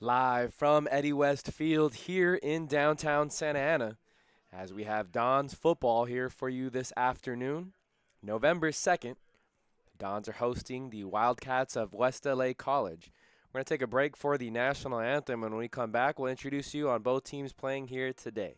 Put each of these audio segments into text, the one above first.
Live from Eddie West Field here in downtown Santa Ana, as we have Dons football here for you this afternoon, November 2nd. Dons are hosting the Wildcats of West LA College. We're going to take a break for the national anthem, and when we come back, we'll introduce you on both teams playing here today.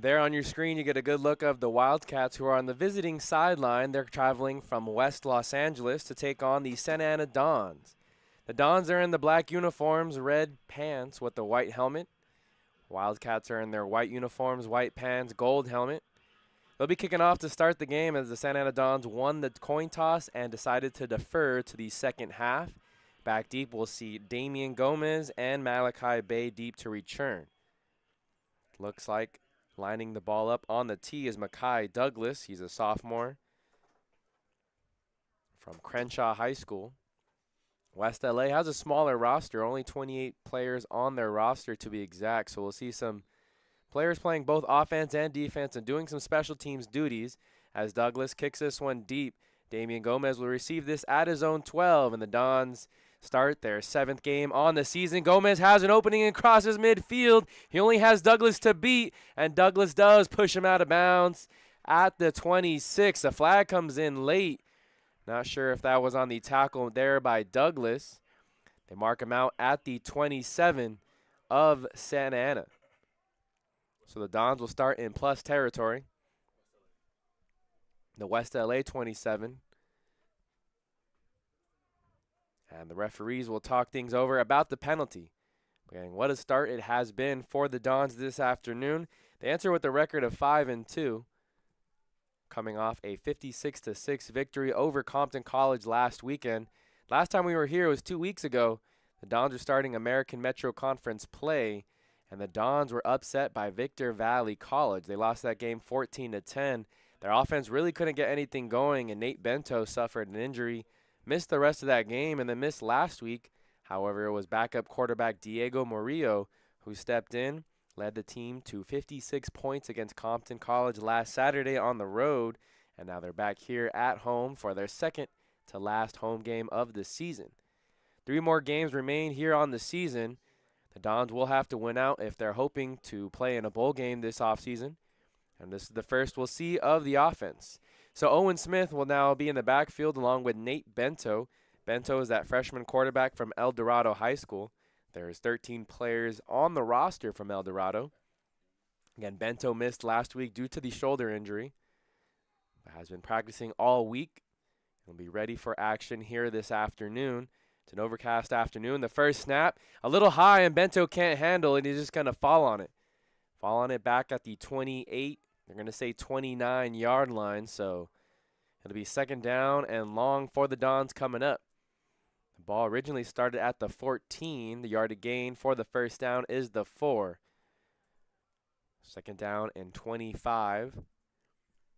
There on your screen, you get a good look of the Wildcats, who are on the visiting sideline. They're traveling from West Los Angeles to take on the Santa Ana Dons. The Dons are in the black uniforms, red pants with the white helmet. Wildcats are in their white uniforms, white pants, gold helmet. They'll be kicking off to start the game as the Santa Ana Dons won the coin toss and decided to defer to the second half. Back deep, we'll see Damian Gomez and Malachi Bay deep to return. Looks like lining the ball up on the tee is Makai Douglas. He's a sophomore from Crenshaw High School. West LA has a smaller roster, only 28 players on their roster to be exact. So we'll see some players playing both offense and defense and doing some special teams duties as Douglas kicks this one deep. Damian Gomez will receive this at his own 12, and the Dons start their 7th game on the season. Gomez has an opening and crosses midfield. He only has Douglas to beat, and Douglas does push him out of bounds at the 26. The flag comes in late. Not sure if that was on the tackle there by Douglas. They mark him out at the 27 of Santa Ana. So the Dons will start in plus territory. The West LA 27. And the referees will talk things over about the penalty. And what a start it has been for the Dons this afternoon. They enter with a record of 5-2, coming off a 56-6 victory over Compton College last weekend. Last time we were here was 2 weeks ago. The Dons are starting American Metro Conference play, and the Dons were upset by Victor Valley College. They lost that game 14-10. Their offense really couldn't get anything going, and Nate Bento suffered an injury. Missed the rest of that game and then missed last week. However, it was backup quarterback Diego Murillo who stepped in, led the team to 56 points against Compton College last Saturday on the road, and now they're back here at home for their second to last home game of the season. 3 more games remain here on the season. The Dons will have to win out if they're hoping to play in a bowl game this offseason, and this is the first we'll see of the offense. So Owen Smith will now be in the backfield along with Nate Bento. Bento is that freshman quarterback from El Dorado High School. There's 13 players on the roster from El Dorado. Again, Bento missed last week due to the shoulder injury, but has been practicing all week. We'll be ready for action here this afternoon. It's an overcast afternoon. The first snap, a little high, and Bento can't handle it. He's just going to fall on it. Fall on it back at the 28. They're going to say 29-yard line, so it'll be second down and long for the Dons coming up. The ball originally started at the 14. The yard to gain for the first down is the 4. Second down and 25.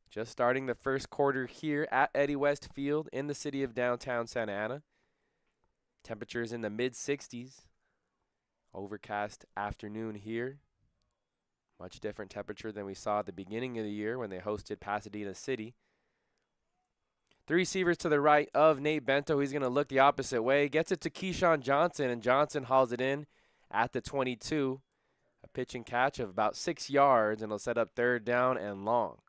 Just starting the first quarter here at Eddie West Field in the city of downtown Santa Ana. Temperatures in the mid-60s. Overcast afternoon here. Much different temperature than we saw at the beginning of the year when they hosted Pasadena City. 3 receivers to the right of Nate Bento. He's going to look the opposite way. Gets it to Keyshawn Johnson, and Johnson hauls it in at the 22. A pitch and catch of about 6 yards, and it'll set up third down and long.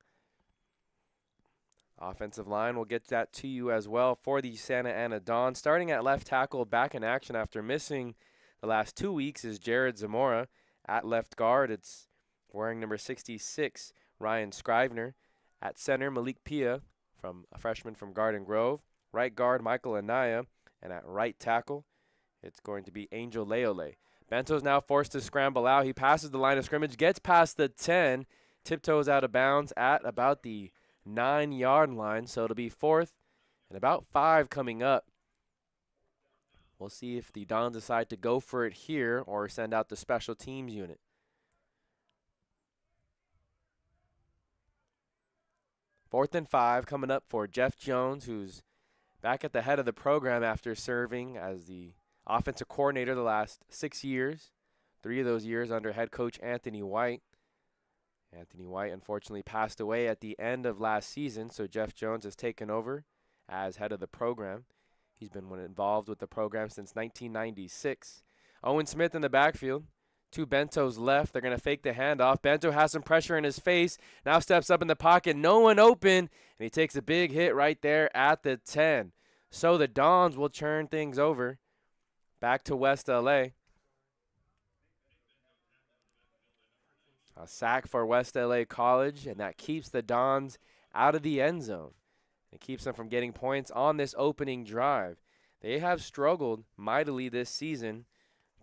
Offensive line will get that to you as well for the Santa Ana Dons. Starting at left tackle, back in action after missing the last 2 weeks is Jared Zamora. At left guard, it's wearing number 66, Ryan Scrivener. At center, Malik Pia, from a freshman from Garden Grove. Right guard, Michael Anaya. And at right tackle, it's going to be Angel Leole. Bento's now forced to scramble out. He passes the line of scrimmage, gets past the 10, tiptoes out of bounds at about the 9-yard line, so it'll be 4th and about 5 coming up. We'll see if the Dons decide to go for it here or send out the special teams unit. Fourth and 5 coming up for Jeff Jones, who's back at the head of the program after serving as the offensive coordinator the last 6 years, 3 of those years under head coach Anthony White. Anthony White unfortunately passed away at the end of last season, so Jeff Jones has taken over as head of the program. He's been involved with the program since 1996. Owen Smith in the backfield. 2 Bentos left. They're going to fake the handoff. Bento has some pressure in his face. Now steps up in the pocket. No one open, and he takes a big hit right there at the 10. So the Dons will turn things over. Back to West LA. A sack for West LA College, and that keeps the Dons out of the end zone. It keeps them from getting points on this opening drive. They have struggled mightily this season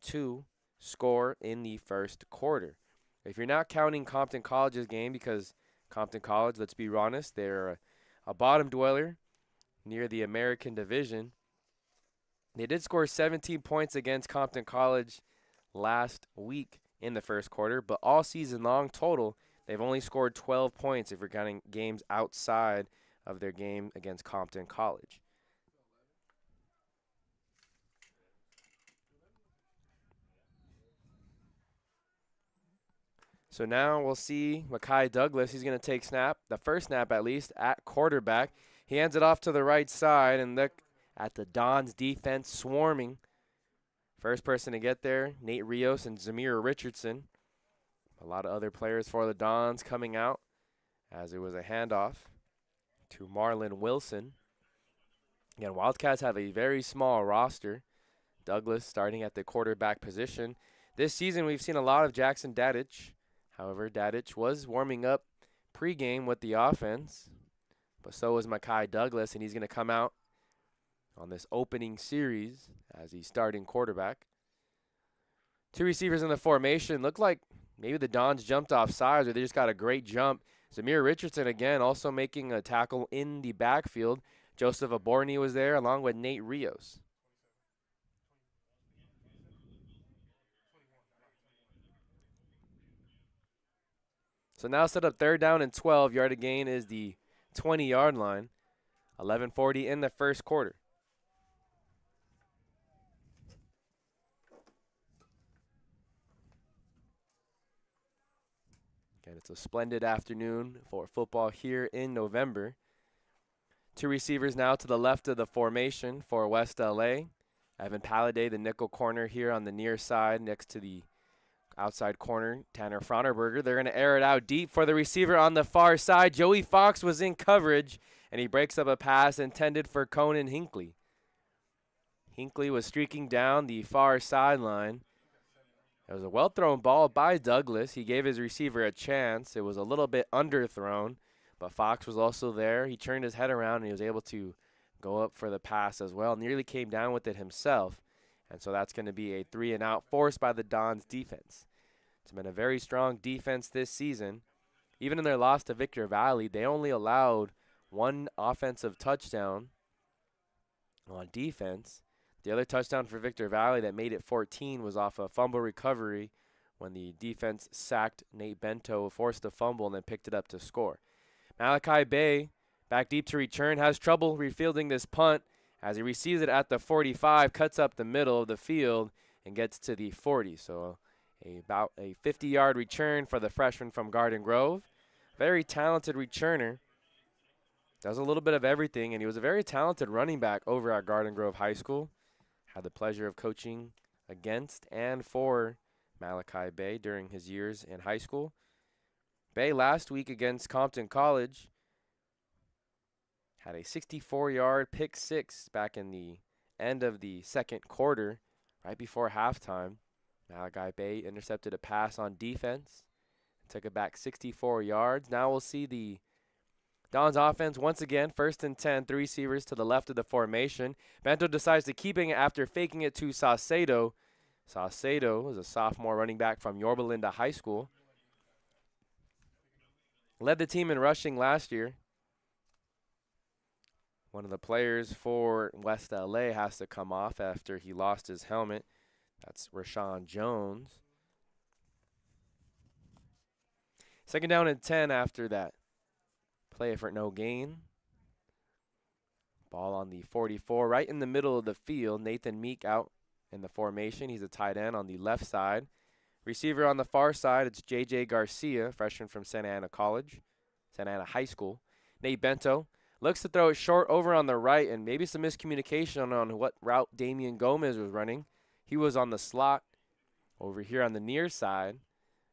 to score in the first quarter. If you're not counting Compton College's game, because Compton College, let's be honest, they're a bottom dweller near the American Division. They did score 17 points against Compton College last week in the first quarter, but all season long total, they've only scored 12 points if you're counting games outside of their game against Compton College. So now we'll see Mekhi Douglas. He's going to take snap, the first snap at least, at quarterback. He hands it off to the right side, and look at the Dons defense swarming. First person to get there, Nate Rios and Zamir Richardson. A lot of other players for the Dons coming out as it was a handoff to Marlon Wilson. Again, Wildcats have a very small roster. Douglas starting at the quarterback position. This season we've seen a lot of Jackson Dadich. However, Dadich was warming up pregame with the offense, but so was Mekhi Douglas, and he's going to come out on this opening series as he's starting quarterback. 2 receivers in the formation. Look like maybe the Dons jumped off sides, or they just got a great jump. Zamir Richardson again also making a tackle in the backfield. Joseph Aborni was there along with Nate Rios. So now set up third down and 12. Yard to gain is the 20-yard line. 11:40 in the first quarter. Again, it's a splendid afternoon for football here in November. 2 receivers now to the left of the formation for West LA. Evan Palladay, the nickel corner here on the near side next to the outside corner, Tanner Fronerberger. They're going to air it out deep for the receiver on the far side. Joey Fox was in coverage, and he breaks up a pass intended for Conan Hinckley. Hinckley was streaking down the far sideline. It was a well-thrown ball by Douglas. He gave his receiver a chance. It was a little bit underthrown, but Fox was also there. He turned his head around, and he was able to go up for the pass as well. Nearly came down with it himself. And so that's going to be a 3-and-out forced by the Dons defense. It's been a very strong defense this season. Even in their loss to Victor Valley, they only allowed one offensive touchdown on defense. The other touchdown for Victor Valley that made it 14 was off a fumble recovery when the defense sacked Nate Bento, forced a fumble, and then picked it up to score. Malachi Bay, back deep to return, has trouble refielding this punt as he receives it at the 45, cuts up the middle of the field, and gets to the 40. So about a 50-yard return for the freshman from Garden Grove. Very talented returner. Does a little bit of everything, and he was a very talented running back over at Garden Grove High School. Had the pleasure of coaching against and for Malachi Bay during his years in high school. Bay last week against Compton College had a 64-yard pick six back in the end of the second quarter, right before halftime. Malachi Bay intercepted a pass on defense, took it back 64 yards. Now we'll see the Dons offense once again, 1st and 10, 3 receivers to the left of the formation. Bento decides to keep it after faking it to Saucedo. Saucedo is a sophomore running back from Yorba Linda High School. Led the team in rushing last year. One of the players for West LA has to come off after he lost his helmet. That's Rashawn Jones. 2nd down and 10 after that play for no gain. Ball on the 44, right in the middle of the field. Nathan Meek out in the formation. He's a tight end on the left side. Receiver on the far side, it's J.J. Garcia, freshman from Santa Ana High School. Nate Bento looks to throw it short over on the right, and maybe some miscommunication on what route Damian Gomez was running. He was on the slot over here on the near side.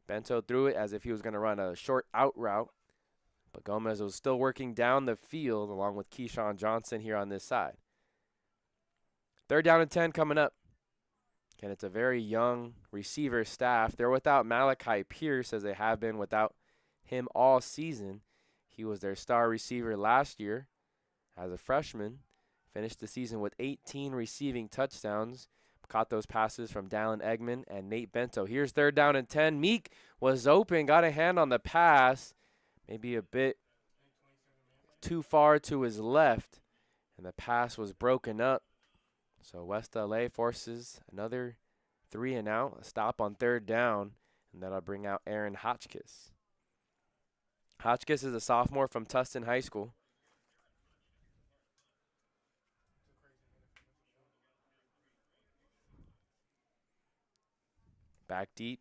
Bento threw it as if he was going to run a short out route, but Gomez was still working down the field along with Keyshawn Johnson here on this side. 3rd down and 10 coming up. And it's a very young receiver staff. They're without Malachi Pierce, as they have been without him all season. He was their star receiver last year as a freshman. Finished the season with 18 receiving touchdowns. Caught those passes from Dallin Eggman and Nate Bento. Here's 3rd down and 10. Meek was open, got a hand on the pass. Maybe a bit too far to his left, and the pass was broken up. So West LA forces another 3-and-out, a stop on 3rd down, and that'll bring out Aaron Hotchkiss. Hotchkiss is a sophomore from Tustin High School. Back deep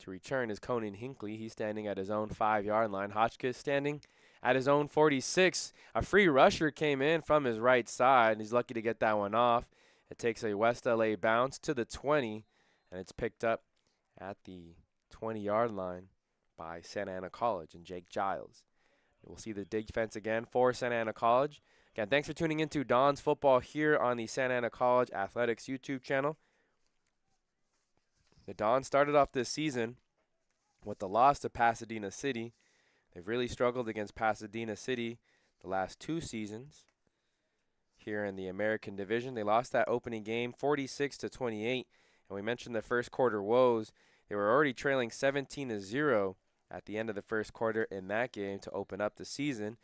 to return is Conan Hinckley. He's standing at his own 5-yard line. Hotchkiss standing at his own 46. A free rusher came in from his right side, and he's lucky to get that one off. It takes a West LA bounce to the 20, and it's picked up at the 20-yard line by Santa Ana College and Jake Giles. We'll see the defense again for Santa Ana College. Again, thanks for tuning into Dons Football here on the Santa Ana College Athletics YouTube channel. The Dons started off this season with the loss to Pasadena City. They've really struggled against Pasadena City the last 2 seasons here in the American Division. They lost that opening game 46-28, and we mentioned the first quarter woes. They were already trailing 17-0 at the end of the first quarter in that game to open up the season.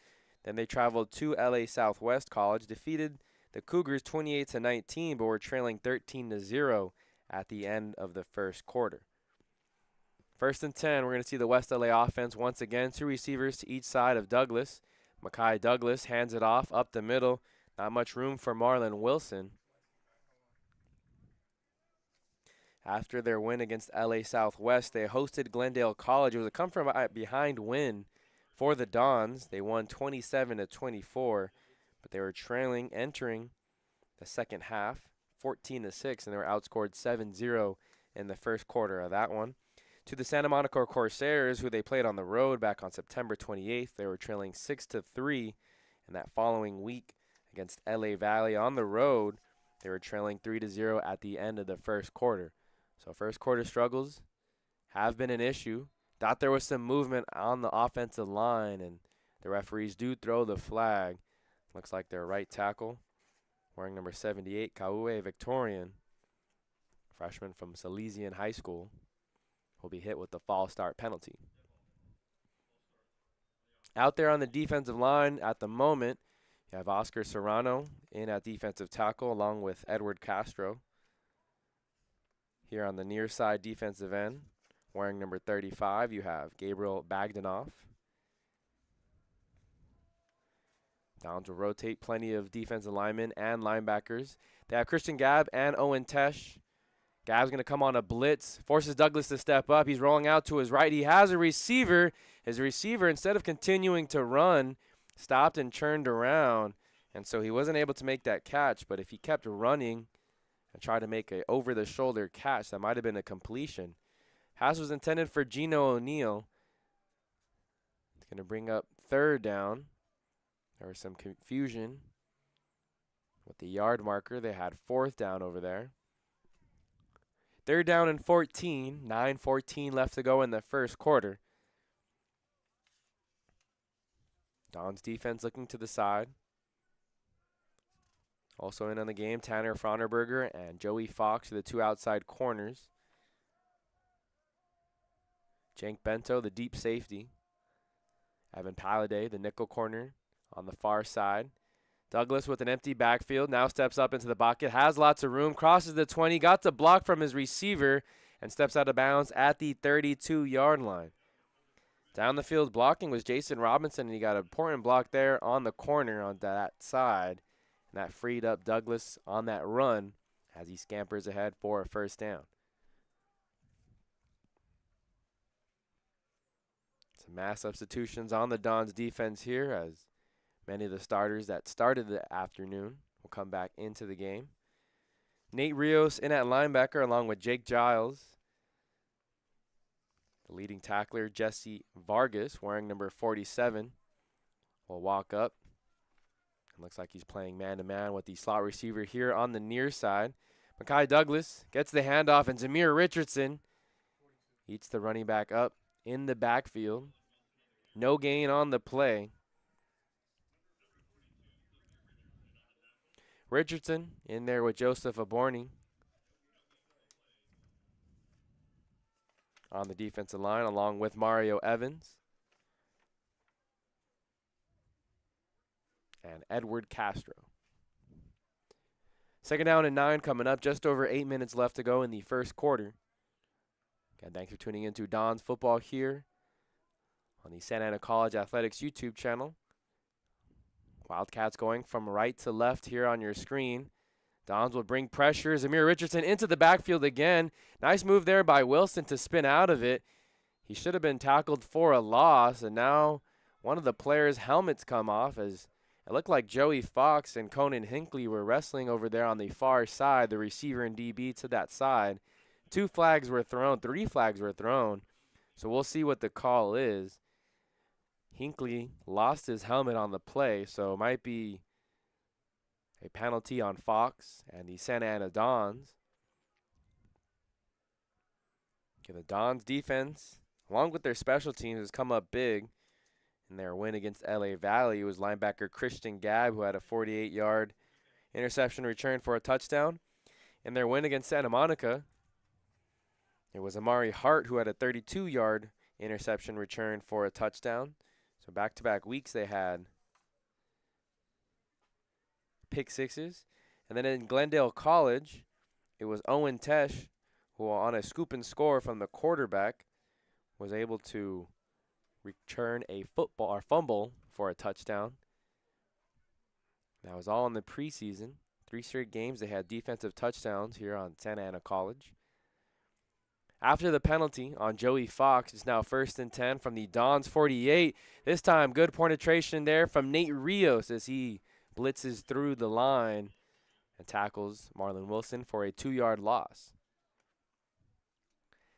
Then they traveled to LA Southwest College, defeated the Cougars 28-19, but were trailing 13-0 at the end of the first quarter. 1st and 10, we're going to see the West LA offense once again. 2 receivers to each side of Douglas. Makai Douglas hands it off up the middle. Not much room for Marlon Wilson. After their win against LA Southwest, they hosted Glendale College. It was a come from behind win for the Dons. They won 27-24, but they were trailing entering the second half, 14-6, and they were outscored 7-0 in the first quarter of that one. To the Santa Monica Corsairs, who they played on the road back on September 28th, they were trailing 6-3, and that following week against LA Valley on the road, they were trailing 3-0 at the end of the first quarter. So first quarter struggles have been an issue. Thought there was some movement on the offensive line, and the referees do throw the flag. Looks like their right tackle wearing number 78, Kauwe Victorian, freshman from Salesian High School, will be hit with the false start penalty. Out there on the defensive line at the moment, you have Oscar Serrano in at defensive tackle along with Edward Castro. Here on the near side defensive end, wearing number 35, you have Gabriel Bagdanoff. Dons will rotate plenty of defensive linemen and linebackers. They have Christian Gabb and Owen Tesh. Gabb's going to come on a blitz, forces Douglas to step up. He's rolling out to his right. He has a receiver. His receiver, instead of continuing to run, stopped and turned around. And so he wasn't able to make that catch. But if he kept running and tried to make a over-the-shoulder catch, that might have been a completion. Pass was intended for Gino O'Neill. It's going to bring up third down. There was some confusion with the yard marker. They had fourth down over there. Third down and 14. 9:14 left to go in the first quarter. Don's defense looking to the side. Also in on the game, Tanner Fronerberger and Joey Fox are the two outside corners. Cenk Bento, the deep safety. Evan Palladay, the nickel corner on the far side. Douglas with an empty backfield, now steps up into the pocket, has lots of room, crosses the 20, got the block from his receiver, and steps out of bounds at the 32-yard line. Down the field blocking was Jason Robinson, and he got an important block there on the corner on that side. And that freed up Douglas on that run as he scampers ahead for a first down. Some mass substitutions on the Dons defense here as many of the starters that started the afternoon will come back into the game. Nate Rios in at linebacker along with Jake Giles. The leading tackler, Jesse Vargas, wearing number 47, will walk up. It looks like he's playing man-to-man with the slot receiver here on the near side. Mekhi Douglas gets the handoff, and Zamir Richardson eats the running back up in the backfield. No gain on the play. Richardson in there with Joseph Aborni on the defensive line, along with Mario Evans and Edward Castro. Second down and 9 coming up. Just over 8 minutes left to go in the first quarter. Again, thanks for tuning into Don's Football here on the Santa Ana College Athletics YouTube channel. Wildcats going from right to left here on your screen. Dons will bring pressure. Zamir Richardson into the backfield again. Nice move there by Wilson to spin out of it. He should have been tackled for a loss, and now one of the players' helmets come off as it looked like Joey Fox and Conan Hinckley were wrestling over there on the far side, the receiver and DB to that side. 2 flags were thrown, 3 flags were thrown, so we'll see what the call is. Hinckley lost his helmet on the play, so it might be a penalty on Fox and the Santa Ana Dons. Okay, the Dons defense, along with their special teams, has come up big in their win against LA Valley. It was linebacker Christian Gabb who had a 48-yard interception return for a touchdown. In their win against Santa Monica, it was Amari Hart who had a 32-yard interception return for a touchdown. So back-to-back weeks they had pick sixes. And then in Glendale College, it was Owen Tesh who, on a scoop and score from the quarterback, was able to return a football or fumble for a touchdown. That was all in the preseason. 3 straight games they had defensive touchdowns here on Santa Ana College. After the penalty on Joey Fox, it's now 1st and 10 from the Dons 48. This time, good penetration there from Nate Rios as he blitzes through the line and tackles Marlon Wilson for a 2-yard loss.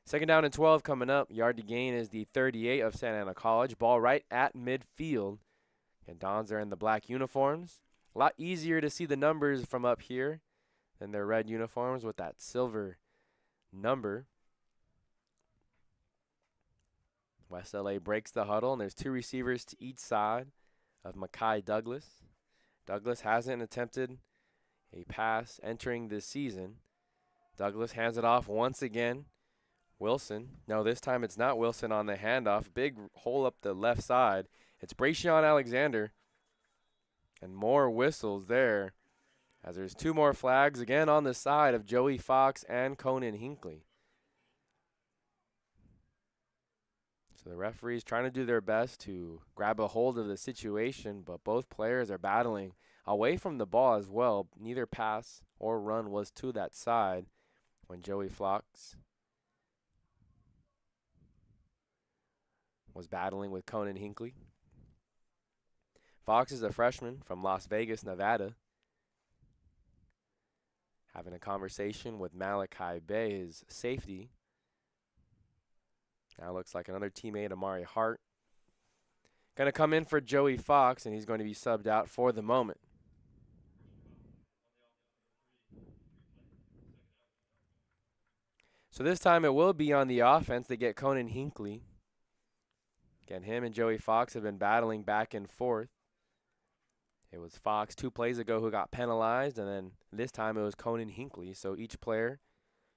Second down and 12 coming up. Yard to gain is the 38 of Santa Ana College. Ball right at midfield. And Dons are in the black uniforms. A lot easier to see the numbers from up here than their red uniforms with that silver number. West LA breaks the huddle, and there's 2 receivers to each side of Mekhi Douglas. Douglas hasn't attempted a pass entering this season. Douglas hands it off once again. Wilson. No, this time it's not Wilson on the handoff. Big hole up the left side. It's Brayshawn Alexander. And more whistles there, as there's 2 more flags again on the side of Joey Fox and Conan Hinckley. So the referees trying to do their best to grab a hold of the situation, but both players are battling away from the ball as well. Neither pass or run was to that side when Joey Fox was battling with Conan Hinckley. Fox is a freshman from Las Vegas, Nevada, having a conversation with Malachi Bay, his safety. Now looks like another teammate, Amari Hart. Going to come in for Joey Fox, and he's going to be subbed out for the moment. So this time it will be on the offense. They get Conan Hinckley. Again, him and Joey Fox have been battling back and forth. It was Fox 2 plays ago who got penalized, and then this time it was Conan Hinckley. So each player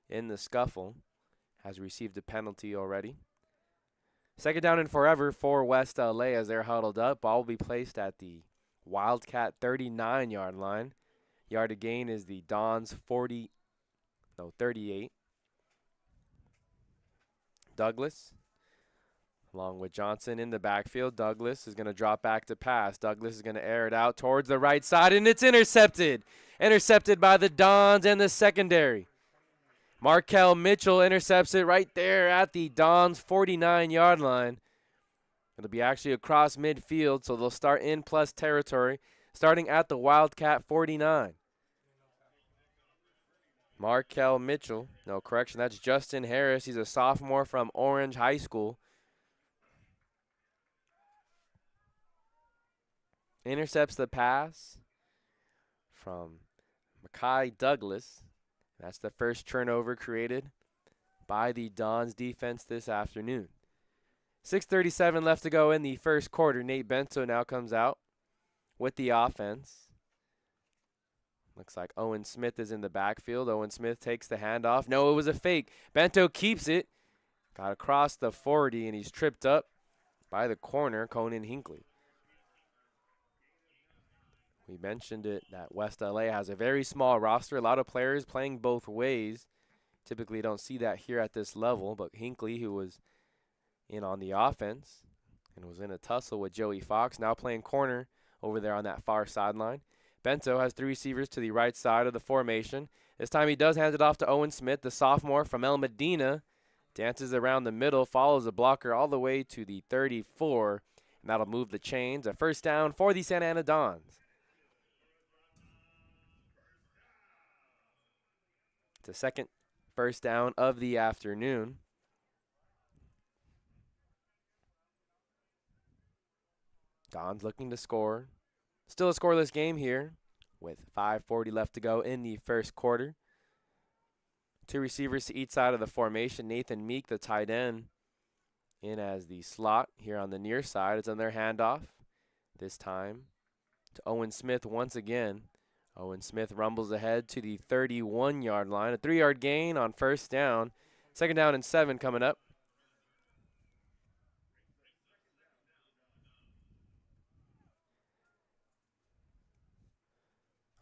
in the scuffle has received a penalty already. Second down and forever for West LA as they're huddled up. Ball will be placed at the Wildcat 39-yard line. Yard to gain is the Dons 38. Douglas, along with Johnson in the backfield. Douglas is going to drop back to pass. Douglas is going to air it out towards the right side, and it's intercepted. Intercepted by the Dons and the secondary. Markel Mitchell intercepts it right there at the Dons 49-yard line. It'll be actually across midfield, so they'll start in plus territory, starting at the Wildcat 49. Markel Mitchell, no correction, that's Justin Harris. He's a sophomore from Orange High School. Intercepts the pass from Makai Douglas. That's the first turnover created by the Dons defense this afternoon. 6:37 left to go in the first quarter. Nate Bento now comes out with the offense. Looks like Owen Smith is in the backfield. Owen Smith takes the handoff. No, it was a fake. Bento keeps it. Got across the 40, and he's tripped up by the corner, Conan Hinckley. We mentioned it that West LA has a very small roster, a lot of players playing both ways. Typically don't see that here at this level, but Hinckley, who was in on the offense and was in a tussle with Joey Fox, now playing corner over there on that far sideline. Bento has 3 receivers to the right side of the formation. This time he does hand it off to Owen Smith, the sophomore from El Medina. Dances around the middle, follows the blocker all the way to the 34, and that'll move the chains. A first down for the Santa Ana Dons. It's the second first down of the afternoon. Dons looking to score. Still a scoreless game here with 5:40 left to go in the first quarter. 2 receivers to each side of the formation. Nathan Meek, the tight end, in as the slot here on the near side. It's on their handoff. This time to Owen Smith once again. Owen Smith rumbles ahead to the 31-yard line. A 3-yard gain on first down. Second down and 7 coming up.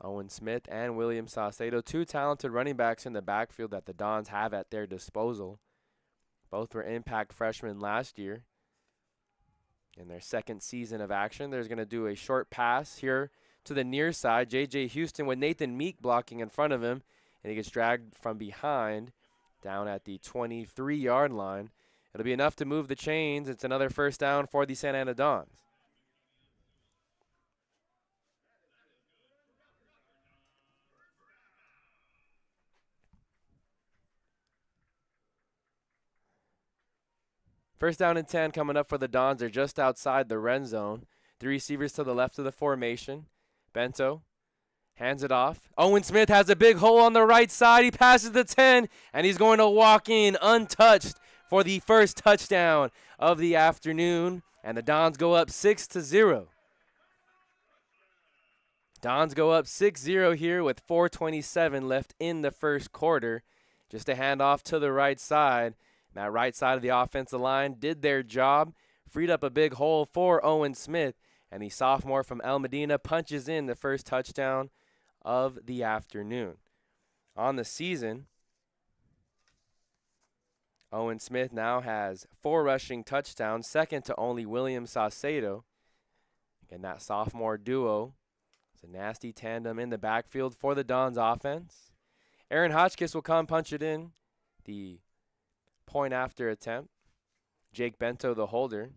Owen Smith and William Saucedo, 2 talented running backs in the backfield that the Dons have at their disposal. Both were impact freshmen last year. In their second season of action, there's going to do a short pass here to the near side. J.J. Houston with Nathan Meek blocking in front of him, and he gets dragged from behind down at the 23-yard line. It'll be enough to move the chains. It's another first down for the Santa Ana Dons. First down and 10 coming up for the Dons. They're just outside the red zone. 3 receivers to the left of the formation. Bento hands it off. Owen Smith has a big hole on the right side. He passes the 10, and he's going to walk in untouched for the first touchdown of the afternoon. And the Dons go up 6-0. Dons go up 6-0 here with 4:27 left in the first quarter. Just a handoff to the right side. That right side of the offensive line did their job, freed up a big hole for Owen Smith, and the sophomore from El Medina punches in the first touchdown of the afternoon. On the season, Owen Smith now has 4 rushing touchdowns, second to only William Saucedo. Again, that sophomore duo is a nasty tandem in the backfield for the Dons offense. Aaron Hotchkiss will come punch it in. The point after attempt. Jake Bento, the holder,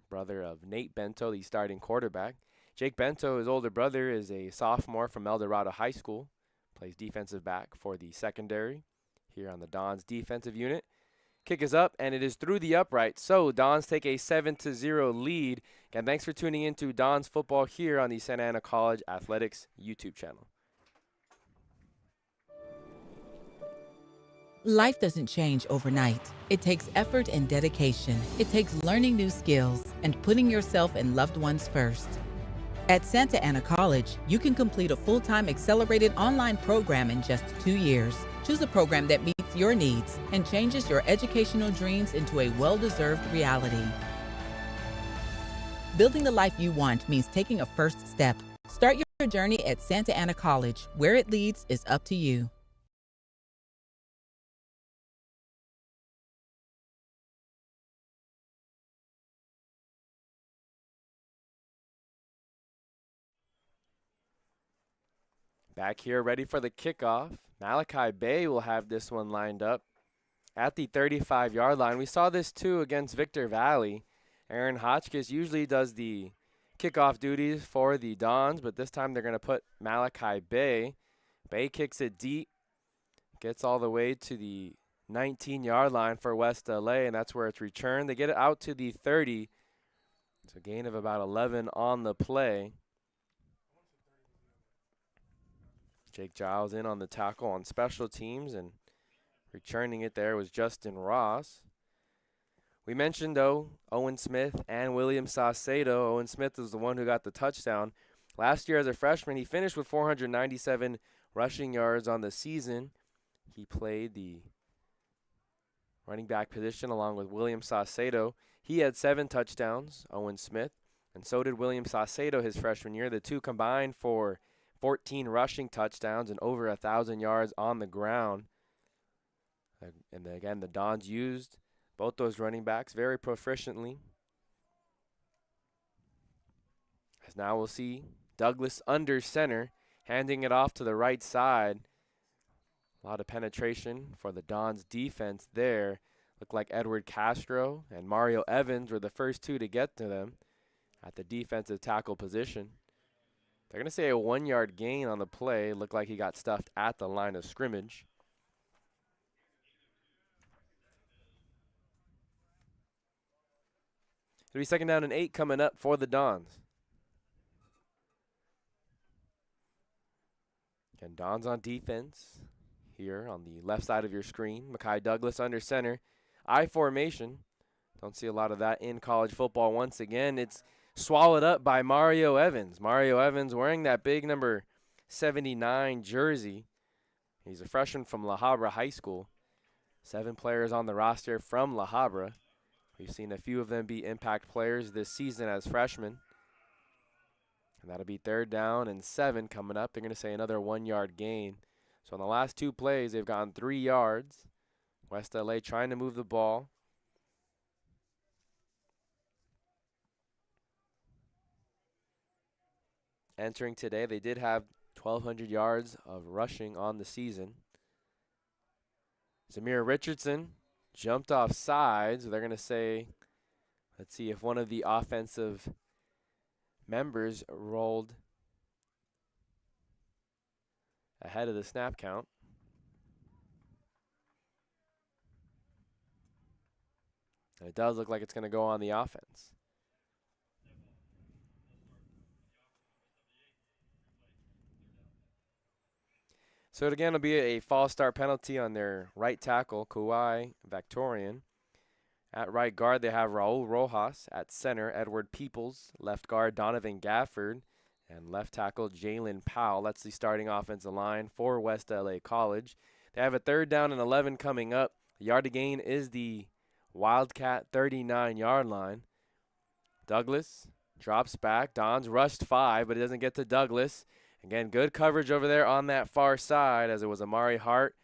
brother of Nate Bento, the starting quarterback. Jake Bento, his older brother, is a sophomore from El Dorado High School. Plays defensive back for the secondary here on the Dons defensive unit. Kick is up, and it is through the upright. So Dons take a 7-0 lead. Again, thanks for tuning in to Dons football here on the Santa Ana College Athletics YouTube channel. Life doesn't change overnight. It takes effort and dedication. It takes learning new skills and putting yourself and loved ones first. At Santa Ana College, you can complete a full-time accelerated online program in just 2 years. Choose a program that meets your needs and changes your educational dreams into a well-deserved reality. Building the life you want means taking a first step. Start your journey at Santa Ana College. Where it leads is up to you. Back here, ready for the kickoff. Malachi Bay will have this one lined up at the 35-yard line. We saw this too against Victor Valley. Aaron Hotchkiss usually does the kickoff duties for the Dons, but this time they're going to put Malachi Bay. Bay kicks it deep, gets all the way to the 19-yard line for West LA, and that's where it's returned. They get it out to the 30. It's a gain of about 11 on the play. Jake Giles in on the tackle on special teams, and returning it there was Justin Ross. We mentioned, though, Owen Smith and William Saucedo. Owen Smith is the one who got the touchdown. Last year as a freshman, he finished with 497 rushing yards on the season. He played the running back position along with William Saucedo. He had 7 touchdowns, Owen Smith, and so did William Saucedo his freshman year. The two combined for 14 rushing touchdowns and over 1,000 yards on the ground. And again, the Dons used both those running backs very proficiently. As now we'll see Douglas under center, handing it off to the right side. A lot of penetration for the Dons defense there. Looked like Edward Castro and Mario Evans were the first two to get to them at the defensive tackle position. They're going to say a 1-yard gain on the play. Looked like he got stuffed at the line of scrimmage. It'll be 2nd down and 8 coming up for the Dons. Again, Dons on defense here on the left side of your screen. Mekhi Douglas under center. I formation. Don't see a lot of that in college football. Once again, it's swallowed up by Mario Evans. Mario Evans wearing that big number 79 jersey. He's a freshman from La Habra High School. 7 players on the roster from La Habra. We've seen a few of them be impact players this season as freshmen. And that'll be 3rd down and 7 coming up. They're going to say another 1-yard gain. So in the last 2 plays, they've gotten 3 yards. West LA trying to move the ball. Entering today, they did have 1,200 yards of rushing on the season. Zamir Richardson jumped off sides. They're going to say, let's see if one of the offensive members rolled ahead of the snap count. And it does look like it's going to go on the offense. So it again will be a false start penalty on their right tackle, Kauai Victorian. At right guard, they have Raul Rojas. At center, Edward Peoples. Left guard, Donovan Gafford. And left tackle Jalen Powell. That's the starting offensive line for West LA College. They have a 3rd down and 11 coming up. The yard to gain is the Wildcat 39-yard line. Douglas drops back. Dons rushed 5, but it doesn't get to Douglas. Again, good coverage over there on that far side as it was Amari Hart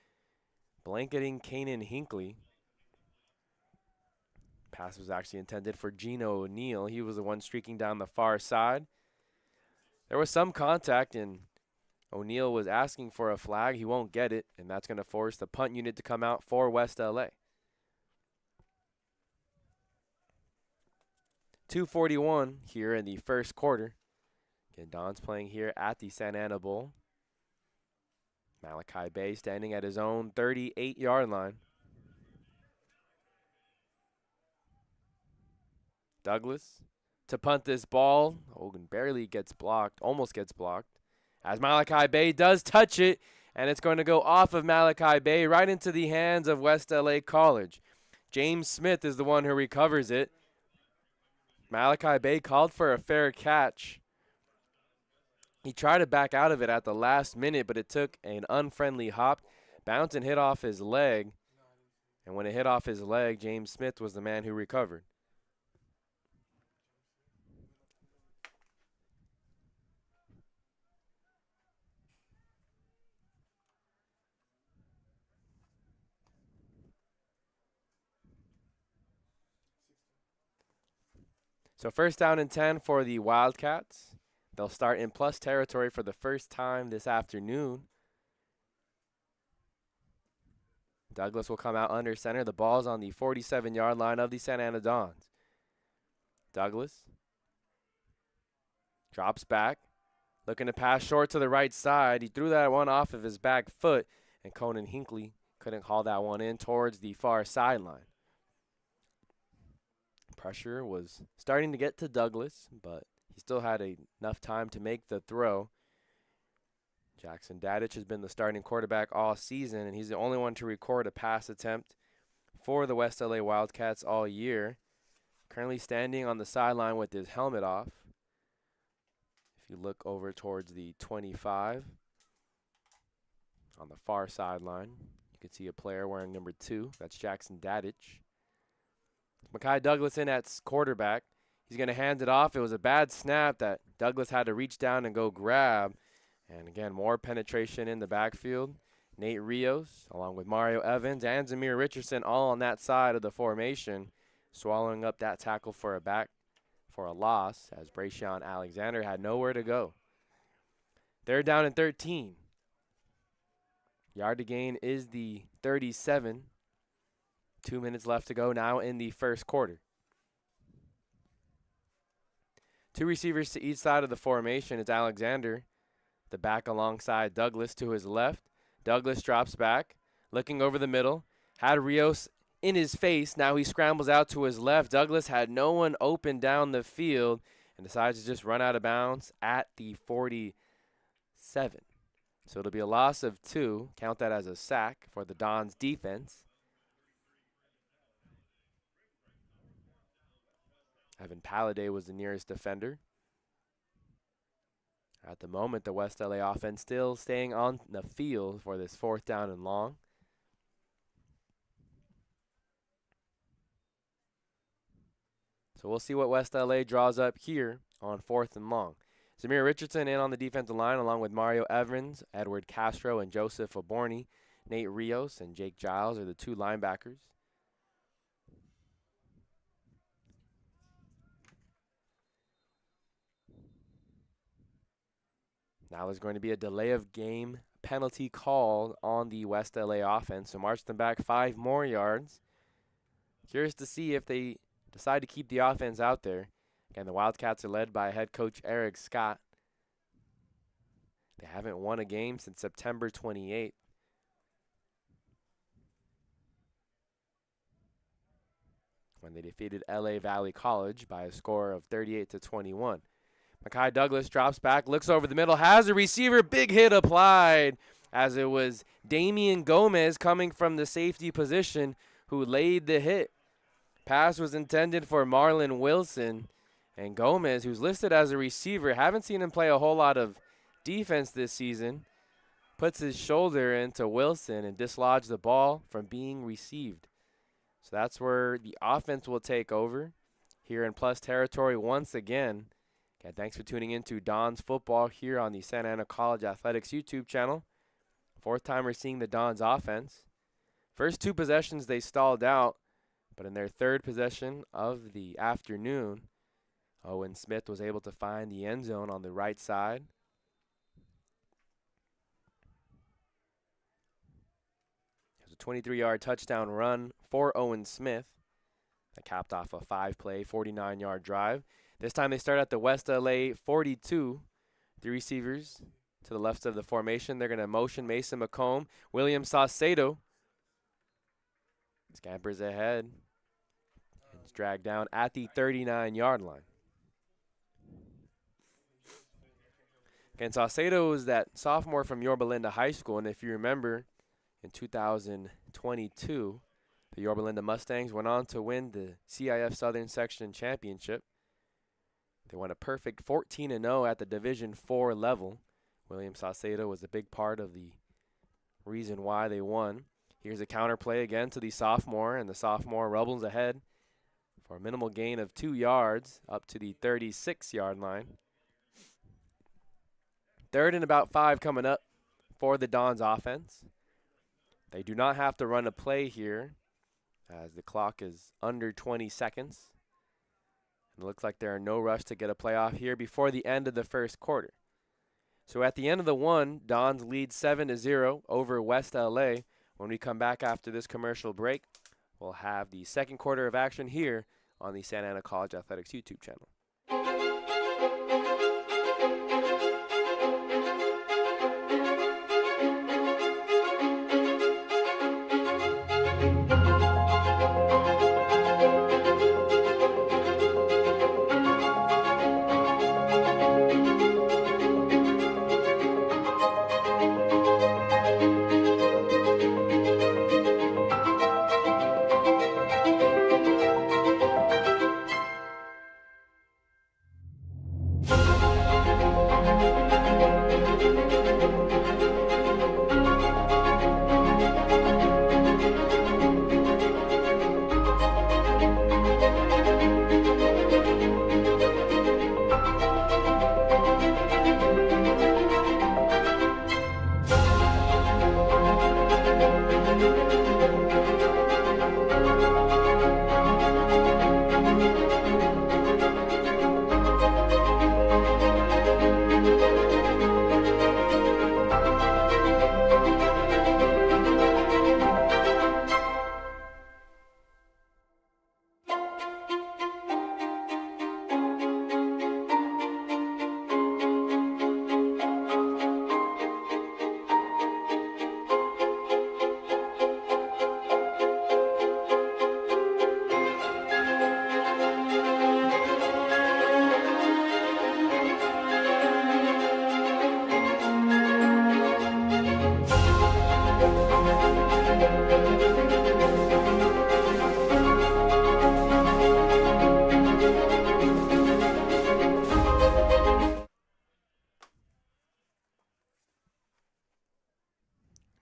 blanketing Kanan Hinckley. Pass was actually intended for Gino O'Neill. He was the one streaking down the far side. There was some contact, and O'Neill was asking for a flag. He won't get it, and that's going to force the punt unit to come out for West LA. 2:41 here in the first quarter. Again, Don's playing here at the Santa Ana Bowl. Malachi Bay standing at his own 38-yard line. Douglas to punt this ball. Hogan barely gets blocked, almost gets blocked. As Malachi Bay does touch it, and it's going to go off of Malachi Bay right into the hands of West LA College. James Smith is the one who recovers it. Malachi Bay called for a fair catch. He tried to back out of it at the last minute, but it took an unfriendly hop, bounced and hit off his leg. And when it hit off his leg, James Smith was the man who recovered. So 1st down and 10 for the Wildcats. They'll start in plus territory for the first time this afternoon. Douglas will come out under center. The ball's on the 47-yard line of the Santa Ana Dons. Douglas drops back, looking to pass short to the right side. He threw that one off of his back foot, and Conan Hinckley couldn't haul that one in towards the far sideline. Pressure was starting to get to Douglas, but he still had enough time to make the throw. Jackson Dadich has been the starting quarterback all season, and he's the only one to record a pass attempt for the West LA Wildcats all year. Currently standing on the sideline with his helmet off. If you look over towards the 25, on the far sideline, you can see a player wearing number 2. That's Jackson Dadich. Makai Douglas in at quarterback. He's going to hand it off. It was a bad snap that Douglas had to reach down and go grab. And again, more penetration in the backfield. Nate Rios, along with Mario Evans and Zamir Richardson, all on that side of the formation, swallowing up that tackle for a loss, as Brayshawn Alexander had nowhere to go. 3rd down and 13. Yard to gain is the 37. 2 minutes left to go now in the first quarter. 2 receivers to each side of the formation. It's Alexander, the back alongside Douglas to his left. Douglas drops back, looking over the middle. Had Rios in his face. Now he scrambles out to his left. Douglas had no one open down the field and decides to just run out of bounds at the 47. So it'll be a loss of 2. Count that as a sack for the Dons defense. Evan Palladay was the nearest defender. At the moment, the West LA offense still staying on the field for this 4th down and long. So we'll see what West LA draws up here on 4th and long. Zamir Richardson in on the defensive line along with Mario Evans, Edward Castro, and Joseph Aborni. Nate Rios and Jake Giles are the 2 linebackers. Now there's going to be a delay of game penalty called on the West LA offense, so march them back 5 more yards. Curious to see if they decide to keep the offense out there. Again, the Wildcats are led by head coach Eric Scott. They haven't won a game since September 28th. When they defeated LA Valley College by a score of 38-21. Makai Douglas drops back, looks over the middle, has a receiver, big hit applied, as it was Damian Gomez coming from the safety position who laid the hit. Pass was intended for Marlon Wilson, And Gomez, who's listed as a receiver, haven't seen him play a whole lot of defense this season, puts his shoulder into Wilson and dislodges the ball from being received. So that's where the offense will take over here in plus territory once again. Okay, thanks for tuning in to Dons Football here on the Santa Ana College Athletics YouTube channel. Fourth time we're seeing the Dons offense. First two possessions they stalled out, but in their third possession of the afternoon, Owen Smith was able to find the end zone on the right side. It was a 23-yard touchdown run for Owen Smith that capped off a 5-play, 49-yard drive. This time they start at the West LA 42. The receivers to the left of the formation. They're going to motion Mason McComb. William Saucedo scampers ahead. It's dragged down at the 39-yard line. Again, Saucedo was that sophomore from Yorba Linda High School, and if you remember, in 2022, the Yorba Linda Mustangs went on to win the CIF Southern Section Championship. They won a perfect 14-0 at the Division IV level. William Saucedo was a big part of the reason why they won. Here's a counter play again to the sophomore, and the sophomore rumbles ahead for a minimal gain of 2 yards up to the 36-yard line. Third and about 5 coming up for the Dons offense. They do not have to run a play here as the clock is under 20 seconds. And it looks like there are no rush to get a play off here before the end of the first quarter. So at the end of the one, Dons lead 7-0 over West LA. When we come back after this commercial break, we'll have the second quarter of action here on the Santa Ana College Athletics YouTube channel.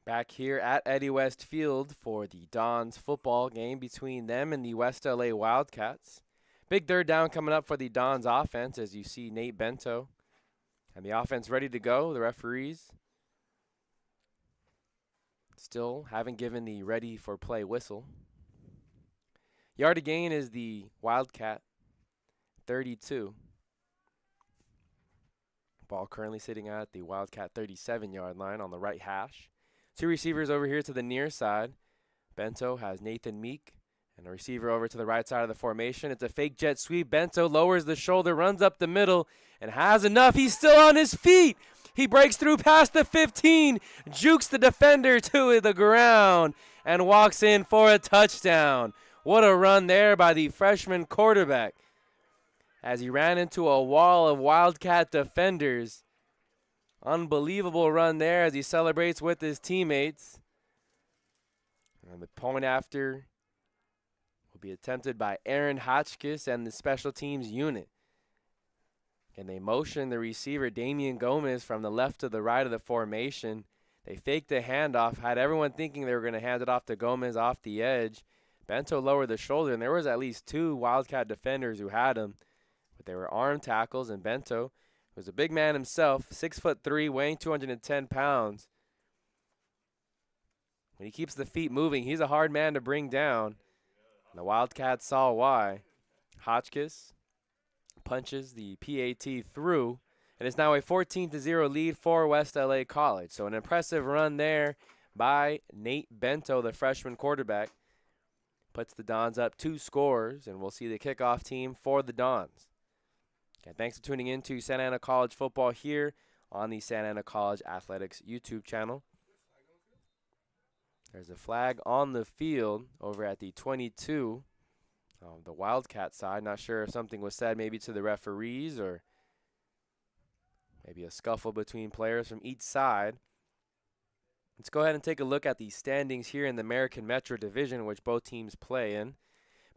Back here at Eddie West Field for the Dons football game between them and the West LA Wildcats. Big third down coming up for the Dons offense as you see Nate Bento and the offense ready to go. The referees still haven't given the ready for play whistle. Yard to gain is the Wildcat 32. Ball currently sitting at the Wildcat 37-yard line on the right hash. Two receivers over here to the near side. Bento has Nathan Meek and a receiver over to the right side of the formation. It's a fake jet sweep. Bento lowers the shoulder, runs up the middle, and has enough. He's still on his feet. He breaks through past the 15, jukes the defender to the ground, and walks in for a touchdown. What a run there by the freshman quarterback as he ran into a wall of Wildcat defenders. Unbelievable run there as he celebrates with his teammates. And the point after will be attempted by Aaron Hotchkiss and the special teams unit. And they motion the receiver, Damian Gomez, from the left to the right of the formation. They faked the handoff, had everyone thinking they were going to hand it off to Gomez off the edge. Bento lowered the shoulder, and there was at least 2 Wildcat defenders who had him. But they were arm tackles, and Bento was a big man himself, 6'3", weighing 210 pounds. When he keeps the feet moving, he's a hard man to bring down. And the Wildcats saw why. Hotchkiss punches the PAT through, and it's now a 14-0 lead for West LA College. So an impressive run there by Nate Bento, the freshman quarterback. Puts the Dons up 2 scores, and we'll see the kickoff team for the Dons. Okay, thanks for tuning in to Santa Ana College football here on the Santa Ana College Athletics YouTube channel. There's a flag on the field over at the 22. The Wildcat side, not sure if something was said maybe to the referees or maybe a scuffle between players from each side. Let's go ahead and take a look at the standings here in the American Metro Division, which both teams play in.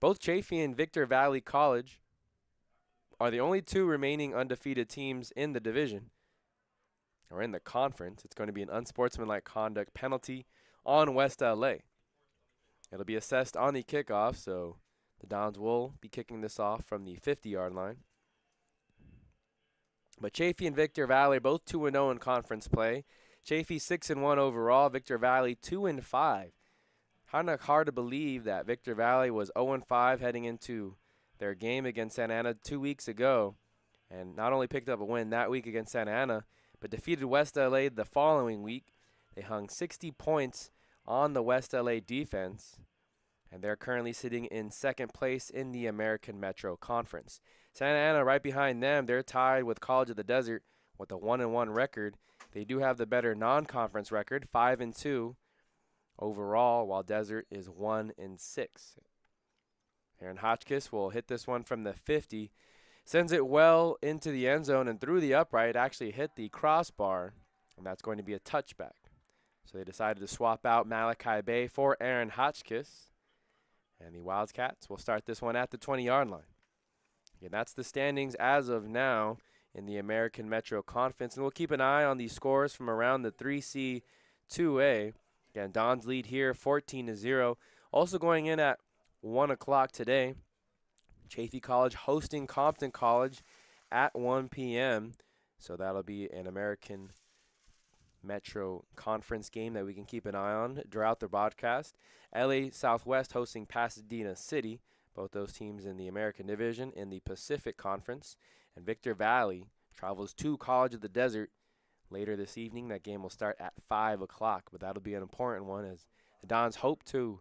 Both Chaffey and Victor Valley College are the only 2 remaining undefeated teams in the division, or in the conference. It's going to be an unsportsmanlike conduct penalty on West LA. It'll be assessed on the kickoff, so the Dons will be kicking this off from the 50-yard line. But Chaffey and Victor Valley are both 2-0 in conference play. Chaffey 6-1 overall, Victor Valley 2-5. Kind of hard to believe that Victor Valley was 0-5 heading into their game against Santa Ana 2 weeks ago, and not only picked up a win that week against Santa Ana, but defeated West LA the following week. They hung 60 points on the West LA defense, and they're currently sitting in 2nd place in the American Metro Conference. Santa Ana right behind them. They're tied with College of the Desert with a 1-1 record. They do have the better non-conference record, 5-2 overall, while Desert is 1-6. Aaron Hotchkiss will hit this one from the 50. Sends it well into the end zone and through the upright. Actually hit the crossbar, and that's going to be a touchback. So they decided to swap out Malachi Bay for Aaron Hotchkiss. And the Wildcats will start this one at the 20-yard line. Again, that's the standings as of now in the American Metro Conference. And we'll keep an eye on the scores from around the 3C 2A. Again, Don's lead here, 14-0. Also going in at 1 o'clock today, Chaffey College hosting Compton College at 1 p.m. So that'll be an American Metro Conference game that we can keep an eye on throughout the broadcast. LA Southwest hosting Pasadena City, both those teams in the American Division in the Pacific Conference. And Victor Valley travels to College of the Desert later this evening. That game will start at 5 o'clock, but that'll be an important one as the Dons hope to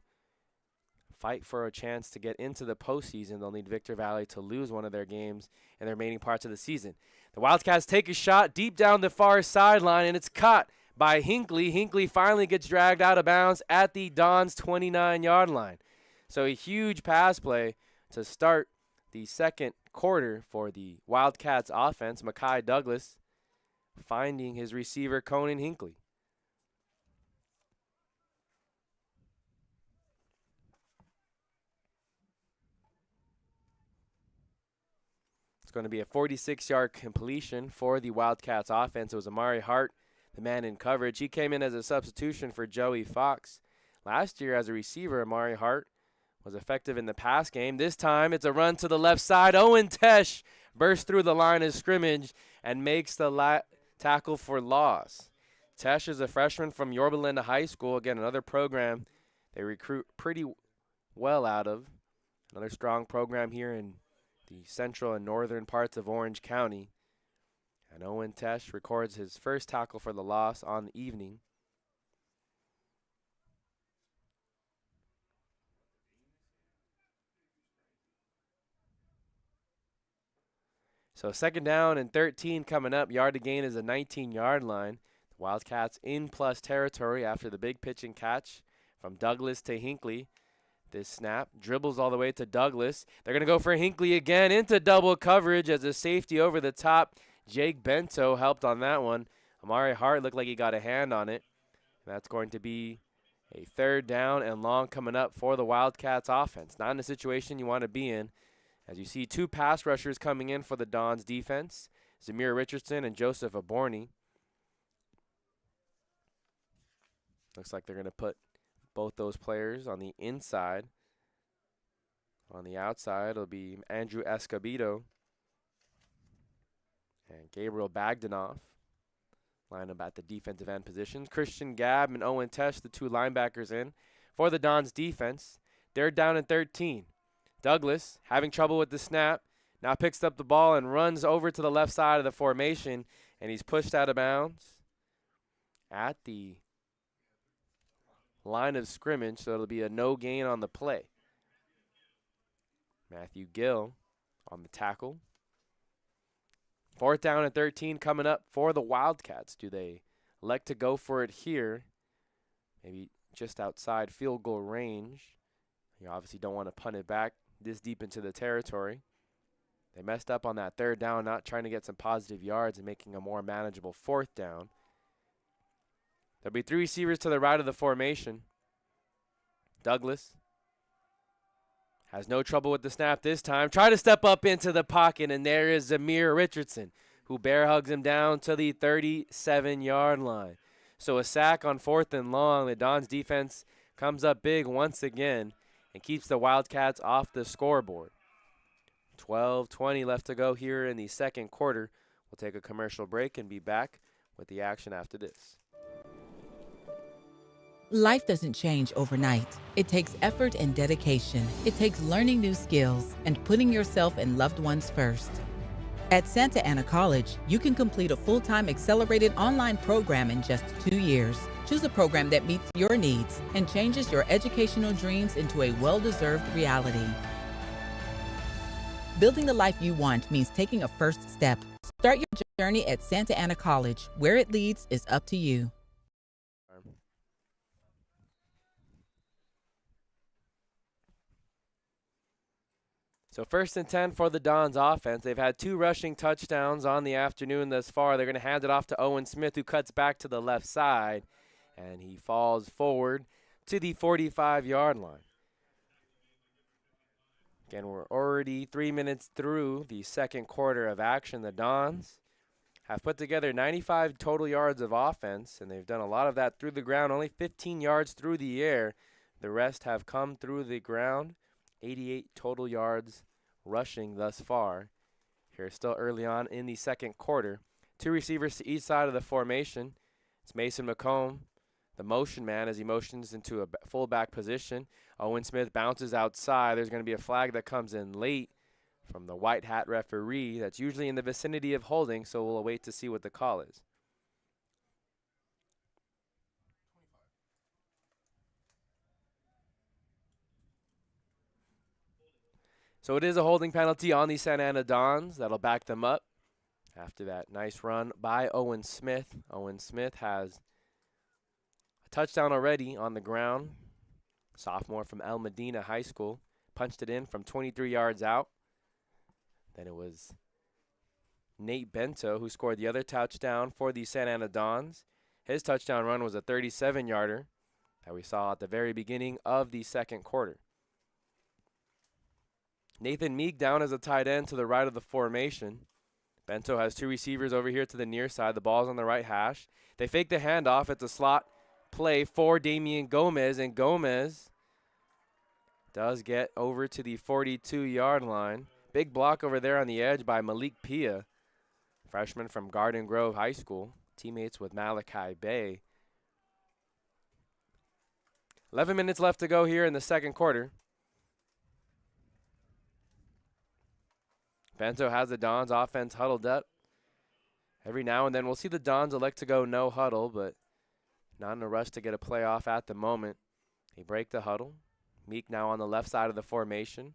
fight for a chance to get into the postseason. They'll need Victor Valley to lose one of their games in the remaining parts of the season. The Wildcats take a shot deep down the far sideline, and it's caught by Hinckley. Hinckley finally gets dragged out of bounds at the Dons' 29-yard line. So a huge pass play to start the second quarter for the Wildcats offense. Makai Douglas finding his receiver, Conan Hinckley. It's going to be a 46-yard completion for the Wildcats offense. It was Amari Hart, the man in coverage. He came in as a substitution for Joey Fox. Last year as a receiver, Amari Hart was effective in the pass game. This time it's a run to the left side. Owen Tesh bursts through the line of scrimmage and makes the tackle for loss. Tesh is a freshman from Yorba Linda High School. Again, another program they recruit pretty well out of. Another strong program here in the central and northern parts of Orange County. And Owen Tesh records his first tackle for the loss on the evening. So 2nd down and 13 coming up. Yard to gain is a 19-yard line. The Wildcats in plus territory after the big pitch and catch from Douglas to Hinckley. This snap dribbles all the way to Douglas. They're going to go for Hinckley again into double coverage as a safety over the top. Jake Bento helped on that one. Amari Hart looked like he got a hand on it. That's going to be a 3rd down and long coming up for the Wildcats offense. Not in a situation you want to be in. As you see 2 pass rushers coming in for the Dons defense. Zamir Richardson and Joseph Aborni. Looks like they're going to put both those players on the inside. On the outside, it'll be Andrew Escobedo and Gabriel Bagdanoff. Line up at the defensive end positions. Christian Gabb and Owen Tesh, the two linebackers in for the Dons defense. They're down in 13. Douglas, having trouble with the snap, now picks up the ball and runs over to the left side of the formation, and he's pushed out of bounds at the line of scrimmage, so it'll be a no gain on the play. Matthew Gill on the tackle. 4th down and 13 coming up for the Wildcats. Do they elect to go for it here? Maybe just outside field goal range. You obviously don't want to punt it back this deep into the territory. They messed up on that 3rd down, not trying to get some positive yards and making a more manageable 4th down. There'll be 3 receivers to the right of the formation. Douglas has no trouble with the snap this time. Try to step up into the pocket, and there is Zamir Richardson, who bear hugs him down to the 37-yard line. So a sack on 4th and long. The Dons defense comes up big once again and keeps the Wildcats off the scoreboard. 12:20 left to go here in the 2nd quarter. We'll take a commercial break and be back with the action after this. Life doesn't change overnight. It takes effort and dedication. It takes learning new skills and putting yourself and loved ones first. At Santa Ana College, you can complete a full-time accelerated online program in just 2 years. Choose a program that meets your needs and changes your educational dreams into a well-deserved reality. Building the life you want means taking a first step. Start your journey at Santa Ana College. Where it leads is up to you. So 1st and 10 for the Dons offense. They've had 2 rushing touchdowns on the afternoon thus far. They're going to hand it off to Owen Smith, who cuts back to the left side, and he falls forward to the 45-yard line. Again, we're already 3 minutes through the 2nd quarter of action. The Dons have put together 95 total yards of offense, and they've done a lot of that through the ground, only 15 yards through the air. The rest have come through the ground. 88 total yards rushing thus far. Here, still early on in the 2nd quarter. 2 receivers to each side of the formation. It's Mason McComb, the motion man, as he motions into a fullback position. Owen Smith bounces outside. There's going to be a flag that comes in late from the white hat referee. That's usually in the vicinity of holding, so we'll wait to see what the call is. So it is a holding penalty on the Santa Ana Dons. That'll back them up after that nice run by Owen Smith. Owen Smith has a touchdown already on the ground. Sophomore from El Medina High School. Punched it in from 23 yards out. Then it was Nate Bento who scored the other touchdown for the Santa Ana Dons. His touchdown run was a 37-yarder that we saw at the very beginning of the 2nd quarter. Nathan Meek down as a tight end to the right of the formation. Bento has 2 receivers over here to the near side. The ball's on the right hash. They fake the handoff. It's a slot play for Damian Gomez, and Gomez does get over to the 42-yard line. Big block over there on the edge by Malik Pia, freshman from Garden Grove High School, teammates with Malachi Bay. 11 minutes left to go here in the 2nd quarter. Bento has the Dons offense huddled up. Every now and then we'll see the Dons elect to go no huddle, but not in a rush to get a play off at the moment. They break the huddle. Meek now on the left side of the formation.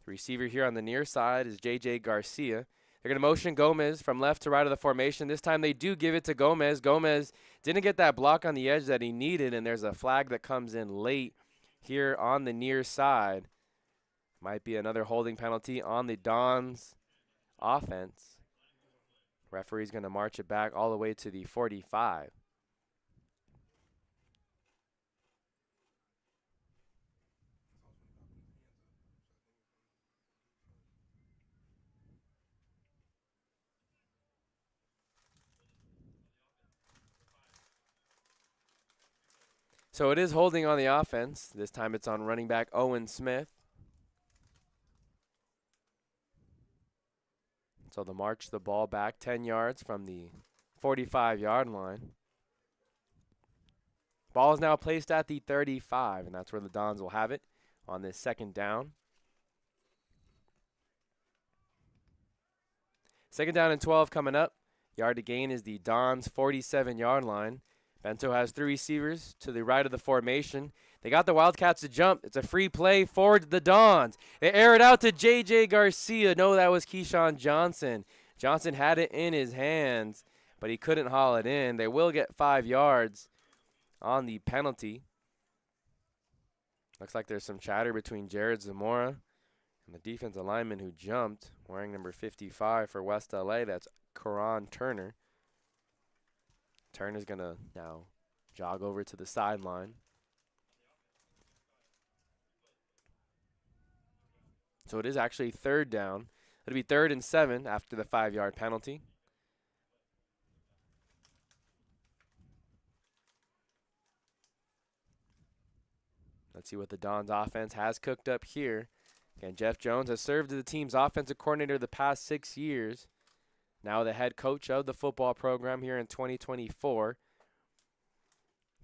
The receiver here on the near side is J.J. Garcia. They're going to motion Gomez from left to right of the formation. This time they do give it to Gomez. Gomez didn't get that block on the edge that he needed, and there's a flag that comes in late here on the near side. Might be another holding penalty on the Dons offense. Referee's going to march it back all the way to the 45. So it is holding on the offense. This time it's on running back Owen Smith. So they'll march the ball back 10 yards from the 45-yard line. Ball is now placed at the 35, and that's where the Dons will have it on this second down. Second down and 12 coming up. Yard to gain is the Dons' 47-yard line. Bento has 3 receivers to the right of the formation. They got the Wildcats to jump. It's a free play forward to the Dons. They air it out to J.J. Garcia. No, that was Keyshawn Johnson. Johnson had it in his hands, but he couldn't haul it in. They will get 5 yards on the penalty. Looks like there's some chatter between Jared Zamora and the defensive lineman who jumped, wearing number 55 for West LA. That's Karan Turner. Turner's going to now jog over to the sideline. So it is actually third down. It'll be 3rd and 7 after the 5-yard penalty. Let's see what the Dons offense has cooked up here. Again, Jeff Jones has served as the team's offensive coordinator the past 6 years. Now the head coach of the football program here in 2024.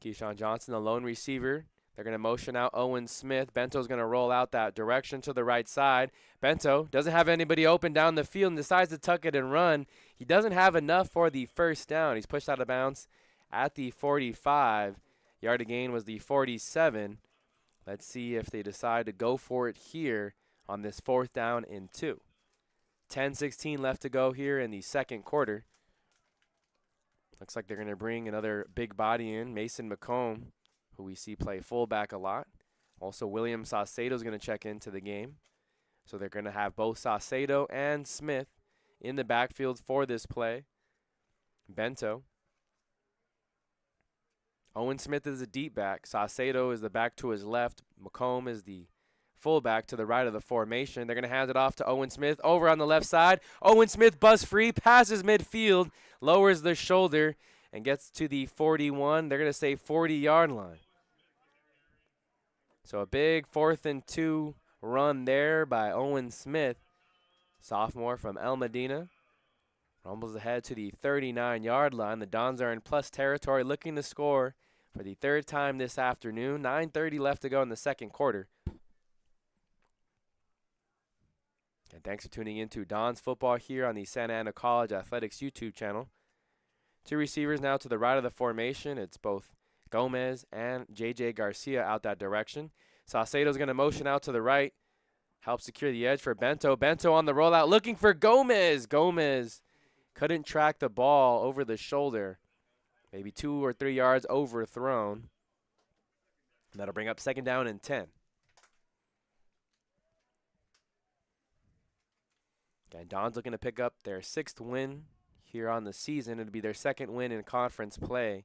Keyshawn Johnson, the lone receiver. They're going to motion out Owen Smith. Bento's going to roll out that direction to the right side. Bento doesn't have anybody open down the field and decides to tuck it and run. He doesn't have enough for the first down. He's pushed out of bounds at the 45. Yard to gain was the 47. Let's see if they decide to go for it here on this 4th down and 2. 10-16 left to go here in the second quarter. Looks like they're going to bring another big body in, Mason McComb, who we see play fullback a lot. Also, William Saucedo is going to check into the game. So they're going to have both Saucedo and Smith in the backfield for this play. Bento. Owen Smith is a deep back. Saucedo is the back to his left. McComb is the fullback to the right of the formation. They're going to hand it off to Owen Smith over on the left side. Owen Smith buzz free, passes midfield, lowers the shoulder, and gets to the 41. They're going to say 40-yard line. So a big 4th and 2 run there by Owen Smith, sophomore from El Medina. Rumbles ahead to the 39-yard line. The Dons are in plus territory, looking to score for the 3rd time this afternoon. 9:30 left to go in the second quarter. And thanks for tuning in to Dons Football here on the Santa Ana College Athletics YouTube channel. 2 receivers now to the right of the formation. It's both Gomez and J.J. Garcia out that direction. Saucedo's going to motion out to the right. Help secure the edge for Bento. Bento on the rollout looking for Gomez. Gomez couldn't track the ball over the shoulder. Maybe 2 or 3 yards overthrown. And that'll bring up 2nd down and 10. Again, Don's looking to pick up their 6th win here on the season. It'll be their 2nd win in conference play.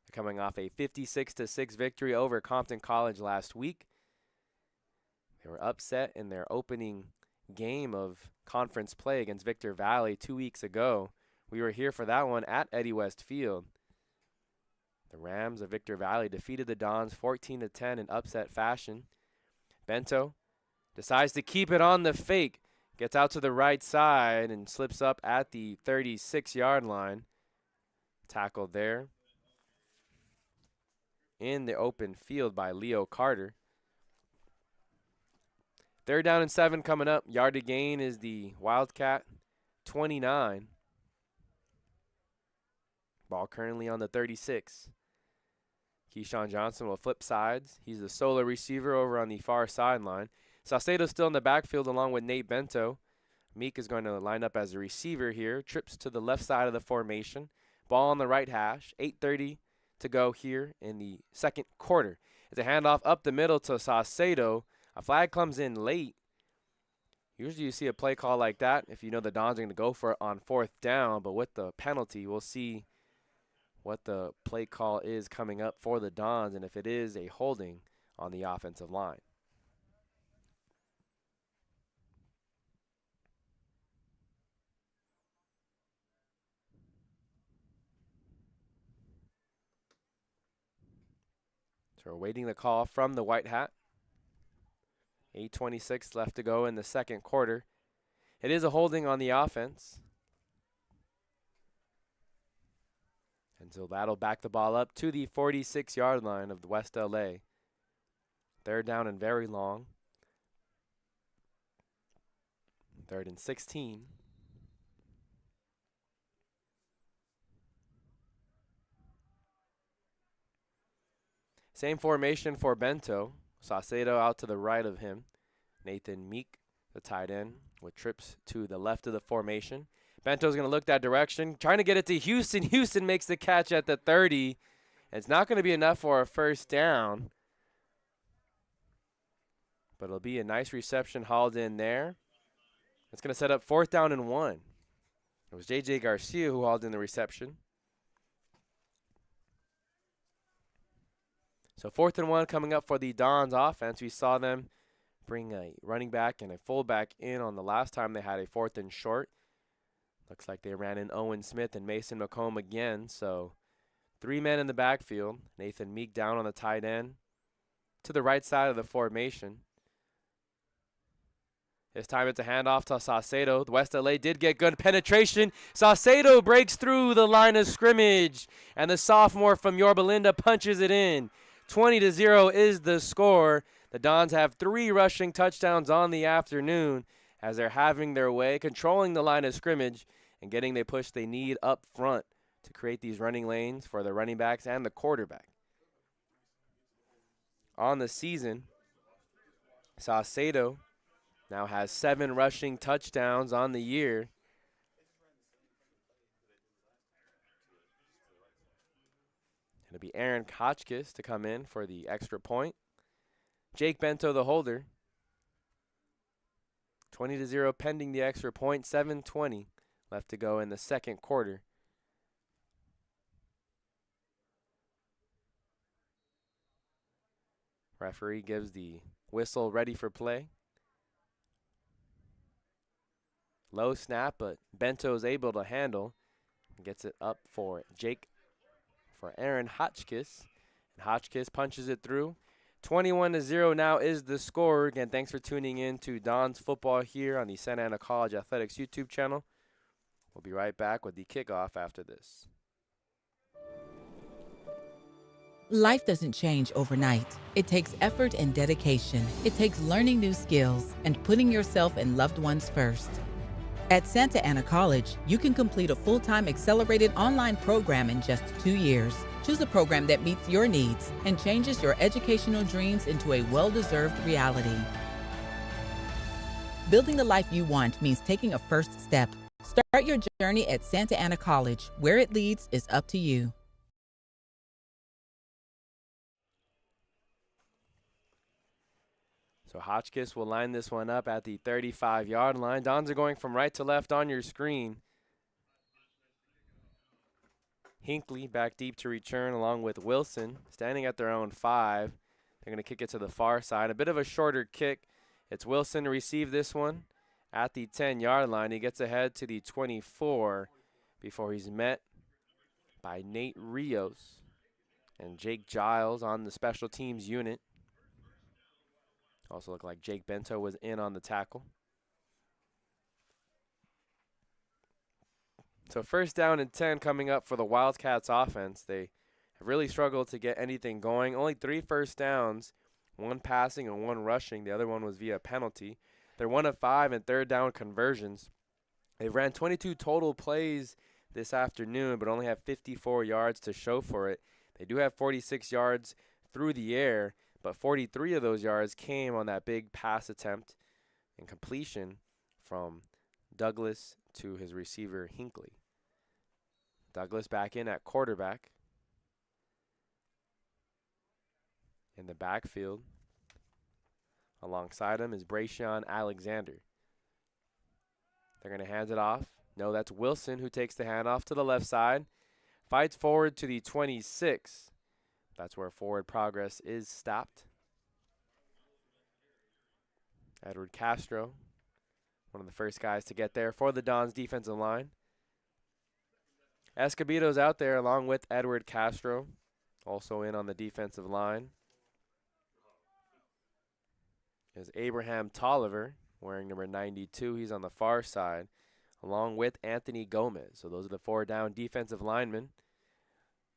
They're coming off a 56-6 victory over Compton College last week. They were upset in their opening game of conference play against Victor Valley 2 weeks ago. We were here for that one at Eddie West Field. The Rams of Victor Valley defeated the Dons 14-10 in upset fashion. Bento decides to keep it on the fake. Gets out to the right side and slips up at the 36-yard line. Tackled there in the open field by Leo Carter. 3rd down and 7 coming up. Yard to gain is the Wildcat 29. Ball currently on the 36. Keyshawn Johnson will flip sides. He's the solo receiver over on the far sideline. Saucedo's still in the backfield along with Nate Bento. Meek is going to line up as a receiver here. Trips to the left side of the formation. Ball on the right hash. 8:30 to go here in the second quarter. It's a handoff up the middle to Saucedo. A flag comes in late. Usually you see a play call like that if you know the Dons are going to go for it on 4th down. But with the penalty, we'll see what the play call is coming up for the Dons and if it is a holding on the offensive line. So we're waiting the call from the White Hat. 8:26 left to go in the second quarter. It is a holding on the offense. And so that'll back the ball up to the 46-yard line of the West LA. Third down and very long. 3rd and 16. Same formation for Bento. Saucedo out to the right of him. Nathan Meek, the tight end, with trips to the left of the formation. Bento's going to look that direction, trying to get it to Houston. Houston makes the catch at the 30. It's not going to be enough for a first down, but it'll be a nice reception hauled in there. It's going to set up 4th down and 1. It was J.J. Garcia who hauled in the reception. So 4th and 1 coming up for the Dons offense. We saw them bring a running back and a fullback in on the last time they had a 4th and short. Looks like they ran in Owen Smith and Mason McComb again. So 3 men in the backfield. Nathan Meek down on the tight end to the right side of the formation. This time it's a handoff to Saucedo. The West LA did get good penetration. Saucedo breaks through the line of scrimmage, and the sophomore from Yorba Linda punches it in. 20-0 is the score. The Dons have 3 rushing touchdowns on the afternoon as they're having their way, controlling the line of scrimmage and getting the push they need up front to create these running lanes for the running backs and the quarterback. On the season, Saucedo now has 7 rushing touchdowns on the year. It'll be Aaron Hotchkiss to come in for the extra point. Jake Bento, the holder. 20-0 pending the extra point. 7:20 left to go in the second quarter. Referee gives the whistle ready for play. Low snap, but Bento's able to handle. Gets it up for Aaron Hotchkiss. And Hotchkiss punches it through. 21-0 now is the score. Again, thanks for tuning in to Don's Football here on the Santa Ana College Athletics YouTube channel. We'll be right back with the kickoff after this. Life doesn't change overnight. It takes effort and dedication. It takes learning new skills and putting yourself and loved ones first. At Santa Ana College, you can complete a full-time accelerated online program in just 2 years. Choose a program that meets your needs and changes your educational dreams into a well-deserved reality. Building the life you want means taking a first step. Start your journey at Santa Ana College. Where it leads is up to you. So Hotchkiss will line this one up at the 35-yard line. Dons are going from right to left on your screen. Hinckley back deep to return along with Wilson standing at their own 5. They're going to kick it to the far side. A bit of a shorter kick. It's Wilson to receive this one at the 10-yard line. He gets ahead to the 24 before he's met by Nate Rios and Jake Giles on the special teams unit. Also looked like Jake Bento was in on the tackle. So 1st down and 10 coming up for the Wildcats offense. They have really struggled to get anything going. Only 3 first downs, 1 passing and 1 rushing. The other one was via penalty. They're 1 of 5 in 3rd down conversions. They ran 22 total plays this afternoon, but only have 54 yards to show for it. They do have 46 yards through the air, but 43 of those yards came on that big pass attempt and completion from Douglas to his receiver Hinckley. Douglas back in at quarterback. In the backfield, alongside him is Brayshawn Alexander. They're going to hand it off. No, that's Wilson who takes the handoff to the left side. Fights forward to the 26. That's where forward progress is stopped. Edward Castro, one of the first guys to get there for the Dons defensive line. Escobedo's out there along with Edward Castro, also in on the defensive line. is Abraham Tolliver, wearing number 92. He's on the far side, along with Anthony Gomez. So those are the 4 down defensive linemen.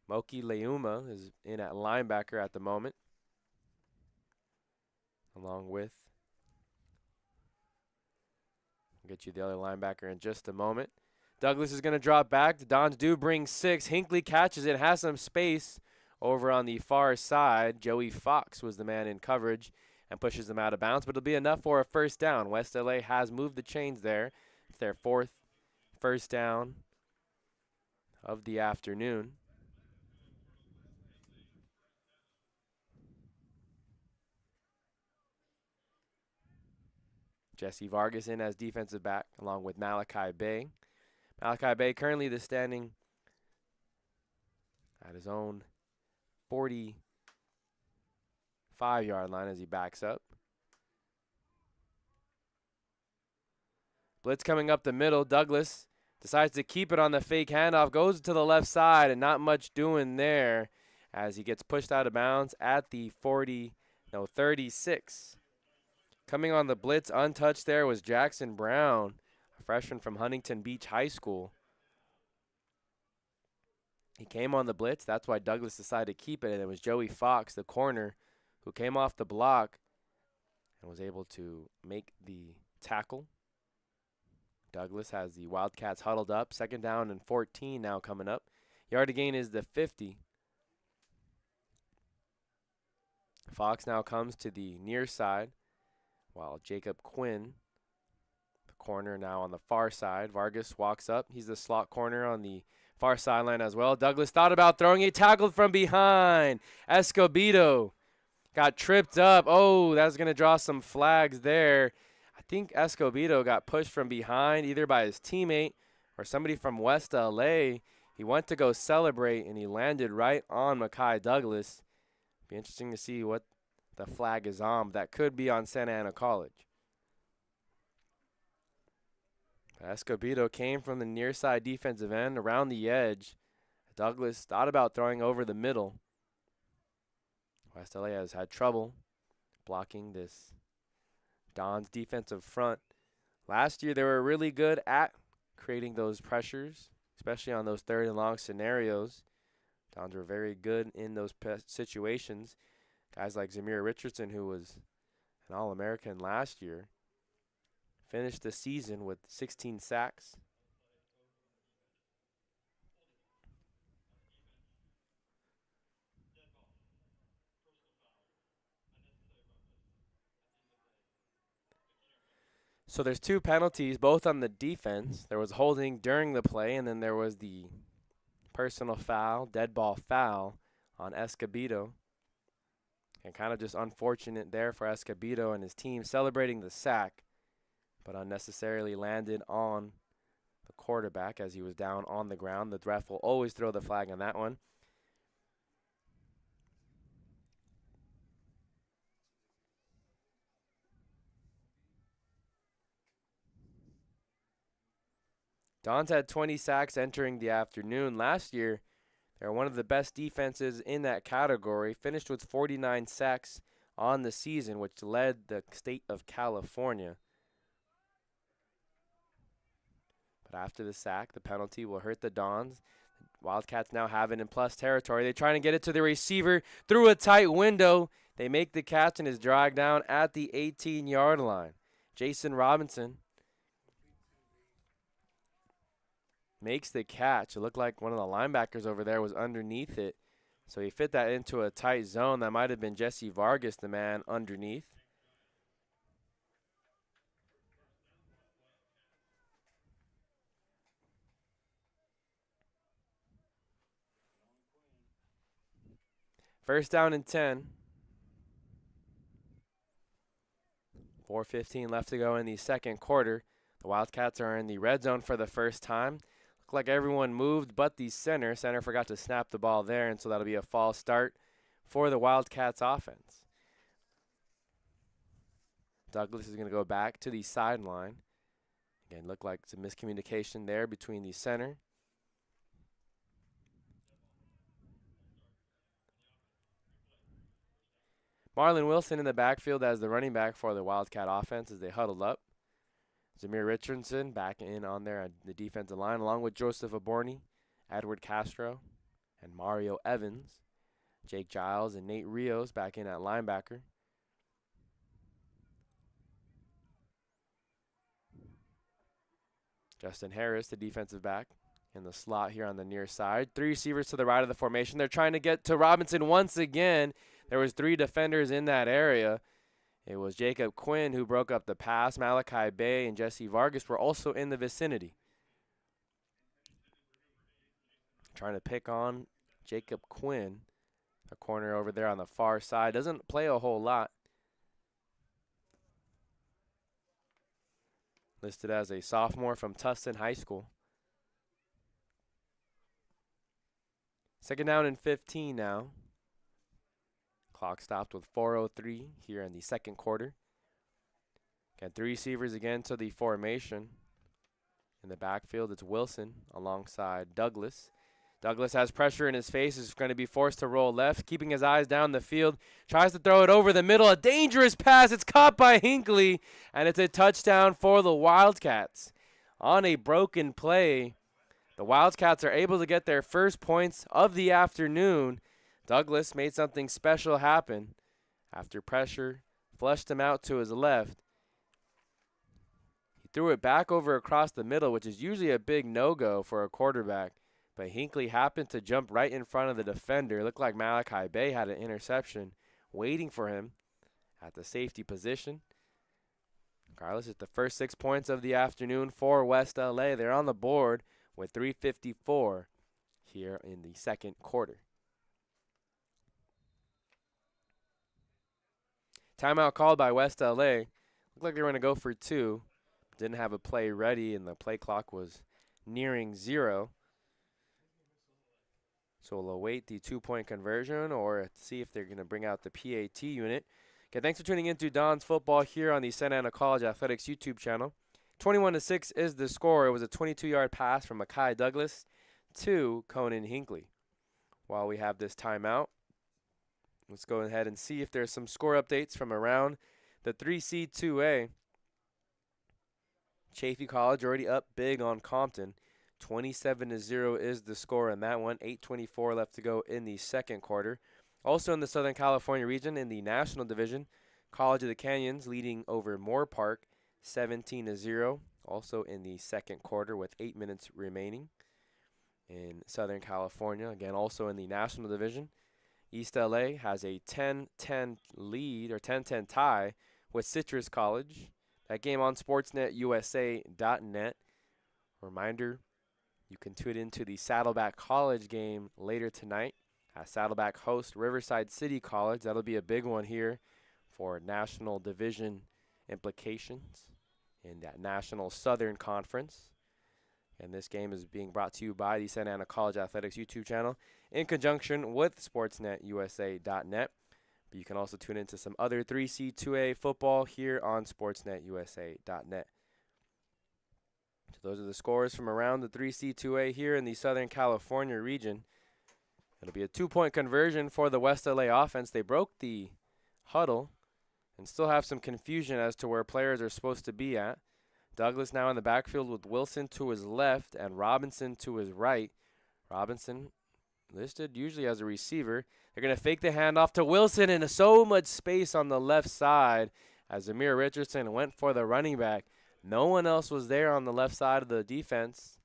Moki Leuma is in at linebacker at the moment, along with, I'll get you the other linebacker in just a moment. Douglas is going to drop back. The Dons do bring 6. Hinckley catches it, has some space over on the far side. Joey Fox was the man in coverage and pushes them out of bounds, but it'll be enough for a first down. West LA has moved the chains there. It's their 4th first down of the afternoon. Jesse Vargas in as defensive back, along with Malachi Bay. Malachi Bay currently the standing at his own 45-yard line as he backs up. Blitz coming up the middle. Douglas decides to keep it on the fake handoff, goes to the left side, and not much doing there as he gets pushed out of bounds at the 36. Coming on the blitz untouched there was Jackson Brown, a freshman from Huntington Beach High School. He came on the blitz. That's why Douglas decided to keep it, and it was Joey Fox, the corner, who came off the block and was able to make the tackle. Douglas has the Wildcats huddled up. 2nd down and 14 now coming up. Yard to gain is the 50. Fox now comes to the near side, while Jacob Quinn, the corner, now on the far side. Vargas walks up. He's the slot corner on the far sideline as well. Douglas thought about throwing it, tackled from behind. Escobedo got tripped up. Oh, that's going to draw some flags there. I think Escobedo got pushed from behind either by his teammate or somebody from West LA. He went to go celebrate, and he landed right on Mekhi Douglas. Be interesting to see what the flag is on. That could be on Santa Ana College. Escobedo came from the near side defensive end around the edge. Douglas thought about throwing over the middle. West LA has had trouble blocking this Dons defensive front. Last year they were really good at creating those pressures, especially on those 3rd and long scenarios. Dons were very good in those situations. Guys like Zamir Richardson, who was an All-American last year, finished the season with 16 sacks. So there's 2 penalties, both on the defense. There was holding during the play, and then there was the personal foul, dead ball foul on Escobedo. And kind of just unfortunate there for Escobedo and his team, celebrating the sack, but unnecessarily landed on the quarterback as he was down on the ground. The ref will always throw the flag on that one. Dons had 20 sacks entering the afternoon. Last year, they were one of the best defenses in that category, finished with 49 sacks on the season, which led the state of California. But after the sack, the penalty will hurt the Dons. Wildcats now have it in plus territory. They're trying to get it to the receiver through a tight window. They make the catch and is dragged down at the 18-yard line. Jason Robinson makes the catch. It looked like one of the linebackers over there was underneath it. So he fit that into a tight zone. That might have been Jesse Vargas, the man underneath. First down and 10. 4:15 left to go in the second quarter. The Wildcats are in the red zone for the first time. Looked like everyone moved but the center. Center forgot to snap the ball there, and so that'll be a false start for the Wildcats offense. Douglas is going to go back to the sideline. Again, looked like some miscommunication there between the center. Marlon Wilson in the backfield as the running back for the Wildcat offense as they huddled up. Zamir Richardson back in on there at the defensive line, along with Joseph Aborni, Edward Castro, and Mario Evans. Jake Giles and Nate Rios back in at linebacker. Justin Harris, the defensive back, in the slot here on the near side. 3 receivers to the right of the formation. They're trying to get to Robinson once again. There was 3 defenders in that area. It was Jacob Quinn who broke up the pass. Malachi Bay and Jesse Vargas were also in the vicinity. Trying to pick on Jacob Quinn, a corner over there on the far side. Doesn't play a whole lot. Listed as a sophomore from Tustin High School. Second down and 15 now. Clock stopped with 4:03 here in the second quarter. Again, 3 receivers again to the formation. In the backfield, it's Wilson alongside Douglas. Douglas has pressure in his face, is going to be forced to roll left, keeping his eyes down the field. Tries to throw it over the middle. A dangerous pass. It's caught by Hinckley, and it's a touchdown for the Wildcats. On a broken play, the Wildcats are able to get their first points of the afternoon. Douglas made something special happen. After pressure, flushed him out to his left. He threw it back over across the middle, which is usually a big no-go for a quarterback. But Hinckley happened to jump right in front of the defender. It looked like Malachi Bay had an interception waiting for him at the safety position. Regardless, it's the first 6 points of the afternoon for West LA. They're on the board with 3:54 here in the second quarter. Timeout called by West LA. Looked like they were going to go for 2. Didn't have a play ready, and the play clock was nearing 0. So we'll await the 2-point conversion or see if they're going to bring out the PAT unit. Okay, thanks for tuning in to Don's Football here on the Santa Ana College Athletics YouTube channel. 21-6 is the score. It was a 22-yard pass from Mekhi Douglas to Conan Hinckley. While we have this timeout, let's go ahead and see if there's some score updates from around the 3C 2A. Chaffey College already up big on Compton. 27-0 is the score in that one. 8:24 left to go in the second quarter. Also in the Southern California region in the National Division, College of the Canyons leading over Moore Park 17-0. Also in the second quarter with 8 minutes remaining. In Southern California, again also in the National Division, East LA has a 10-10 lead or 10-10 tie with Citrus College. That game on sportsnetusa.net. Reminder, you can tune into the Saddleback College game later tonight as Saddleback hosts Riverside City College. That'll be a big one here for National Division implications in that National Southern Conference. And this game is being brought to you by the Santa Ana College Athletics YouTube channel in conjunction with sportsnetusa.net. But you can also tune into some other 3C2A football here on sportsnetusa.net. So those are the scores from around the 3C2A here in the Southern California region. It'll be a 2-point conversion for the West LA offense. They broke the huddle and still have some confusion as to where players are supposed to be at. Douglas now in the backfield with Wilson to his left and Robinson to his right. Robinson listed usually as a receiver. They're going to fake the handoff to Wilson, and so much space on the left side as Zamir Richardson went for the running back. No one else was there on the left side of the defense.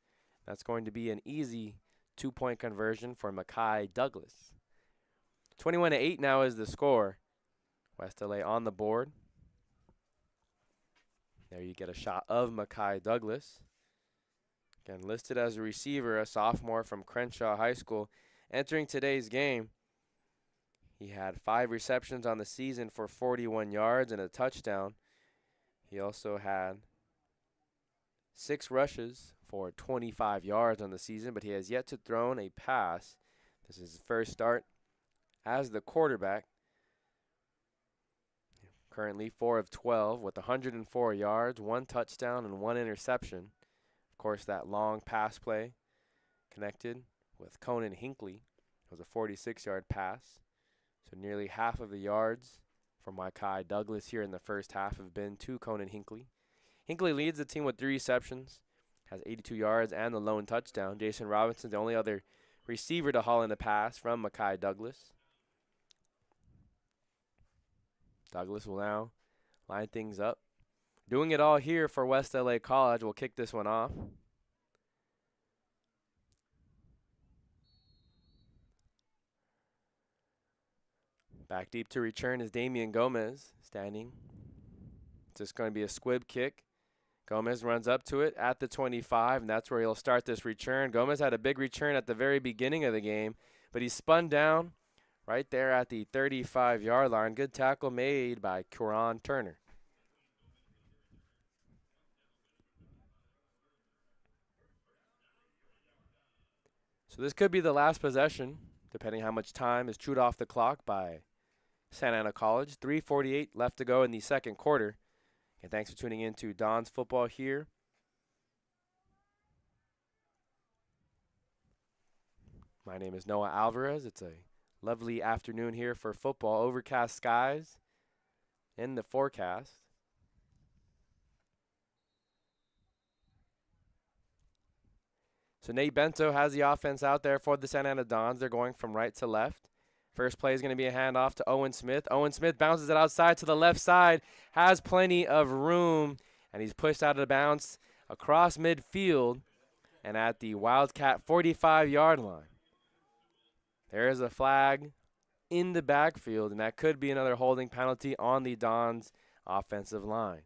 That's going to be an easy 2-point conversion for Mekhi Douglas. 21-8 now is the score. West LA on the board. There you get a shot of Mekhi Douglas. Again, listed as a receiver, a sophomore from Crenshaw High School. Entering today's game, he had 5 receptions on the season for 41 yards and a touchdown. He also had 6 rushes for 25 yards on the season, but he has yet to throw a pass. This is his first start as the quarterback. Currently 4 of 12 with 104 yards, 1 touchdown, and 1 interception. Of course, that long pass play connected with Conan Hinckley. It was a 46-yard pass. So nearly half of the yards for Micah Douglas here in the first half have been to Conan Hinckley. Hinckley leads the team with 3 receptions, has 82 yards and the lone touchdown. Jason Robinson, the only other receiver to haul in the pass from Micah Douglas. Douglas will now line things up. Doing it all here for West LA College. We'll kick this one off. Back deep to return is Damian Gomez standing. It's just going to be a squib kick. Gomez runs up to it at the 25, and that's where he'll start this return. Gomez had a big return at the very beginning of the game, but he spun down right there at the 35-yard line. Good tackle made by Quran Turner. So this could be the last possession, depending how much time is chewed off the clock by Santa Ana College. 3:48 left to go in the second quarter. And thanks for tuning in to Don's Football here. My name is Noah Alvarez. It's a lovely afternoon here for football. Overcast skies in the forecast. So Nate Bento has the offense out there for the Santa Ana Dons. They're going from right to left. First play is going to be a handoff to Owen Smith. Owen Smith bounces it outside to the left side, has plenty of room, and he's pushed out of bounds across midfield and at the Wildcat 45-yard line. There is a flag in the backfield, and that could be another holding penalty on the Dons' offensive line.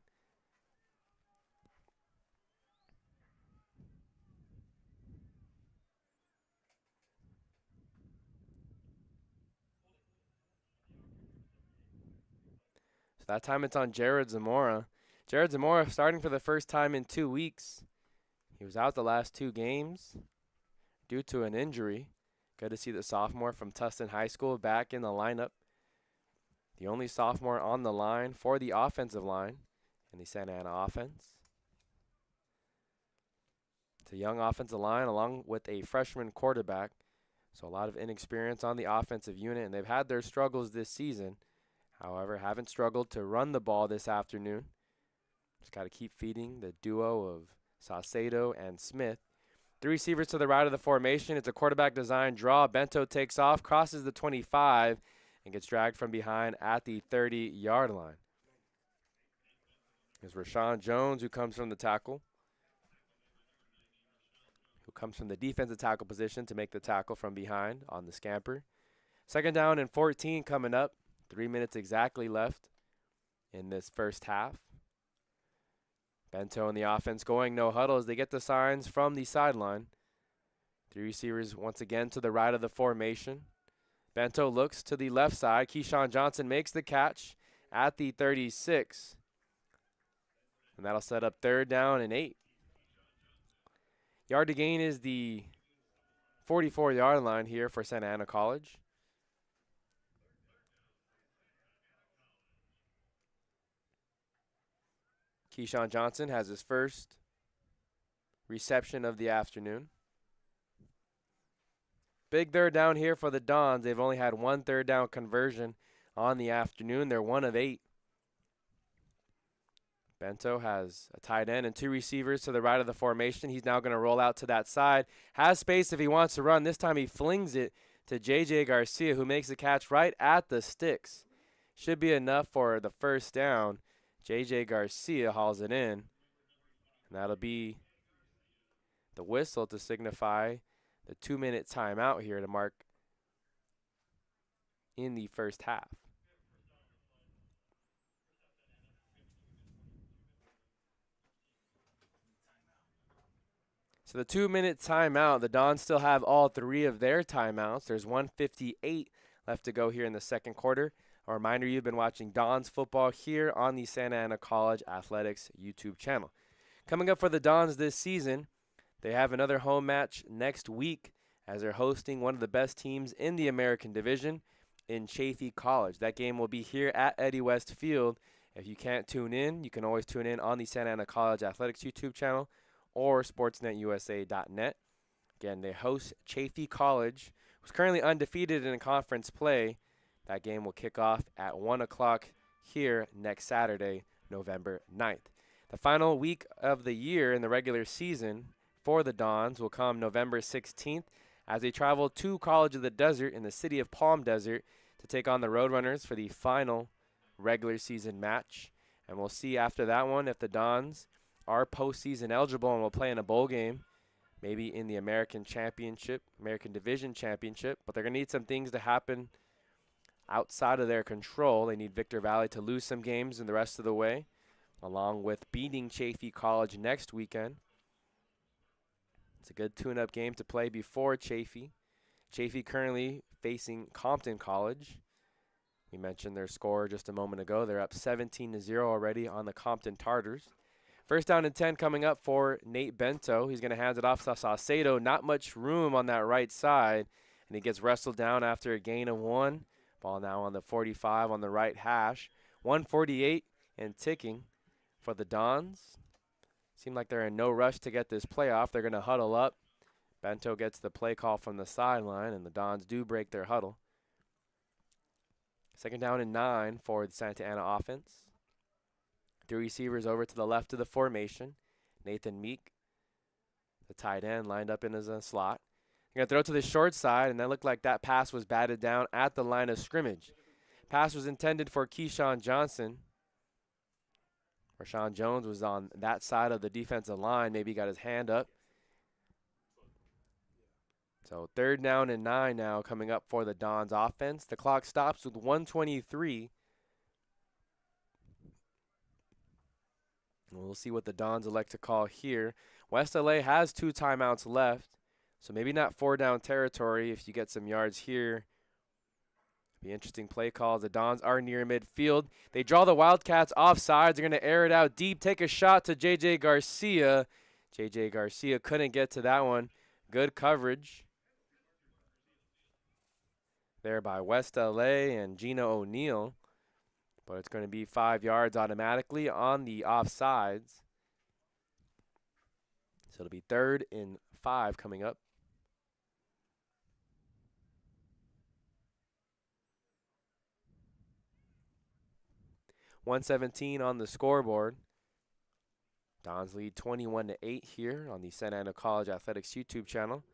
So that time it's on Jared Zamora. Jared Zamora starting for the first time in 2 weeks. He was out the last 2 games due to an injury. Good to see the sophomore from Tustin High School back in the lineup. The only sophomore on the line for the offensive line in the Santa Ana offense. It's a young offensive line along with a freshman quarterback. So a lot of inexperience on the offensive unit, and they've had their struggles this season. However, haven't struggled to run the ball this afternoon. Just got to keep feeding the duo of Saucedo and Smith. 3 receivers to the right of the formation. It's a quarterback design draw. Bento takes off, crosses the 25, and gets dragged from behind at the 30-yard line. There's Rashawn Jones, who comes from the tackle, who comes from the defensive tackle position to make the tackle from behind on the scamper. Second down and 14 coming up. 3 minutes exactly left in this first half. Bento and the offense going no huddle as they get the signs from the sideline. 3 receivers once again to the right of the formation. Bento looks to the left side. Keyshawn Johnson makes the catch at the 36. And that'll set up 3rd down and 8. Yard to gain is the 44-yard line here for Santa Ana College. Keyshawn Johnson has his first reception of the afternoon. Big 3rd down here for the Dons. They've only had 1 3rd down conversion on the afternoon. They're 1 of 8. Bento has a tight end and 2 receivers to the right of the formation. He's now going to roll out to that side. Has space if he wants to run. This time he flings it to J.J. Garcia, who makes the catch right at the sticks. Should be enough for the first down. J.J. Garcia hauls it in. And that'll be the whistle to signify the 2-minute timeout here to mark in the first half. So the 2-minute timeout, the Dons still have all 3 of their timeouts. There's 1:58 left to go here in the second quarter. A reminder, you've been watching Dons Football here on the Santa Ana College Athletics YouTube channel. Coming up for the Dons this season, they have another home match next week as they're hosting one of the best teams in the American Division in Chaffey College. That game will be here at Eddie West Field. If you can't tune in, you can always tune in on the Santa Ana College Athletics YouTube channel or sportsnetusa.net. Again, they host Chaffey College, who's currently undefeated in conference play. That game will kick off at 1 o'clock here next Saturday, November 9th. The final week of the year in the regular season for the Dons will come November 16th as they travel to College of the Desert in the city of Palm Desert to take on the Roadrunners for the final regular season match. And we'll see after that one if the Dons are postseason eligible and will play in a bowl game, maybe in the American Championship, American Division Championship. But they're going to need some things to happen outside of their control. They need Victor Valley to lose some games in the rest of the way, along with beating Chaffey College next weekend. It's a good tune-up game to play before Chaffey. Chaffey currently facing Compton College. We mentioned their score just a moment ago. They're up 17-0 already on the Compton Tartars. First down and 10 coming up for Nate Bento. He's going to hand it off to Saucedo. Not much room on that right side, and he gets wrestled down after a gain of 1. Ball now on the 45 on the right hash. 148 and ticking for the Dons. Seem like they're in no rush to get this playoff. They're going to huddle up. Bento gets the play call from the sideline, and the Dons do break their huddle. Second down and 9 for the Santa Ana offense. 3 receivers over to the left of the formation. Nathan Meek, the tight end, lined up in his slot. They're going to throw to the short side, and that looked like that pass was batted down at the line of scrimmage. Pass was intended for Keyshawn Johnson. Rashawn Jones was on that side of the defensive line. Maybe he got his hand up. So third down and 9 now coming up for the Dons offense. The clock stops with 1:23. We'll see what the Dons elect to call here. West LA has 2 timeouts left, so maybe not 4-down territory if you get some yards here. Be interesting play calls. The Dons are near midfield. They draw the Wildcats offsides. They're going to air it out deep. Take a shot to J.J. Garcia. J.J. Garcia couldn't get to that one. Good coverage there by West LA and Gino O'Neill. But it's going to be 5 yards automatically on the offsides. So it'll be 3rd and 5 coming up. .117 on the scoreboard. Dons lead 21-8 here on the Santa Ana College Athletics YouTube channel.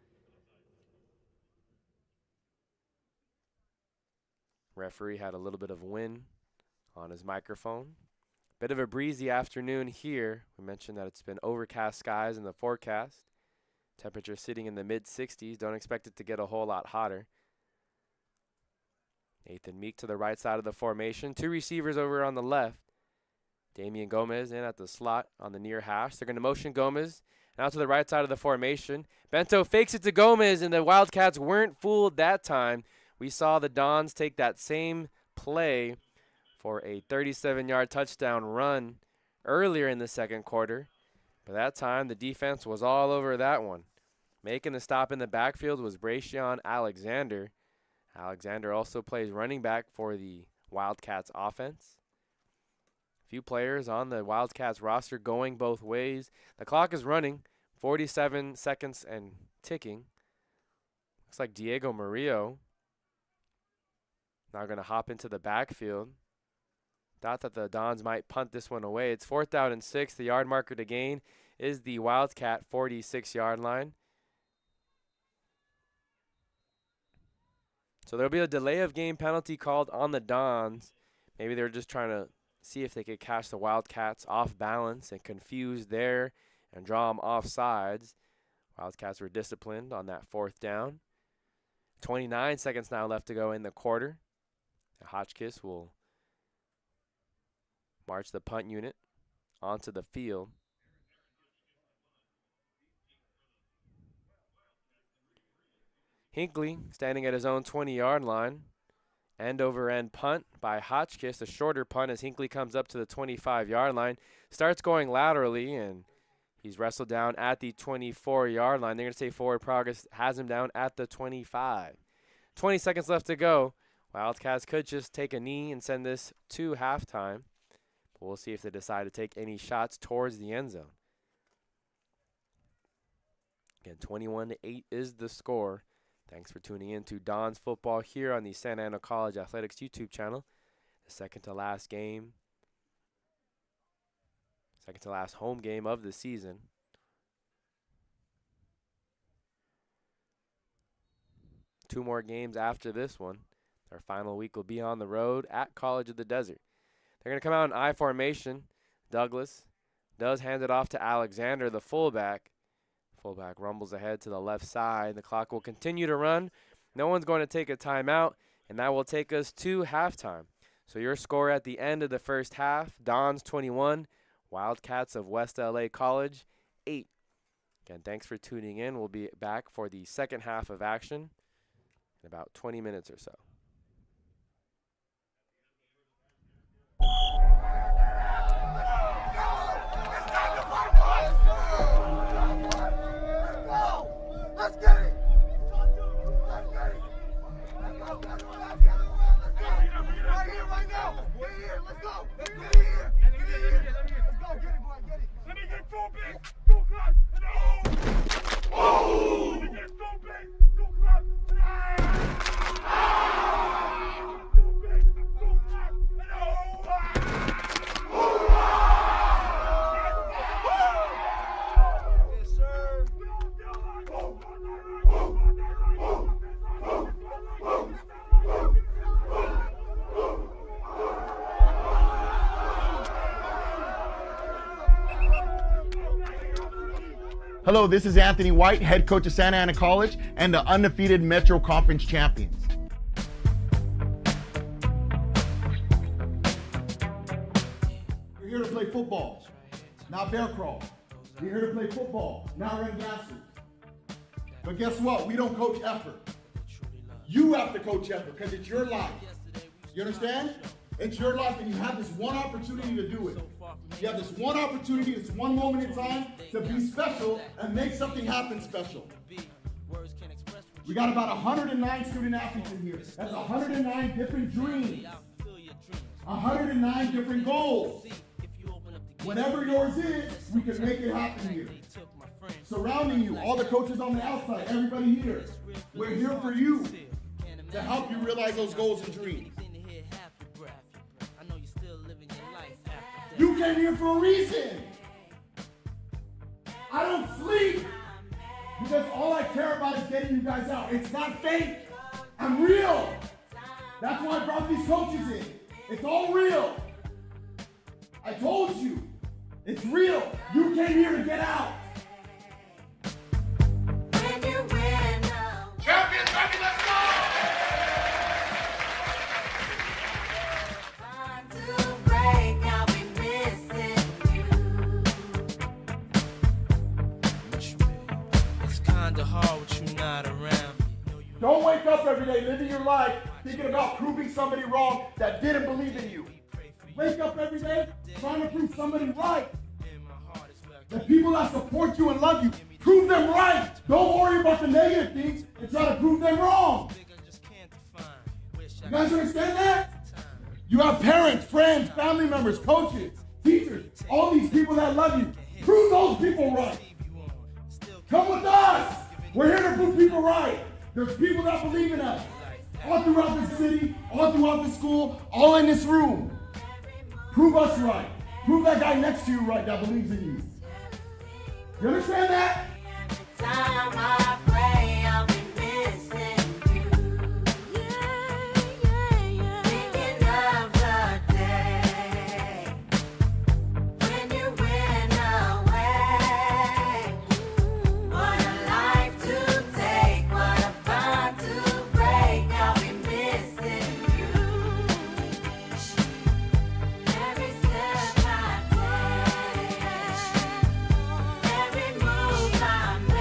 Referee had a little bit of wind on his microphone. Bit of a breezy afternoon here. We mentioned that it's been overcast skies in the forecast. Temperature sitting in the mid-60s. Don't expect it to get a whole lot hotter. Nathan Meek to the right side of the formation. 2 receivers over on the left. Damian Gomez in at the slot on the near hash. They're going to motion Gomez now to the right side of the formation. Bento fakes it to Gomez, and the Wildcats weren't fooled that time. We saw the Dons take that same play for a 37-yard touchdown run earlier in the second quarter. But that time, the defense was all over that one. Making the stop in the backfield was Brayshawn Alexander. Alexander also plays running back for the Wildcats offense. Few players on the Wildcats roster going both ways. The clock is running, 47 seconds and ticking. Looks like Diego Murillo now going to hop into the backfield. Thought that the Dons might punt this one away. It's 4th down and 6. The yard marker to gain is the Wildcat 46-yard line. So there'll be a delay of game penalty called on the Dons. Maybe they're just trying to see if they could catch the Wildcats off balance and confuse there and draw them off sides. Wildcats were disciplined on that 4th down. 29 seconds now left to go in the quarter. Hotchkiss will march the punt unit onto the field. Hinckley standing at his own 20-yard line. End over end punt by Hotchkiss. A shorter punt as Hinckley comes up to the 25-yard line. Starts going laterally, and he's wrestled down at the 24-yard line. They're going to say forward progress has him down at the 25. 20 seconds left to go. Wildcats could just take a knee and send this to halftime. But we'll see if they decide to take any shots towards the end zone. Again, 21-8 is the score. Thanks for tuning in to Dons Football here on the Santa Ana College Athletics YouTube channel. second to last game, second to last home game of the season. Two more games after this one. Our final week will be on the road at College of the Desert. They're going to come out in I formation. Douglas does hand it off to Alexander, the fullback. Fullback rumbles ahead to the left side. The clock will continue to run. No one's going to take a timeout, and that will take us to halftime. So your score at the end of the first half, Dons 21, Wildcats of West LA College 8. Again, thanks for tuning in. We'll be back for the second half of action in about 20 minutes or so. Let's get it! Right here, right now! Get here, let's go! Get here! Get here! Let's go, get it, boy, get it! Let me get 2 big, 2 claps, and oh! Let me get 2 big, 2 claps, and ah! 2 big, 2 claps, and oh! Yes, sir! Hello, this is Anthony White, head coach of Santa Ana College and the undefeated Metro Conference champions. You're here to play football, not bear crawl. You're here to play football, not run gases. But guess what? We don't coach effort. You have to coach effort because it's your life. You understand? It's your life and you have this one opportunity to do it. You have this one opportunity, this one moment in time to be special and make something happen special. We got about 109 student athletes in here. That's 109 different dreams. 109 different goals. Whatever yours is, we can make it happen here. Surrounding you, all the coaches on the outside, everybody here. We're here for you to help you realize those goals and dreams. You came here for a reason. I don't sleep because all I care about is getting you guys out. It's not fake. I'm real. That's why I brought these coaches in. It's all real. I told you. It's real. You came here to get out. Champions, baby, let's go! Hard with you not around. Don't wake up every day living your life thinking about proving somebody wrong that didn't believe in you. Wake up every day trying to prove somebody right. The people that support you and love you, prove them right. Don't worry about the negative things and try to prove them wrong. You guys understand that? You have parents, friends, family members, coaches, teachers, all these people that love you. Prove those people right. Come with us. We're here to prove people right. There's people that believe in us. All throughout the city, all throughout the school, all in this room. Prove us right. Prove that guy next to you right that believes in you. You understand that? Time I pray I'll be missing you. Thinking of the day when you went away. What a life to take, what a bond to break. I'll be missing you. Every step I take, every move I make.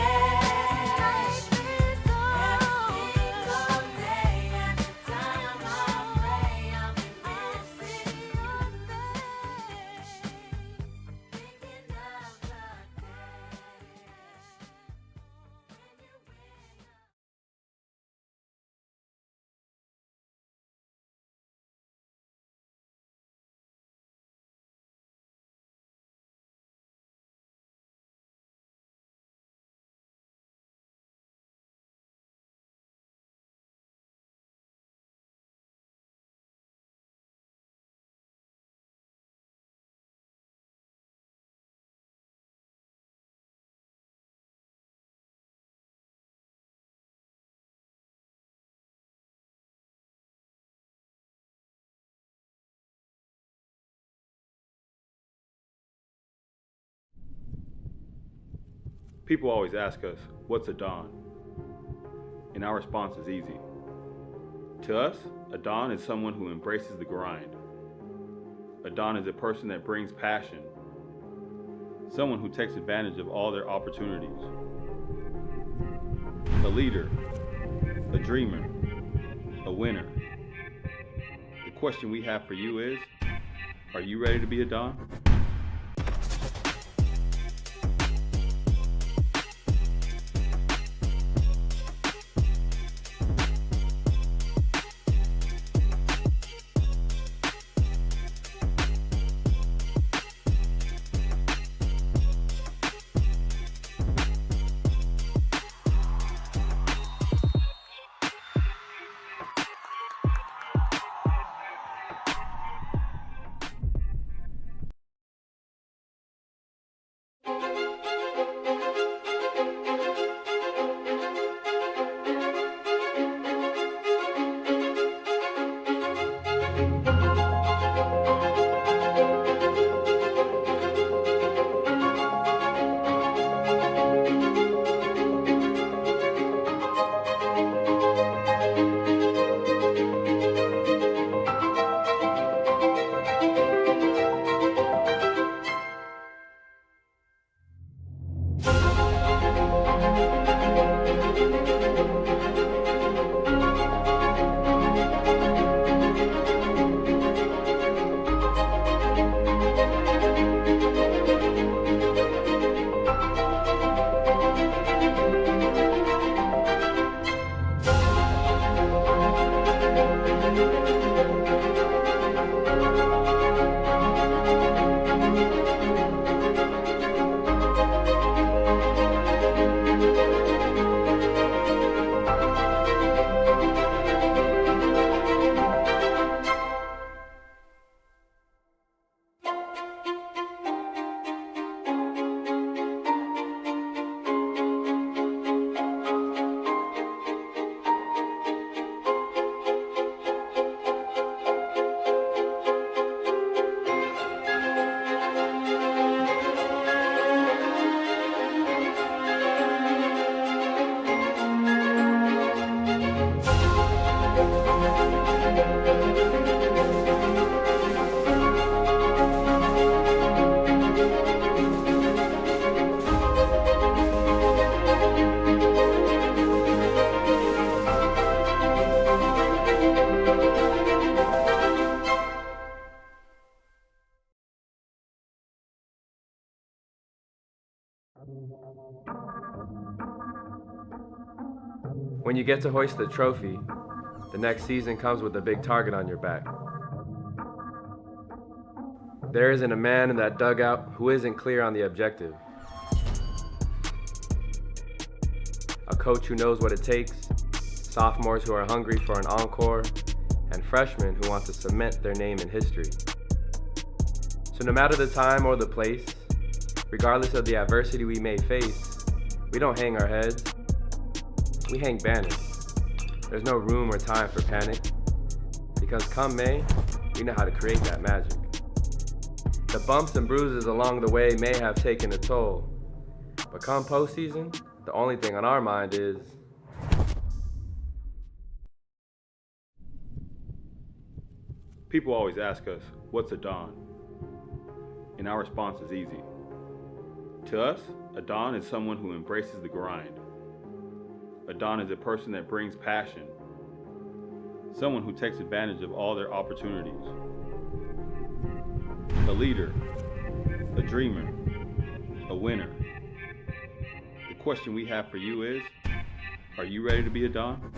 People always ask us, what's a Don? And our response is easy. To us, a Don is someone who embraces the grind. A Don is a person that brings passion. Someone who takes advantage of all their opportunities. A leader, a dreamer, a winner. The question we have for you is, are you ready to be a Don? When you get to hoist the trophy, the next season comes with a big target on your back. There isn't a man in that dugout who isn't clear on the objective. A coach who knows what it takes, sophomores who are hungry for an encore, and freshmen who want to cement their name in history. So no matter the time or the place, regardless of the adversity we may face, we don't hang our heads, we hang banners. There's no room or time for panic, because come May, we know how to create that magic. The bumps and bruises along the way may have taken a toll, but come postseason, the only thing on our mind is People always ask us, what's a Don? And our response is easy. To us, a Don is someone who embraces the grind. A Don is a person that brings passion. Someone who takes advantage of all their opportunities. A leader, a dreamer, a winner. The question we have for you is, are you ready to be a Don?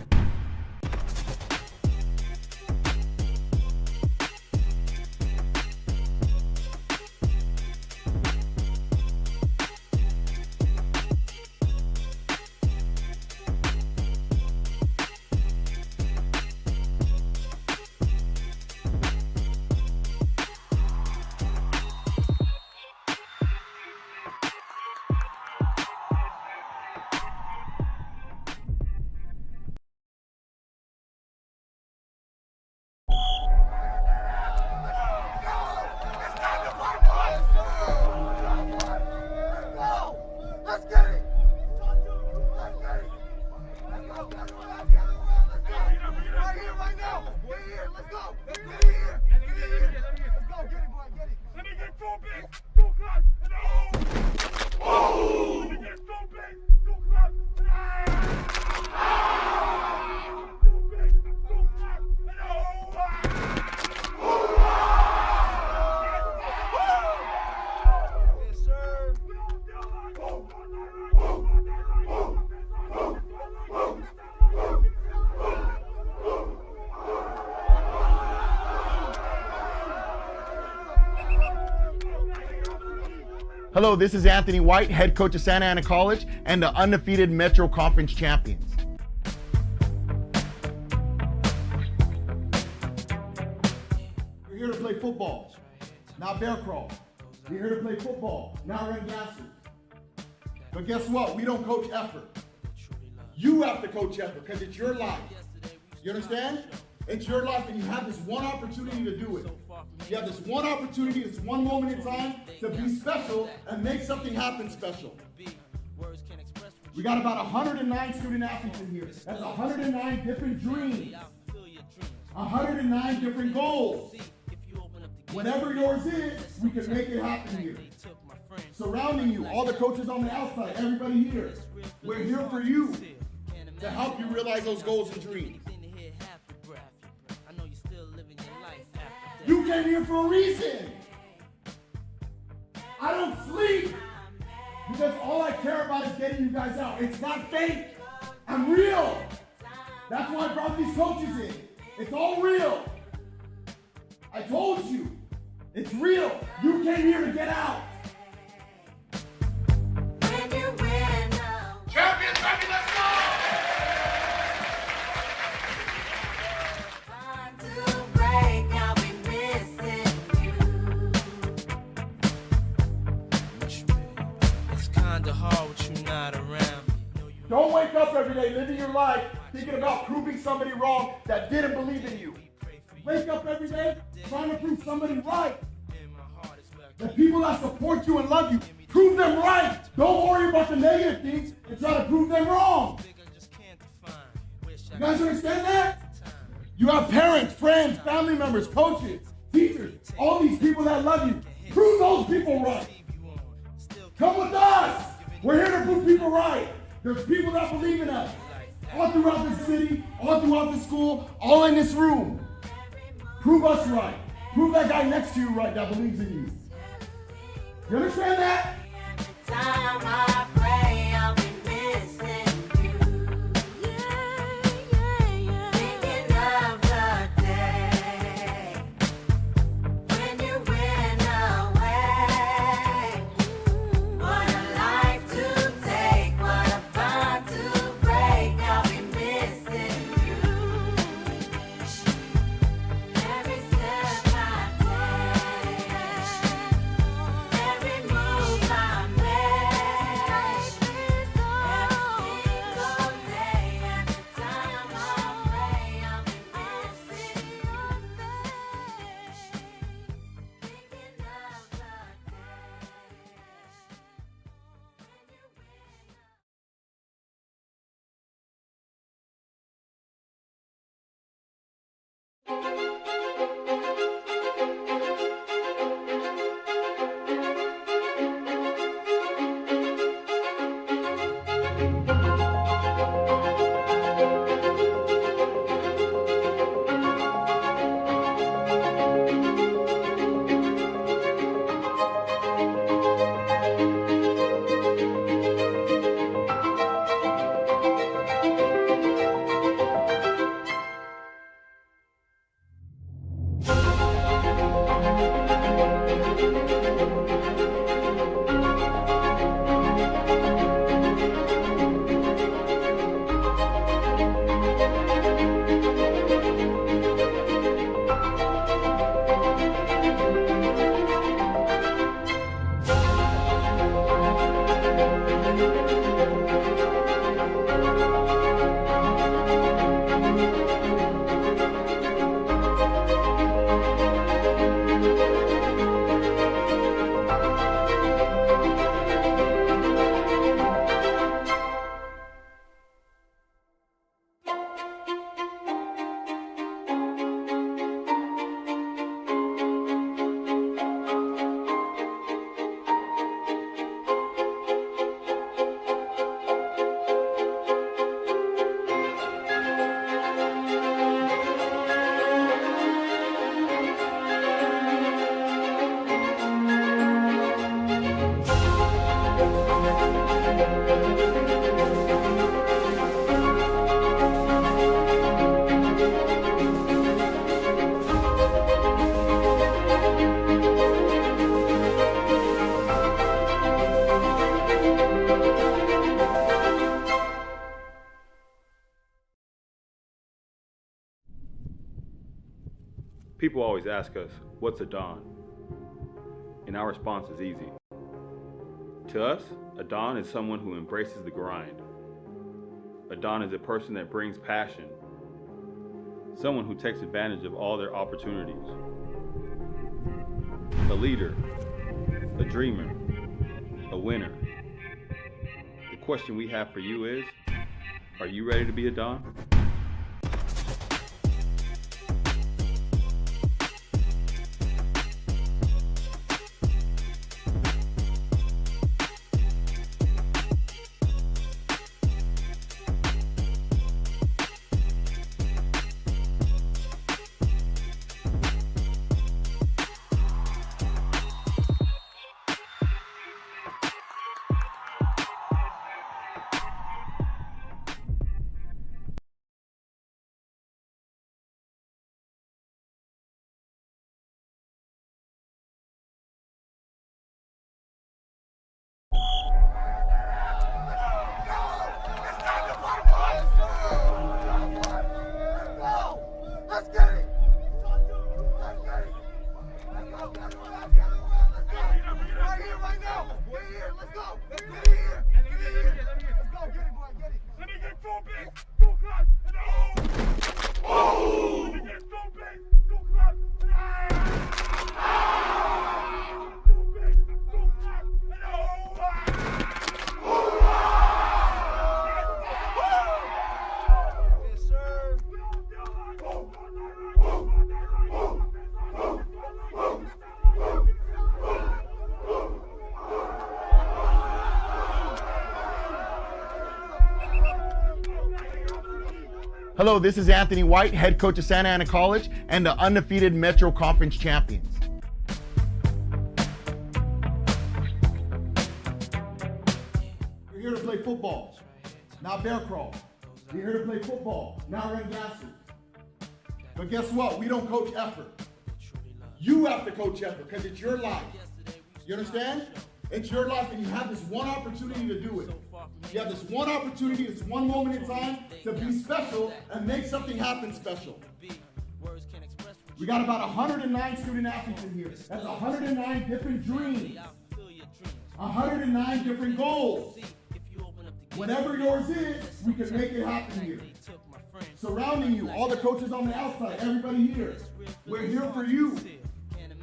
Hello, this is Anthony White, head coach of Santa Ana College and the undefeated Metro Conference champions. We're here to play football, not bear crawl. We're here to play football, not run gases. But guess what? We don't coach effort. You have to coach effort because it's your life. You understand? It's your life and you have this one opportunity to do it. You have this one opportunity, this one moment in time to be special and make something happen special. We got about 109 student athletes in here. That's 109 different dreams. 109 different goals. Whatever yours is, we can make it happen here. Surrounding you, all the coaches on the outside, everybody here. We're here for you to help you realize those goals and dreams. You came here for a reason. I don't sleep because all I care about is getting you guys out. It's not fake. I'm real. That's why I brought these coaches in. It's all real. I told you. It's real. You came here to get out. When you win, Champions, baby, let's go! fun to break, I'll be missing you. It's kinda hard with you not around. Don't wake up every day living your life thinking about proving somebody wrong that didn't believe in you. Wake up every day trying to prove somebody right. The people that support you and love you, prove them right. Don't worry about the negative things and try to prove them wrong. You guys understand that? You have parents, friends, family members, coaches, teachers, all these people that love you. Prove those people right. Come with us. We're here to prove people right. There's people that believe in us. All throughout the city, all throughout the school, all in this room. Prove us right. Prove that guy next to you right that believes in you. You understand that? Every time I pray, I'll be missing you. Thinking of the day when you went away. What a life to take, what a bond to break. I'll be missing you. Every step I take, every move I make. People always ask us, what's a Don? And our response is easy. To us, a Don is someone who embraces the grind. A Don is a person that brings passion. Someone who takes advantage of all their opportunities. A leader, a dreamer, a winner. The question we have for you is, are you ready to be a Don? Let's get it! Let's get it! Right here, right now! Get here, let's go! Get here! Get here! Let's go, get it, boy, get it! Let me get two big, two clubs, and oh! Let me get two big, two clubs, and two big, two clubs, and yes, sir. Hello, this is Anthony White, head coach of Santa Ana College and the undefeated Metro Conference champions. You're here to play football, not bear crawl. You're here to play football, not run gases. But guess what? We don't coach effort. You have to coach effort because it's your life. You understand? It's your life and you have this one opportunity to do it. You have this one opportunity, this one moment in time to be special and make something happen special. We got about 109 student athletes in here. That's 109 different dreams. 109 different goals. Whatever yours is, we can make it happen here. Surrounding you, all the coaches on the outside, everybody here. We're here for you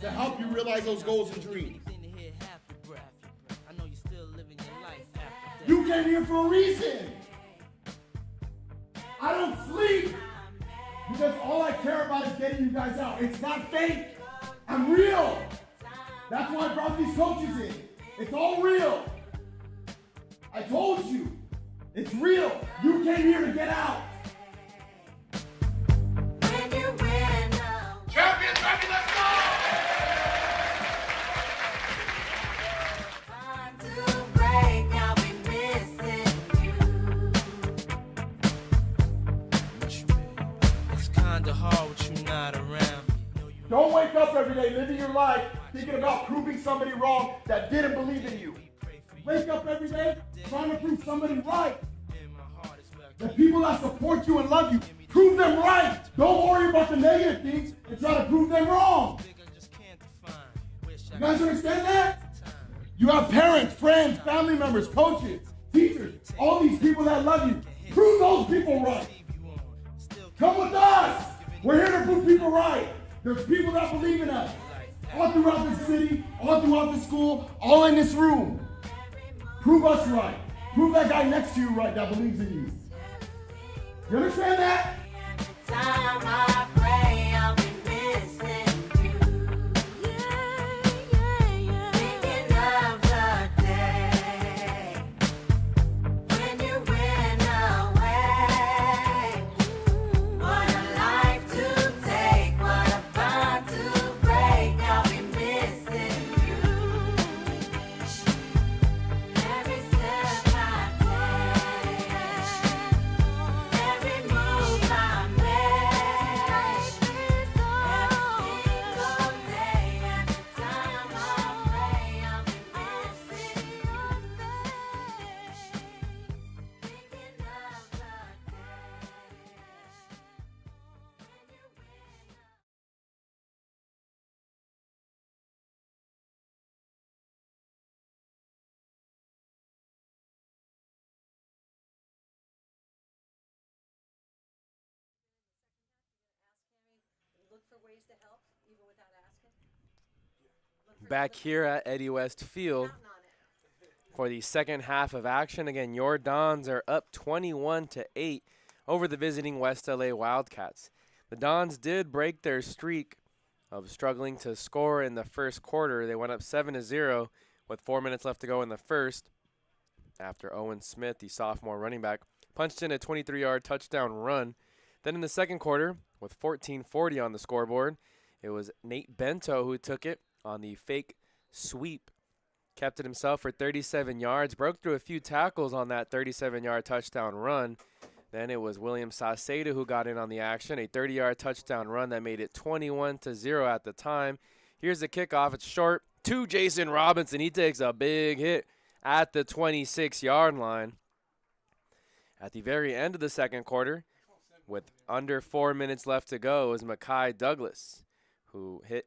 to help you realize those goals and dreams. You came here for a reason. I don't sleep because all I care about is getting you guys out. It's not fake. I'm real. That's why I brought these coaches in. It's all real. I told you. It's real. You came here to get out. When you win, Champions, baby, let's go! time to break, I'll be missing you. It's kinda hard with you not around. Don't wake up every day living your life thinking about proving somebody wrong that didn't believe in you. Wake up every day trying to prove somebody right. The people that support you and love you, prove them right. Don't worry about the negative things and try to prove them wrong. You guys understand that? You have parents, friends, family members, coaches, teachers, all these people that love you. Prove those people right. Come with us. We're here to prove people right. There's people that believe in us. All throughout the city, all throughout the school, all in this room. Prove us right. Prove that guy next to you right that believes in you. You understand that? Time I pray, I'll be missing you. Thinking of the day when you went away. What a life to take, what a bond to break. I'll be missing you. Every step I take, every move I make. Back here at Eddie West Field for the second half of action. Again, your Dons are up 21-8 over the visiting West LA Wildcats. The Dons did break their streak of struggling to score in the first quarter. They went up 7-0 with 4 minutes left to go in the first after Owen Smith, the sophomore running back, punched in a 23-yard touchdown run. Then in the second quarter, with 14:40 on the scoreboard, it was Nate Bento who took it on the fake sweep. Kept it himself for 37 yards, broke through a few tackles on that 37-yard touchdown run. Then it was William Saucedo who got in on the action, a 30-yard touchdown run that made it 21-0 at the time. Here's the kickoff. It's short to Jason Robinson. He takes a big hit at the 26-yard line. At the very end of the second quarter, with under 4 minutes left to go, is Mekhi Douglas, who hit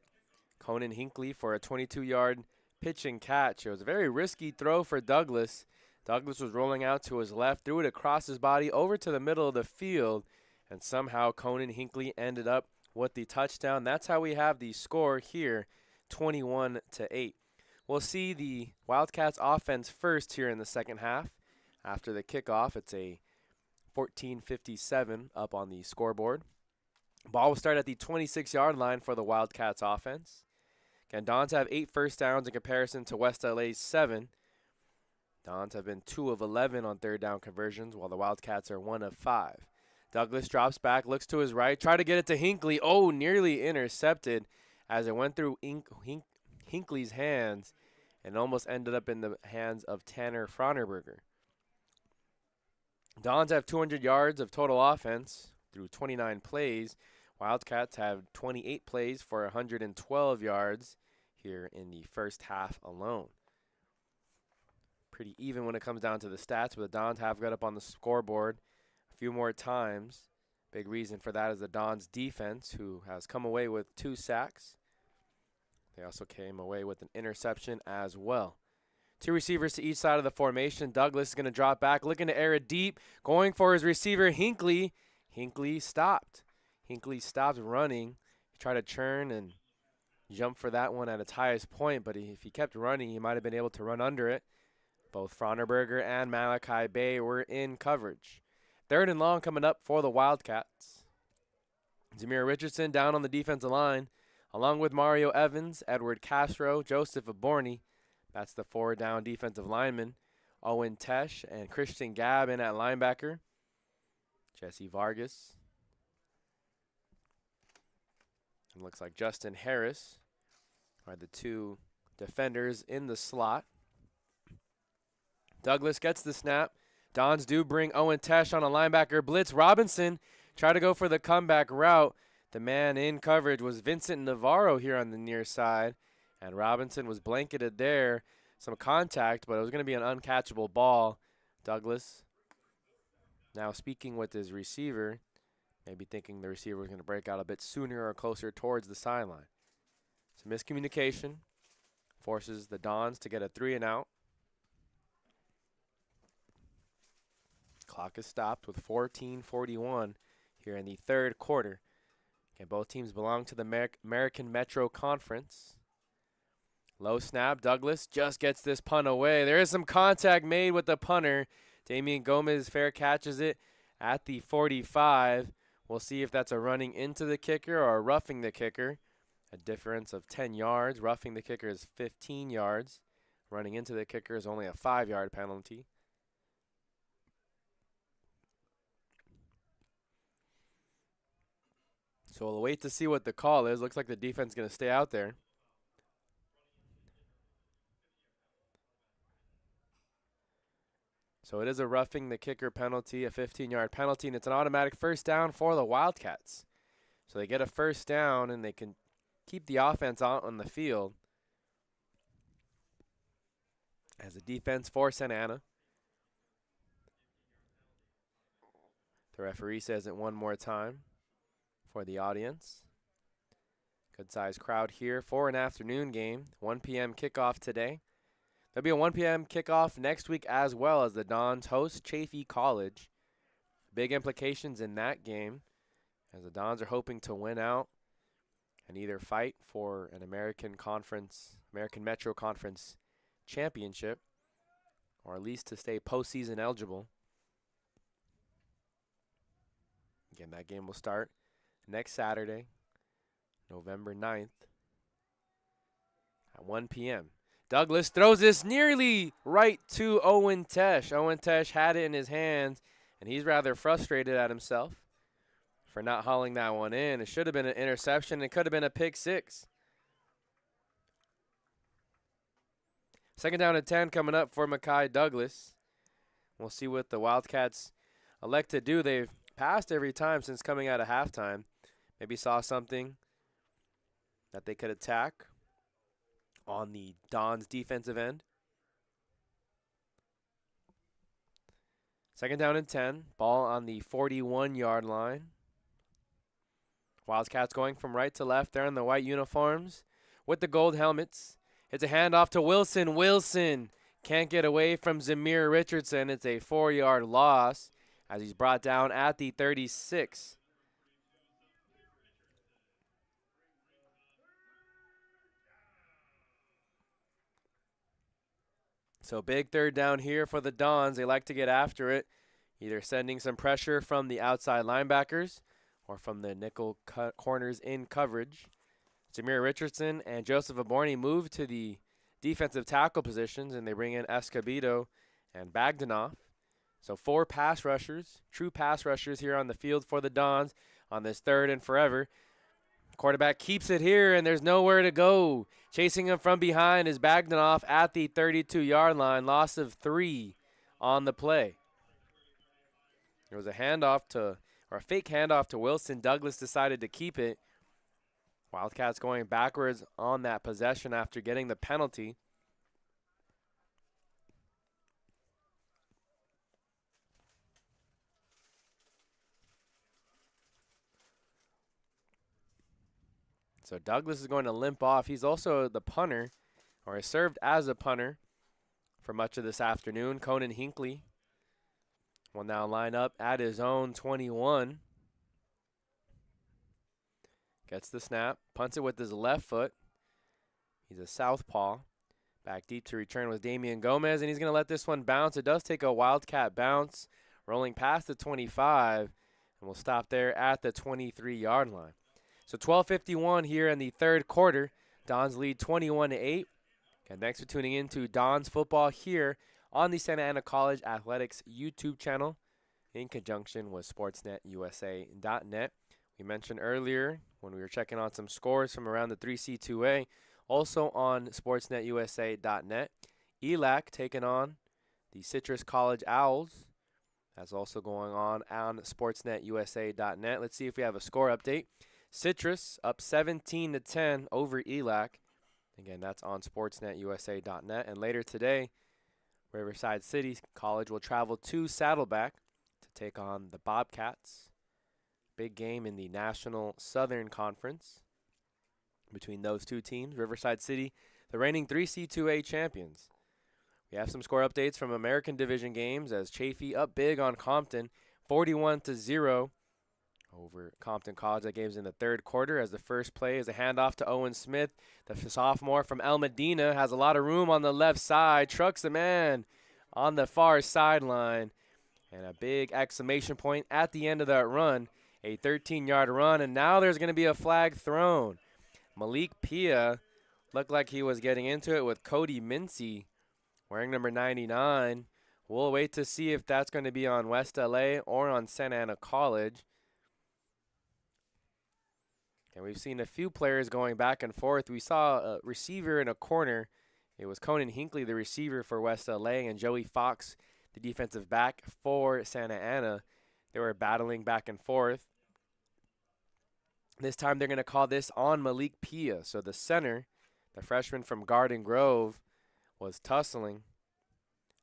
Conan Hinckley for a 22-yard pitch and catch. It was a very risky throw for Douglas. Douglas was rolling out to his left, threw it across his body over to the middle of the field, and somehow Conan Hinckley ended up with the touchdown. That's how we have the score here, 21-8. We'll see the Wildcats offense first here in the second half. After the kickoff, it's a 14:57 up on the scoreboard. Ball will start at the 26-yard line for the Wildcats offense. Again, Dons have 8 first downs in comparison to West LA's 7. Dons have been 2 of 11 on third down conversions, while the Wildcats are 1 of 5. Douglas drops back, looks to his right, try to get it to Hinckley. Oh, nearly intercepted as it went through Hinckley's hands and almost ended up in the hands of Tanner Fronerberger. Dons have 200 yards of total offense through 29 plays. Wildcats have 28 plays for 112 yards here in the first half alone. Pretty even when it comes down to the stats, but the Dons have got up on the scoreboard a few more times. Big reason for that is the Dons defense, who has come away with 2 sacks. They also came away with an interception as well. 2 receivers to each side of the formation. Douglas is going to drop back, looking to air it deep, going for his receiver, Hinckley. Hinckley stopped. Hinckley stopped running. He tried to churn and jump for that one at its highest point, but if he kept running, he might have been able to run under it. Both Fronerberger and Malachi Bay were in coverage. 3rd and long coming up for the Wildcats. Zamir Richardson down on the defensive line, along with Mario Evans, Edward Castro, Joseph Aborni. That's the 4 down defensive linemen. Owen Tesh and Christian Gabb in at linebacker. Jesse Vargas. And looks like Justin Harris are the 2 defenders in the slot. Douglas gets the snap. Dons do bring Owen Tesh on a linebacker blitz. Robinson tried to go for the comeback route. The man in coverage was Vincent Navarro here on the near side, and Robinson was blanketed there. Some contact, but it was going to be an uncatchable ball. Douglas now speaking with his receiver, maybe thinking the receiver was going to break out a bit sooner or closer towards the sideline. Some miscommunication forces the Dons to get a 3 and out. Clock is stopped with 14:41 here in the third quarter. Okay, both teams belong to the American Metro Conference. Low snap. Douglas just gets this punt away. There is some contact made with the punter. Damian Gomez fair catches it at the 45. We'll see if that's a running into the kicker or a roughing the kicker. A difference of 10 yards. Roughing the kicker is 15 yards. Running into the kicker is only a 5-yard penalty. So we'll wait to see what the call is. Looks like the defense is going to stay out there. So it is a roughing the kicker penalty, a 15-yard penalty, and it's an automatic first down for the Wildcats. So they get a first down, and they can keep the offense out on the field. As a defense for Santa Ana. The referee says it one more time for the audience. Good-sized crowd here for an afternoon game. 1 p.m. kickoff today. There'll be a 1 p.m. kickoff next week as well as the Dons host Chaffey College. Big implications in that game as the Dons are hoping to win out and either fight for an American Metro Conference championship, or at least to stay postseason eligible. Again, that game will start next Saturday, November 9th at 1 p.m. Douglas throws this nearly right to Owen Tesh. Owen Tesh had it in his hands, and he's rather frustrated at himself for not hauling that one in. It should have been an interception. It could have been a pick six. Second down and 10 coming up for Mekhi Douglas. We'll see what the Wildcats elect to do. They've passed every time since coming out of halftime. Maybe saw something that they could attack on the Dons defensive end. Second down and 10. Ball on the 41-yard line. Wildcats going from right to left there in the white uniforms with the gold helmets. It's a handoff to Wilson. Wilson can't get away from Zamir Richardson. It's a 4-yard loss as he's brought down at the 36. So big third down here for the Dons. They like to get after it, either sending some pressure from the outside linebackers or from the nickel corners in coverage. Zamir Richardson and Joseph Aborni move to the defensive tackle positions, and they bring in Escobedo and Bagdanoff. So 4 pass rushers, true pass rushers here on the field for the Dons on this third and forever. Quarterback keeps it here, and there's nowhere to go. Chasing him from behind is Bagdanoff at the 32-yard line. Loss of 3 on the play. There was a fake handoff to Wilson. Douglas decided to keep it. Wildcats going backwards on that possession after getting the penalty. So Douglas is going to limp off. He's also the punter, or has served as a punter for much of this afternoon. Conan Hinckley will now line up at his own 21. Gets the snap, punts it with his left foot. He's a southpaw. Back deep to return with Damian Gomez, and he's going to let this one bounce. It does take a Wildcat bounce, rolling past the 25, and we'll stop there at the 23-yard line. So 12:51 here in the third quarter. Dons lead 21-8. And thanks for tuning in to Dons Football here on the Santa Ana College Athletics YouTube channel in conjunction with SportsNetUSA.net. We mentioned earlier when we were checking on some scores from around the 3C2A, also on SportsNetUSA.net. ELAC taking on the Citrus College Owls. That's also going on SportsNetUSA.net. Let's see if we have a score update. Citrus up 17-10 over ELAC. Again, that's on SportsNetUSA.net. And later today, Riverside City College will travel to Saddleback to take on the Bobcats. Big game in the National Southern Conference between those two teams. Riverside City, the reigning 3C2A champions. We have some score updates from American Division games as Chaffee up big on Compton, 41-0 over Compton College. That game's in the third quarter as the first play is a handoff to Owen Smith. The sophomore from El Medina has a lot of room on the left side, trucks a man on the far sideline, and a big exclamation point at the end of that run. A 13-yard run, and now there's going to be a flag thrown. Malik Pia looked like he was getting into it with Cody Mincy wearing number 99. We'll wait to see if that's going to be on West LA or on Santa Ana College. And we've seen a few players going back and forth. We saw a receiver in a corner. It was Conan Hinckley, the receiver for West LA, and Joey Fox, the defensive back for Santa Ana. They were battling back and forth. This time they're going to call this on Malik Pia. So the center, the freshman from Garden Grove, was tussling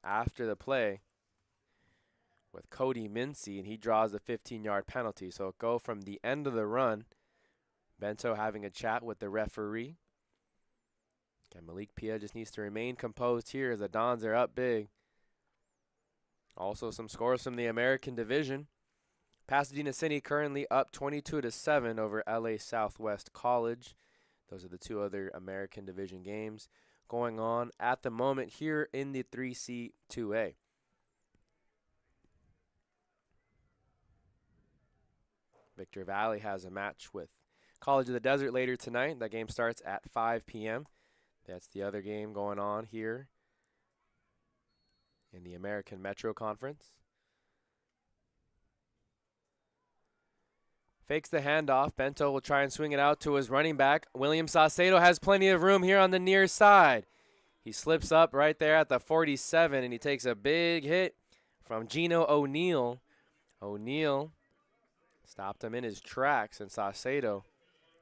after the play with Cody Mincy, and he draws a 15-yard penalty. So it'll go from the end of the run. Bento having a chat with the referee. Okay, Malik Pia just needs to remain composed here as the Dons are up big. Also some scores from the American Division. Pasadena City currently up 22-7 over LA Southwest College. Those are the two other American Division games going on at the moment here in the 3C 2A. Victor Valley has a match with College of the Desert later tonight. That game starts at 5 p.m. That's the other game going on here in the American Metro Conference. Fakes the handoff. Bento will try and swing it out to his running back. William Saucedo has plenty of room here on the near side. He slips up right there at the 47, and he takes a big hit from Gino O'Neill. O'Neill stopped him in his tracks, and Saucedo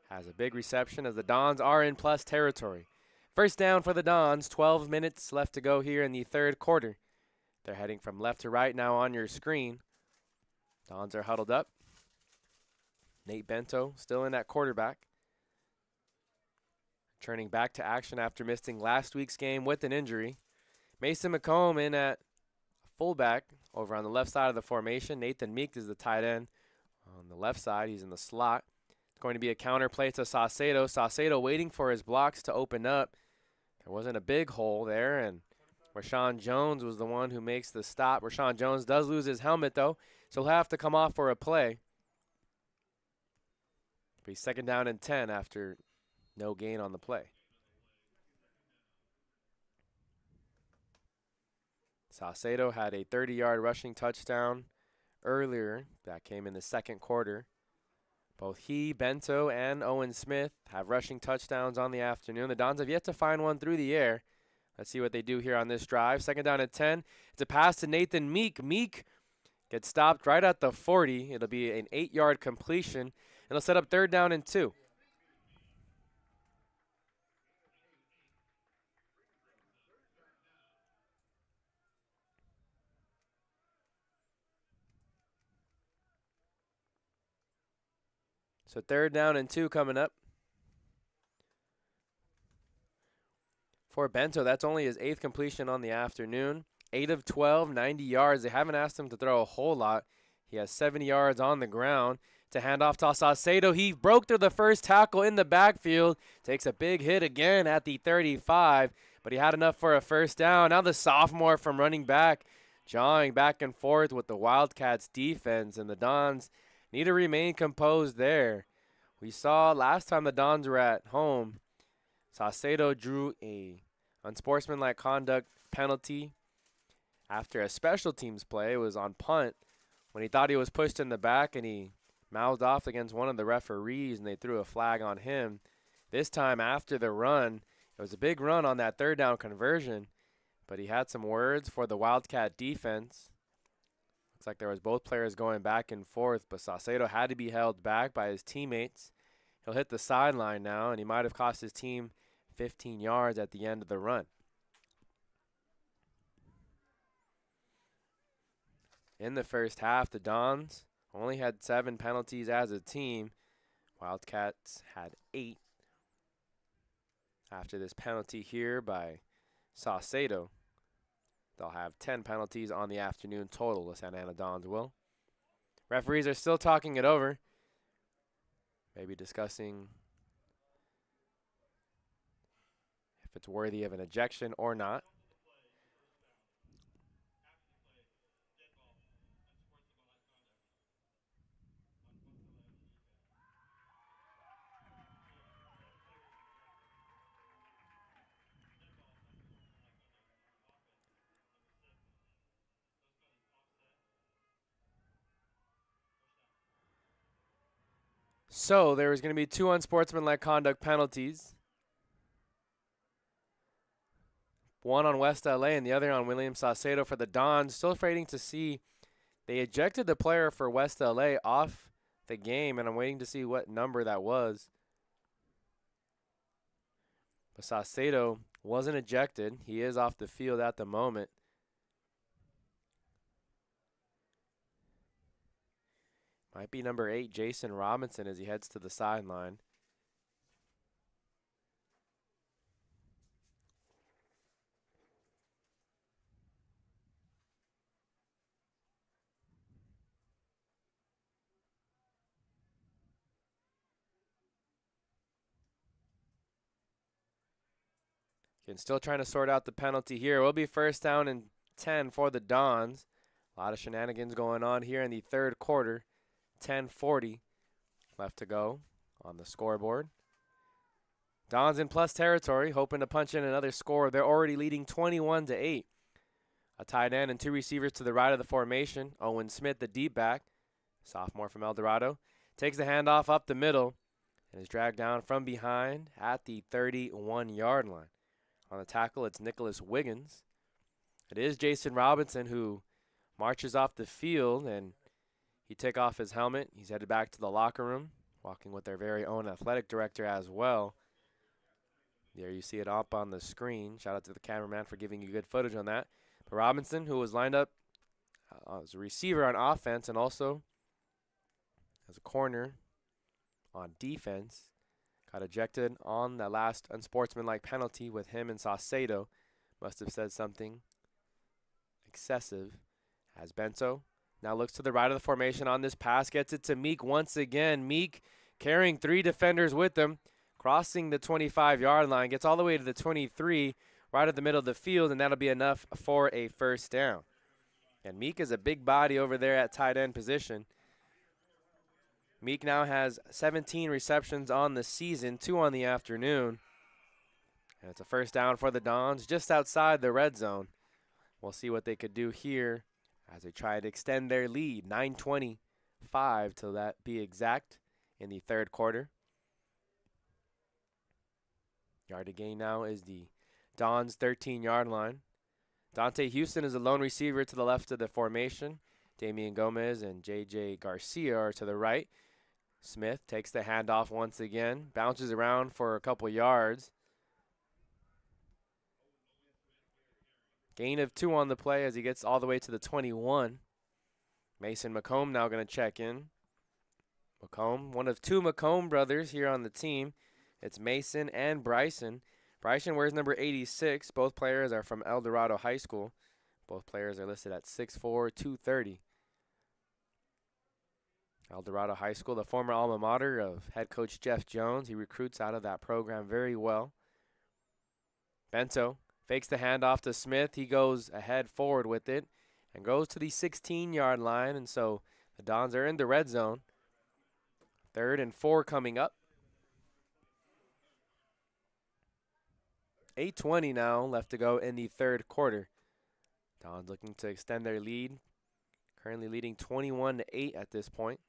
has a big reception as the Dons are in plus territory. First down for the Dons, 12 minutes left to go here in the third quarter. They're heading from left to right now on your screen. Dons are huddled up. Nate Bento still in at quarterback. Turning back to action after missing last week's game with an injury. Mason McComb in at fullback over on the left side of the formation. Nathan Meek is the tight end. On the left side, he's in the slot. It's going to be a counter play to Saucedo. Saucedo waiting for his blocks to open up. There wasn't a big hole there, and Rashawn Jones was the one who makes the stop. Rashawn Jones does lose his helmet, though, so he'll have to come off for a play. Be second down and 10 after no gain on the play. Saucedo had a 30-yard rushing touchdown earlier. That came in the second quarter. Both he, Bento, and Owen Smith have rushing touchdowns on the afternoon. The Dons have yet to find one through the air. Let's see what they do here on this drive. Second down and 10. It's a pass to Nathan Meek. Meek gets stopped right at the 40. It'll be an 8-yard completion. It'll set up third down and 2. So third down and 2 coming up. For Bento, that's only his 8th completion on the afternoon. 8 of 12, 90 yards. They haven't asked him to throw a whole lot. He has 70 yards on the ground. To hand off to Saucedo. He broke through the first tackle in the backfield. Takes a big hit again at the 35, but he had enough for a first down. Now the sophomore from running back, jawing back and forth with the Wildcats defense, and the Dons need to remain composed there. We saw last time the Dons were at home, Saucedo drew a unsportsmanlike conduct penalty after a special teams play. It was on punt when he thought he was pushed in the back, and he mouthed off against one of the referees, and they threw a flag on him. This time after the run, it was a big run on that third down conversion, but he had some words for the Wildcat defense. Looks like there was both players going back and forth, but Saucedo had to be held back by his teammates. He'll hit the sideline now, and he might have cost his team 15 yards at the end of the run. In the first half, the Dons only had 7 penalties as a team. Wildcats had 8 after this penalty here by Saucedo. They'll have 10 penalties on the afternoon total, the Santa Ana Dons will. Referees are still talking it over, maybe discussing if it's worthy of an ejection or not. So there was going to be 2 unsportsmanlike conduct penalties. One on West LA and the other on William Saucedo for the Dons. Still waiting to see. They ejected the player for West LA off the game, and I'm waiting to see what number that was. But Saucedo wasn't ejected. He is off the field at the moment. Might be number 8, Jason Robinson, as he heads to the sideline. And still trying to sort out the penalty here. It will be first down and 10 for the Dons. A lot of shenanigans going on here in the third quarter. 10:40 left to go on the scoreboard. Dons in plus territory, hoping to punch in another score. They're already leading 21-8. A tight end and two receivers to the right of the formation. Owen Smith, the deep back, sophomore from El Dorado, takes the handoff up the middle and is dragged down from behind at the 31-yard line. On the tackle, it's Nicholas Wiggins. It is Jason Robinson who marches off the field, and he take off his helmet. He's headed back to the locker room, walking with their very own athletic director as well. There you see it up on the screen. Shout out to the cameraman for giving you good footage on that. But Robinson, who was lined up as a receiver on offense and also as a corner on defense, got ejected on that last unsportsmanlike penalty with him and Saucedo. Must have said something excessive. As Bento now looks to the right of the formation on this pass, gets it to Meek once again. Meek carrying three defenders with him, crossing the 25-yard line, gets all the way to the 23, right at the middle of the field, and that'll be enough for a first down. And Meek is a big body over there at tight end position. Meek now has 17 receptions on the season, 2 on the afternoon. And it's a first down for the Dons just outside the red zone. We'll see what they could do here as they try to extend their lead. 9:25 to that be exact in the third quarter. Yard to gain now is the Dons' 13-yard line. Dante Houston is a lone receiver to the left of the formation. Damian Gomez and J.J. Garcia are to the right. Smith takes the handoff once again, bounces around for a couple yards. Gain of 2 on the play as he gets all the way to the 21. Mason McComb now going to check in. McComb, one of 2 McComb brothers here on the team. It's Mason and Bryson. Bryson wears number 86. Both players are from El Dorado High School. Both players are listed at 6'4", 230. El Dorado High School, the former alma mater of head coach Jeff Jones. He recruits out of that program very well. Bento fakes the handoff to Smith. He goes ahead forward with it and goes to the 16-yard line. And so the Dons are in the red zone. 3rd and 4 coming up. 8:20 now left to go in the third quarter. Dons looking to extend their lead. Currently leading 21-8 at this point.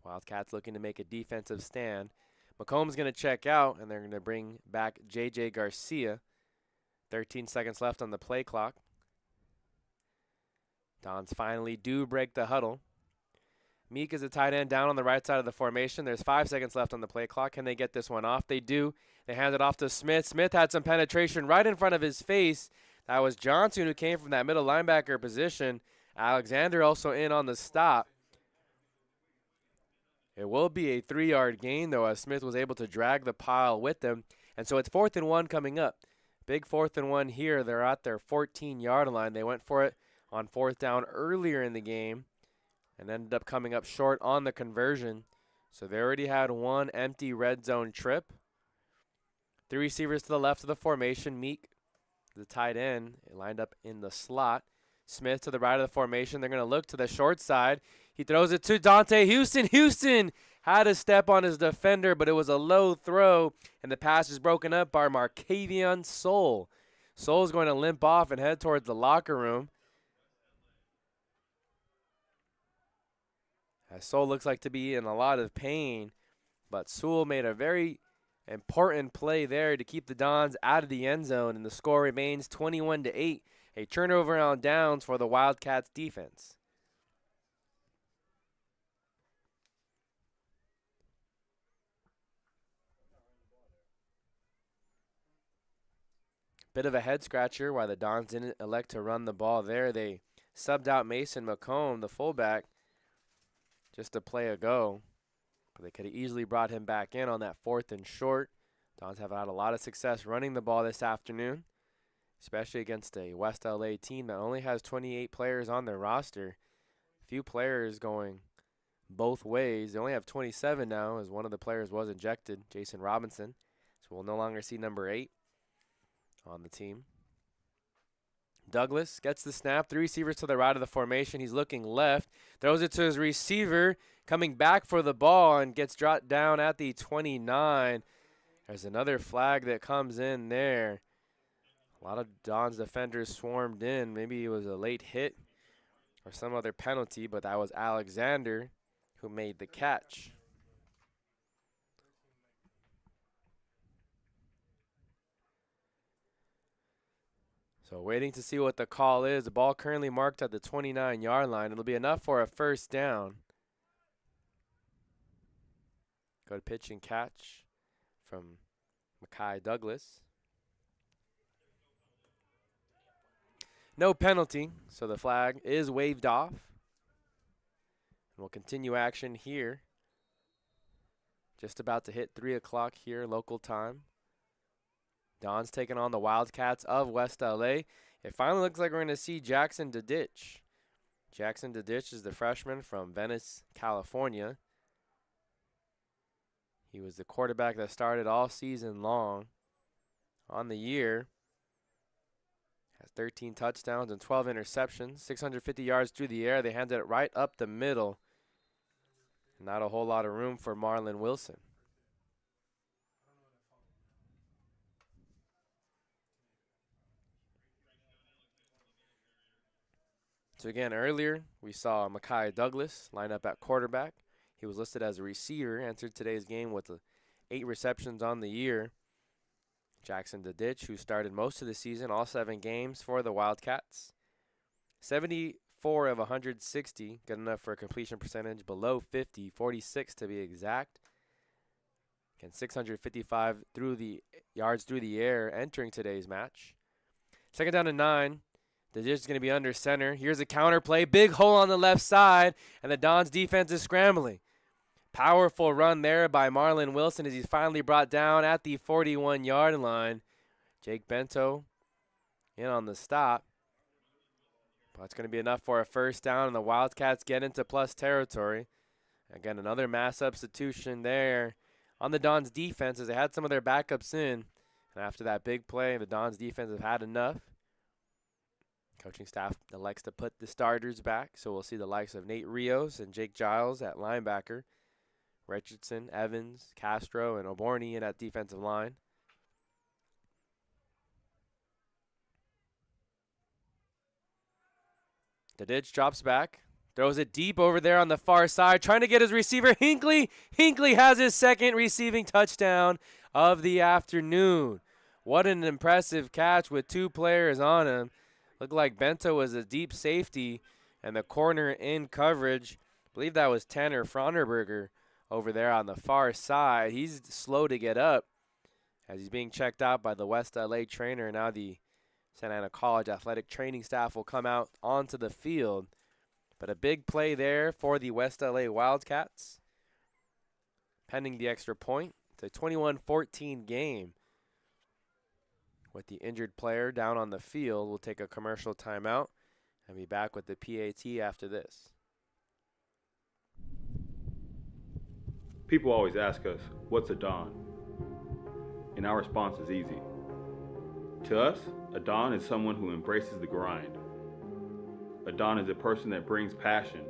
Wildcats looking to make a defensive stand. McComb's going to check out, and they're going to bring back J.J. Garcia. 13 seconds left on the play clock. Dons finally do break the huddle. Meek is a tight end down on the right side of the formation. There's 5 seconds left on the play clock. Can they get this one off? They do. They hand it off to Smith. Smith had some penetration right in front of his face. That was Johnson who came from that middle linebacker position. Alexander also in on the stop. It will be a 3-yard gain, though, as Smith was able to drag the pile with them. And so it's 4th and 1 coming up. Big 4th and 1 here. They're at their 14-yard line. They went for it on 4th down earlier in the game and ended up coming up short on the conversion. So they already had one empty red zone trip. 3 receivers to the left of the formation. Meek, the tight end, lined up in the slot. Smith to the right of the formation. They're going to look to the short side. He throws it to Dante Houston. Houston had a step on his defender, but it was a low throw, and the pass is broken up by Markavion Soul. Soul's going to limp off and head towards the locker room. As Soul looks like to be in a lot of pain, but Sewell made a very important play there to keep the Dons out of the end zone, and the score remains 21-8. A turnover on downs for the Wildcats defense. Bit of a head scratcher why the Dons didn't elect to run the ball there. They subbed out Mason McComb, the fullback, just to play a go. But they could have easily brought him back in on that 4th and short. Dons have had a lot of success running the ball this afternoon, especially against a West LA team that only has 28 players on their roster. Few players going both ways. They only have 27 now, as one of the players was ejected, Jason Robinson. So we'll no longer see number 8 on the team. Douglas gets the snap. 3 receivers to the right of the formation. He's looking left. Throws it to his receiver. Coming back for the ball and gets dropped down at the 29. There's another flag that comes in there. A lot of Don's defenders swarmed in. Maybe it was a late hit or some other penalty, but that was Alexander who made the catch. So waiting to see what the call is. The ball currently marked at the 29-yard line. It'll be enough for a first down. Good pitch and catch from Mekhi Douglas. No penalty, so the flag is waved off. And we'll continue action here. Just about to hit 3 o'clock here, local time. Don's taking on the Wildcats of West LA. It finally looks like we're going to see Jackson Dadich. Jackson Dadich is the freshman from Venice, California. He was the quarterback that started all season long. On the year, has 13 touchdowns and 12 interceptions, 650 yards through the air. They handed it right up the middle. Not a whole lot of room for Marlon Wilson. So again, earlier we saw Mekhi Douglas line up at quarterback. He was listed as a receiver, entered today's game with 8 receptions on the year. Jackson Dadich, who started most of the season, all 7 games for the Wildcats. 74 of 160, good enough for a completion percentage below 50, 46 to be exact. Again, 655 yards through the air entering today's match. Second down and 9. Dadich is going to be under center. Here's a counter play. Big hole on the left side, and the Dons defense is scrambling. Powerful run there by Marlon Wilson as he's finally brought down at the 41-yard line. Jake Bento in on the stop. But it's going to be enough for a first down, and the Wildcats get into plus territory. Again, another mass substitution there on the Dons defense as they had some of their backups in. And after that big play, the Dons defense have had enough. Coaching staff elects to put the starters back, so we'll see the likes of Nate Rios and Jake Giles at linebacker, Richardson, Evans, Castro, and Oborny in at defensive line. Dadich drops back, throws it deep over there on the far side, trying to get his receiver, Hinckley. Hinckley has his second receiving touchdown of the afternoon. What an impressive catch with 2 players on him. Looked like Bento was a deep safety, and the corner in coverage, I believe that was Tanner Fronerberger over there on the far side. He's slow to get up as he's being checked out by the West LA trainer. Now the Santa Ana College athletic training staff will come out onto the field. But a big play there for the West LA Wildcats. Pending the extra point. It's a 21-14 game. With the injured player down on the field, we'll take a commercial timeout and be back with the PAT after this. People always ask us, what's a Don? And our response is easy. To us, a Don is someone who embraces the grind. A Don is a person that brings passion.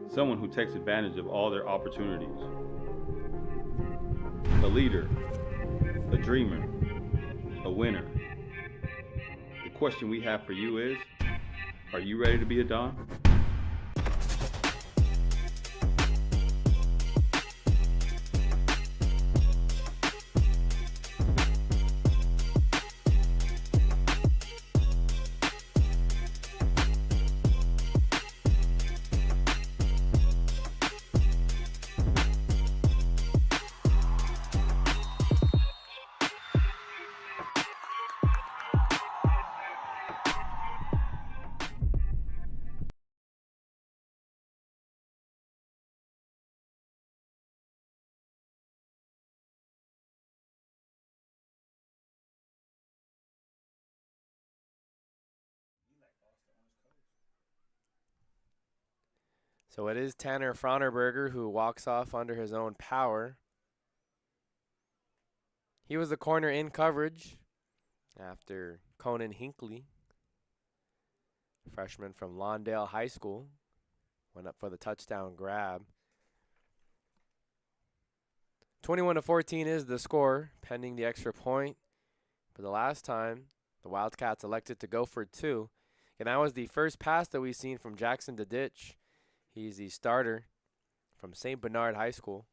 Someone who takes advantage of all their opportunities. A leader, a dreamer, a winner. The question we have for you is, are you ready to be a Don? So it is Tanner Fronerberger who walks off under his own power. He was the corner in coverage after Conan Hinckley, freshman from Lawndale High School, went up for the touchdown grab. 21-14 is the score, pending the extra point. For the last time, the Wildcats elected to go for two. And that was the first pass that we've seen from Jackson DeDitch. He's the starter from St. Bernard High School.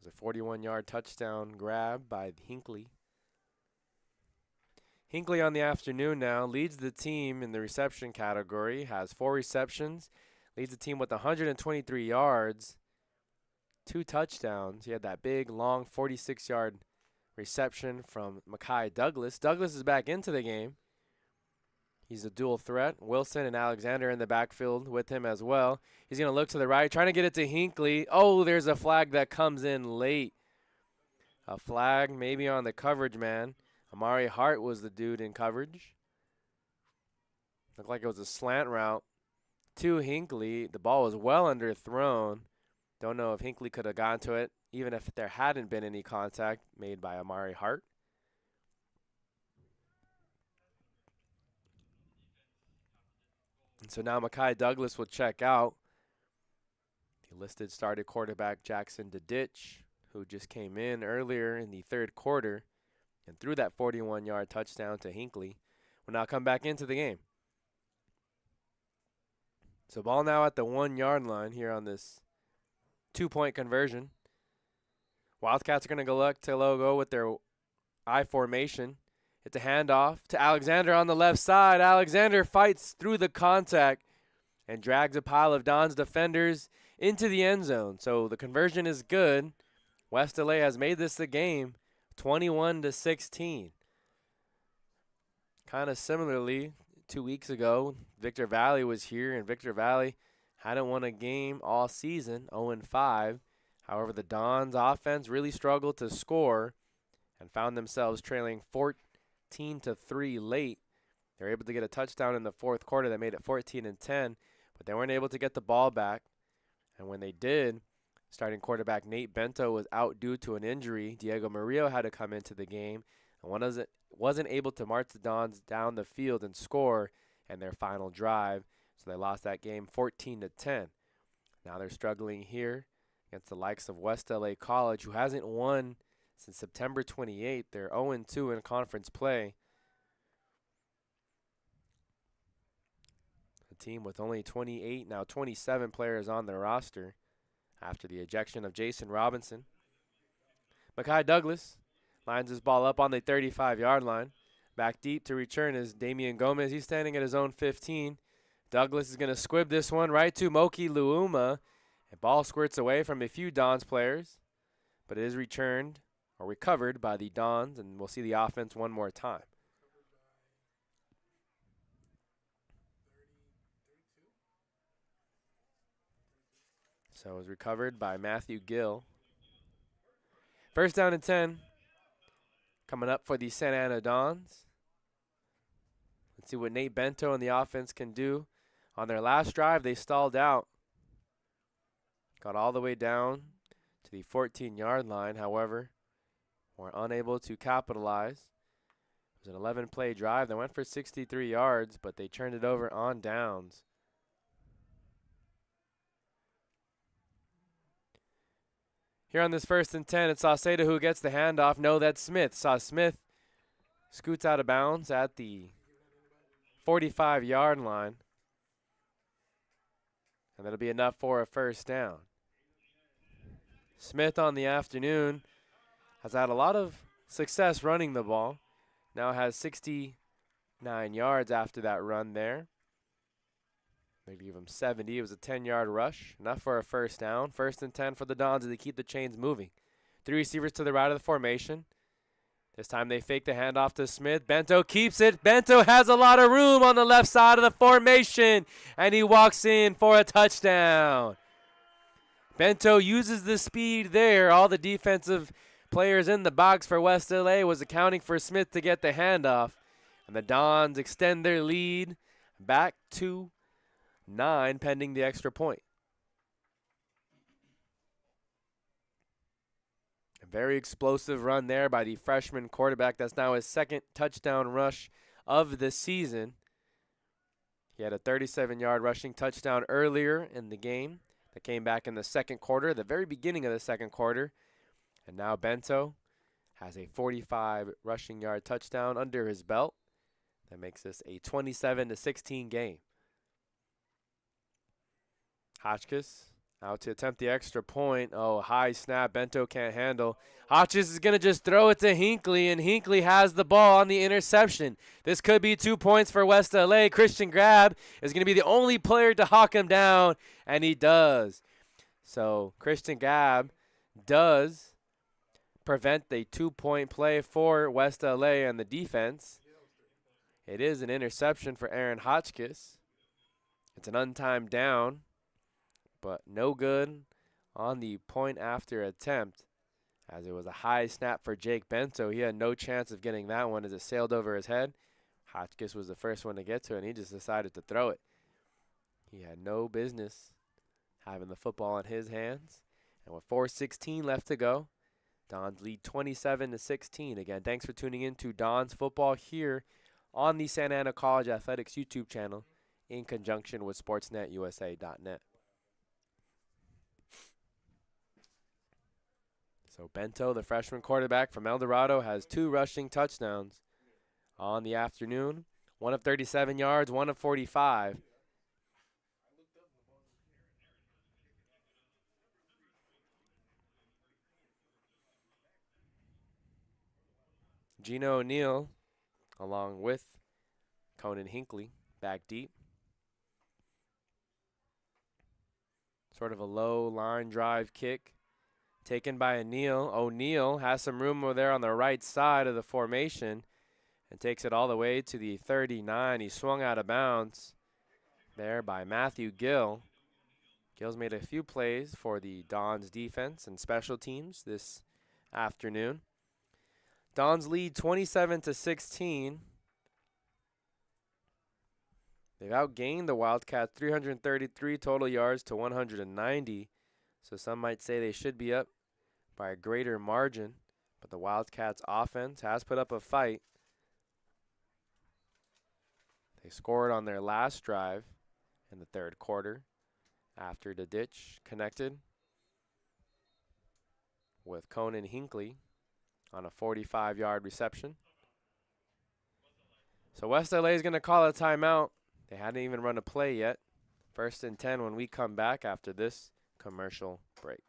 It was a 41-yard touchdown grab by Hinckley. Hinckley on the afternoon now leads the team in the reception category, has 4 receptions, leads the team with 123 yards, 2 touchdowns. He had that big, long 46-yard reception from Mekhi Douglas. Douglas is back into the game. He's a dual threat. Wilson and Alexander in the backfield with him as well. He's going to look to the right, trying to get it to Hinckley. Oh, there's a flag that comes in late. A flag maybe on the coverage man. Amari Hart was the dude in coverage. Looked like it was a slant route to Hinckley. The ball was well underthrown. Don't know if Hinckley could have gone to it, even if there hadn't been any contact made by Amari Hart. And so now Mekhi Douglas will check out. The listed started quarterback Jackson DeDitch, who just came in earlier in the third quarter and threw that 41-yard touchdown to Hinckley, will now come back into the game. So ball now at the 1-yard line here on this 2-point conversion. Wildcats are going to go with their I formation. It's a handoff to Alexander on the left side. Alexander fights through the contact and drags a pile of Don's defenders into the end zone. So the conversion is good. West LA has made this the game, 21-16. Kind of similarly, 2 weeks ago, Victor Valley was here, and Victor Valley hadn't won a game all season, 0-5. However, the Dons offense really struggled to score and found themselves trailing 14-3 late. They were able to get a touchdown in the fourth quarter that made it 14-10, but they weren't able to get the ball back. And when they did, starting quarterback Nate Bento was out due to an injury. Diego Murillo had to come into the game and wasn't able to march the Dons down the field and score in their final drive. So they lost that game 14-10. Now they're struggling here against the likes of West LA College, who hasn't won since September 28th. They're 0-2 in conference play. A team with only 28, now 27 players on their roster after the ejection of Jason Robinson. Mekhi Douglas lines his ball up on the 35-yard line. Back deep to return is Damian Gomez. He's standing at his own 15. Douglas is going to squib this one right to Moki Luuma. The ball squirts away from a few Dons players, but it is returned or recovered by the Dons, and we'll see the offense one more time. So it was recovered by Matthew Gill. First down and 10 coming up for the Santa Ana Dons. Let's see what Nate Bento and the offense can do. On their last drive, they stalled out. Got all the way down to the 14-yard line, however, were unable to capitalize. It was an 11-play drive. They went for 63 yards, but they turned it over on downs. Here on this 1st and 10, it's Saucedo who gets the handoff. No, that's Smith. Smith scoots out of bounds at the 45-yard line. And that'll be enough for a first down. Smith on the afternoon has had a lot of success running the ball. Now has 69 yards after that run there. They give him 70. It was a 10-yard rush. Enough for a first down. 1st and 10 for the Dons as they keep the chains moving. 3 receivers to the right of the formation. This time they fake the handoff to Smith. Bento keeps it. Bento has a lot of room on the left side of the formation, and he walks in for a touchdown. Bento uses the speed there. All the defensive players in the box for West LA was accounting for Smith to get the handoff. And the Dons extend their lead back to 9 pending the extra point. Very explosive run there by the freshman quarterback. That's now his second touchdown rush of the season. He had a 37-yard rushing touchdown earlier in the game that came back in the second quarter, the very beginning of the second quarter. And now Bento has a 45 rushing yard touchdown under his belt. That makes this a 27-16 game. Hotchkiss out to attempt the extra point. Oh, high snap. Bento can't handle. Hotchkiss is going to just throw it to Hinckley, and Hinckley has the ball on the interception. This could be 2 points for West LA. Christian Grab is going to be the only player to hawk him down, and he does. So Christian Grab does prevent the 2-point play for West LA and the defense. It is an interception for Aaron Hotchkiss. It's an untimed down, but no good on the point after attempt, as it was a high snap for Jake Bento. He had no chance of getting that one as it sailed over his head. Hotchkiss was the first one to get to it, and he just decided to throw it. He had no business having the football in his hands. And with 4:16 left to go, Dons lead 27-16. Again, thanks for tuning in to Dons Football here on the Santa Ana College Athletics YouTube channel in conjunction with SportsNetUSA.net. So Bento, the freshman quarterback from El Dorado, has 2 rushing touchdowns on the afternoon. One of 37 yards, one of 45. Gino O'Neill, along with Conan Hinckley, back deep. Sort of a low line drive kick taken by O'Neill. O'Neill has some room over there on the right side of the formation and takes it all the way to the 39. He swung out of bounds there by Matthew Gill. Gill's made a few plays for the Dons defense and special teams this afternoon. Dons lead 27-16. They've outgained the Wildcats 333 total yards to 190. So some might say they should be up by a greater margin. But the Wildcats offense has put up a fight. They scored on their last drive in the third quarter after the ditch connected with Conan Hinckley on a 45-yard reception. So West LA is going to call a timeout. They hadn't even run a play yet. 1st and 10 when we come back after this commercial break.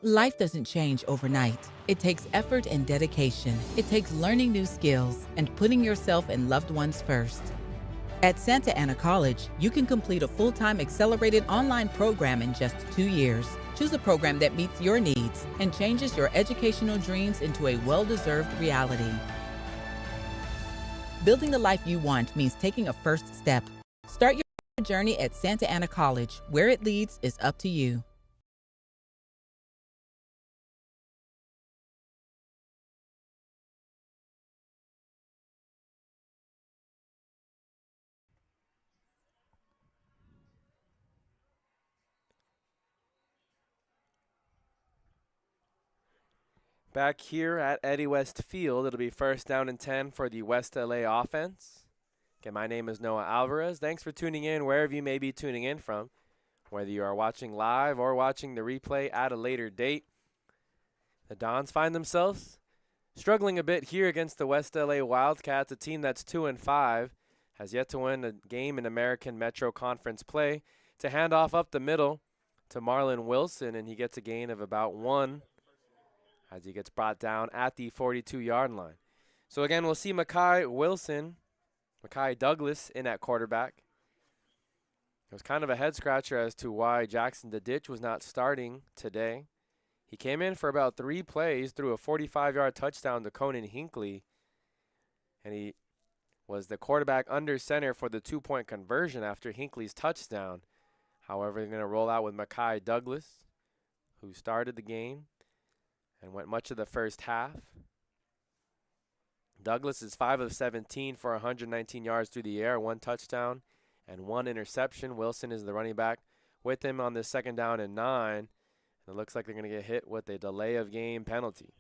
Life doesn't change overnight. It takes effort and dedication. It takes learning new skills and putting yourself and loved ones first. At Santa Ana College, you can complete a full-time accelerated online program in just 2 years. Choose a program that meets your needs and changes your educational dreams into a well-deserved reality. Building the life you want means taking a first step. Start your journey at Santa Ana College. Where it leads is up to you. Back here at Eddie West Field, it'll be 1st down and 10 for the West LA offense. Again, my name is Noah Alvarez. Thanks for tuning in wherever you may be tuning in from, whether you are watching live or watching the replay at a later date. The Dons find themselves struggling a bit here against the West LA Wildcats, a team that's 2-5, has yet to win a game in American Metro Conference play. To hand off up the middle to Marlon Wilson, and he gets a gain of about 1 as he gets brought down at the 42-yard line. So again, we'll see Makai Douglas in at quarterback. It was kind of a head-scratcher as to why Jackson DeDitch was not starting today. He came in for about 3 plays, threw a 45-yard touchdown to Conan Hinckley, and he was the quarterback under center for the 2-point conversion after Hinckley's touchdown. However, they're going to roll out with Makai Douglas, who started the game and went much of the first half. Douglas is 5 of 17 for 119 yards through the air, 1 touchdown and 1 interception. Wilson is the running back with him on this 2nd down and 9. It looks like they're going to get hit with a delay of game penalty.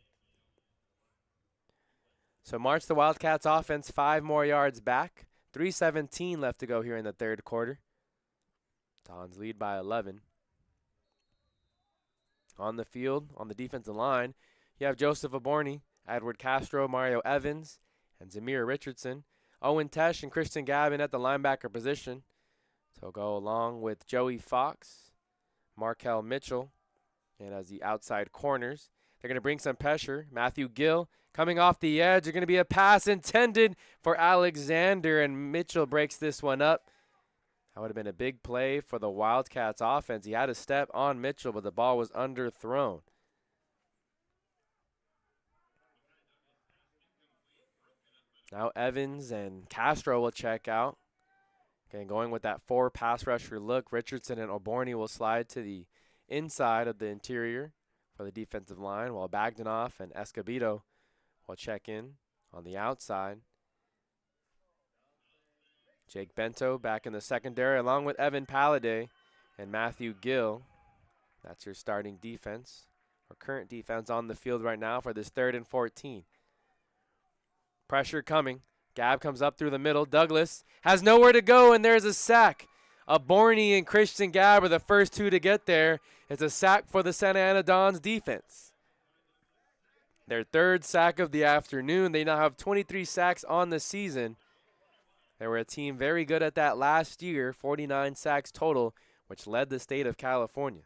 So march the Wildcats offense 5 more yards back. 3:17 left to go here in the 3rd quarter. Dons lead by 11. On the field, on the defensive line, you have Joseph Aborni, Edward Castro, Mario Evans, and Zamir Richardson. Owen Tesh and Christian Gavin at the linebacker position. So go along with Joey Fox, Markel Mitchell, and as the outside corners. They're going to bring some pressure. Matthew Gill coming off the edge. There's going to be a pass intended for Alexander, and Mitchell breaks this one up. That would have been a big play for the Wildcats offense. He had a step on Mitchell, but the ball was underthrown. Now Evans and Castro will check out. Again, going with that 4 pass rusher look. Richardson and Oborni will slide to the inside of the interior for the defensive line, while Bagdanoff and Escobedo will check in on the outside. Jake Bento back in the secondary along with Evan Palladay and Matthew Gill. That's your starting defense, or current defense on the field right now for this 3rd and 14. Pressure coming. Gab comes up through the middle. Douglas has nowhere to go, and there's a sack. Aborni and Christian Gab are the first 2 to get there. It's a sack for the Santa Ana Dons defense. Their 3rd sack of the afternoon. They now have 23 sacks on the season. They were a team very good at that last year, 49 sacks total, which led the state of California.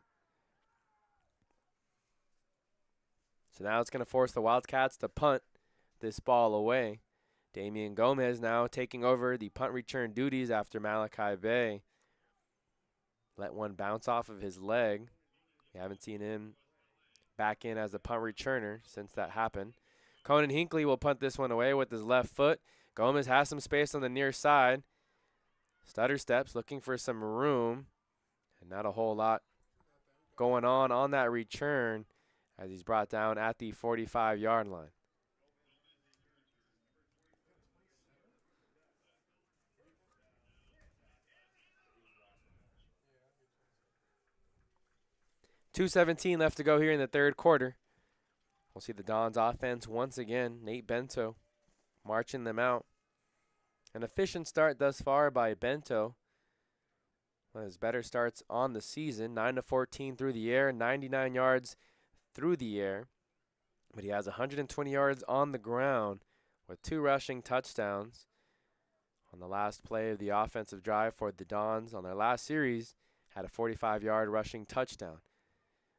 So now it's going to force the Wildcats to punt this ball away. Damian Gomez now taking over the punt return duties after Malachi Bay let one bounce off of his leg. We haven't seen him back in as a punt returner since that happened. Conan Hinckley will punt this one away with his left foot. Gomez has some space on the near side. Stutter steps, looking for some room, and not a whole lot going on that return as he's brought down at the 45-yard line. .217 left to go here in the 3rd quarter. We'll see the Dons offense once again. Nate Bento marching them out. An efficient start thus far by Bento. One of his better starts on the season. 9-14 through the air, 99 yards through the air. But he has 120 yards on the ground with 2 rushing touchdowns. On the last play of the offensive drive for the Dons on their last series, had a 45-yard rushing touchdown.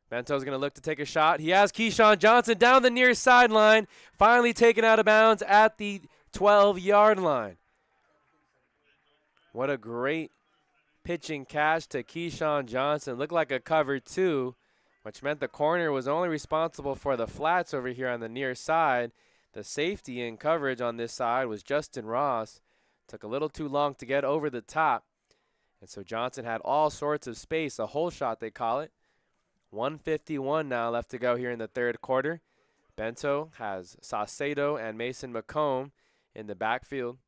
Bento's going to look to take a shot. He has Keyshawn Johnson down the near sideline, finally taken out of bounds at the 12-yard line. What a great pitching catch to Keyshawn Johnson. Looked like a cover 2, which meant the corner was only responsible for the flats over here on the near side. The safety in coverage on this side was Justin Ross. Took a little too long to get over the top. And so Johnson had all sorts of space, a hole shot they call it. 1:51 now left to go here in the 3rd quarter. Bento has Saucedo and Mason McComb in the backfield.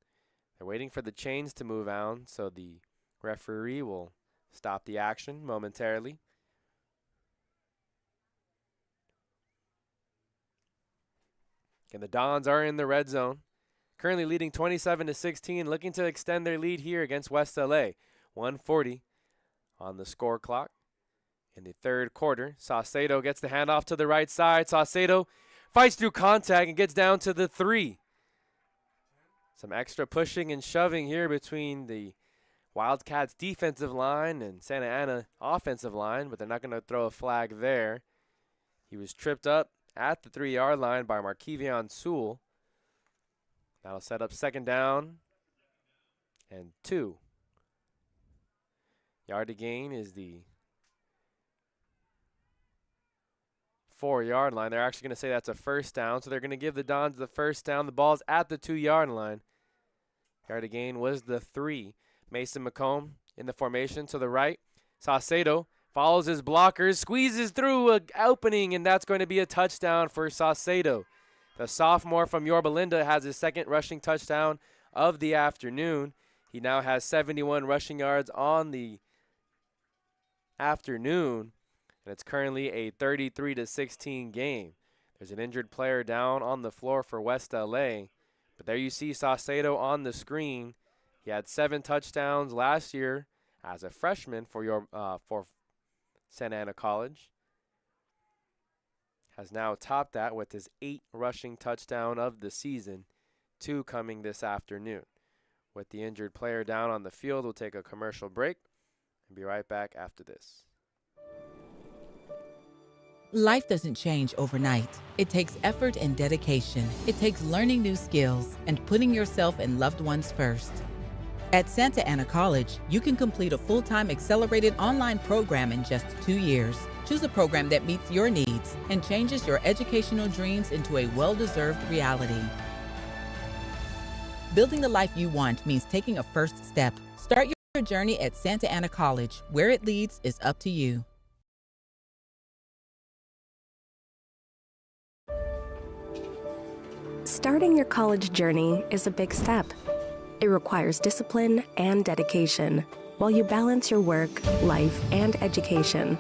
They're waiting for the chains to move on, so the referee will stop the action momentarily. And the Dons are in the red zone, currently leading 27-16, looking to extend their lead here against West LA. 1:40 on the score clock. In the 3rd quarter, Saucedo gets the handoff to the right side. Saucedo fights through contact and gets down to the 3. Some extra pushing and shoving here between the Wildcats defensive line and Santa Ana offensive line, but they're not going to throw a flag there. He was tripped up at the 3-yard line by Markevion Sewell. That'll set up 2nd down and 2. Yard to gain is the 4-yard line. They're actually going to say that's a 1st down, so they're going to give the Dons the 1st down. The ball's at the 2-yard line. Yard to gain was the 3. Mason McComb in the formation to the right. Saucedo follows his blockers, squeezes through an opening, and that's going to be a touchdown for Saucedo. The sophomore from Yorba Linda has his 2nd rushing touchdown of the afternoon. He now has 71 rushing yards on the afternoon, and it's currently a 33-16 game. There's an injured player down on the floor for West LA, but there you see Saucedo on the screen. He had 7 touchdowns last year as a freshman for Santa Ana College. Has now topped that with his 8th rushing touchdown of the season, 2 coming this afternoon. With the injured player down on the field, we'll take a commercial break and be right back after this. Life doesn't change overnight. It takes effort and dedication. It takes learning new skills and putting yourself and loved ones first. At Santa Ana College, you can complete a full-time accelerated online program in just 2 years. Choose a program that meets your needs and changes your educational dreams into a well-deserved reality. Building the life you want means taking a first step. Start your journey at Santa Ana College. Where it leads is up to you. Starting your college journey is a big step. It requires discipline and dedication while you balance your work, life, and education.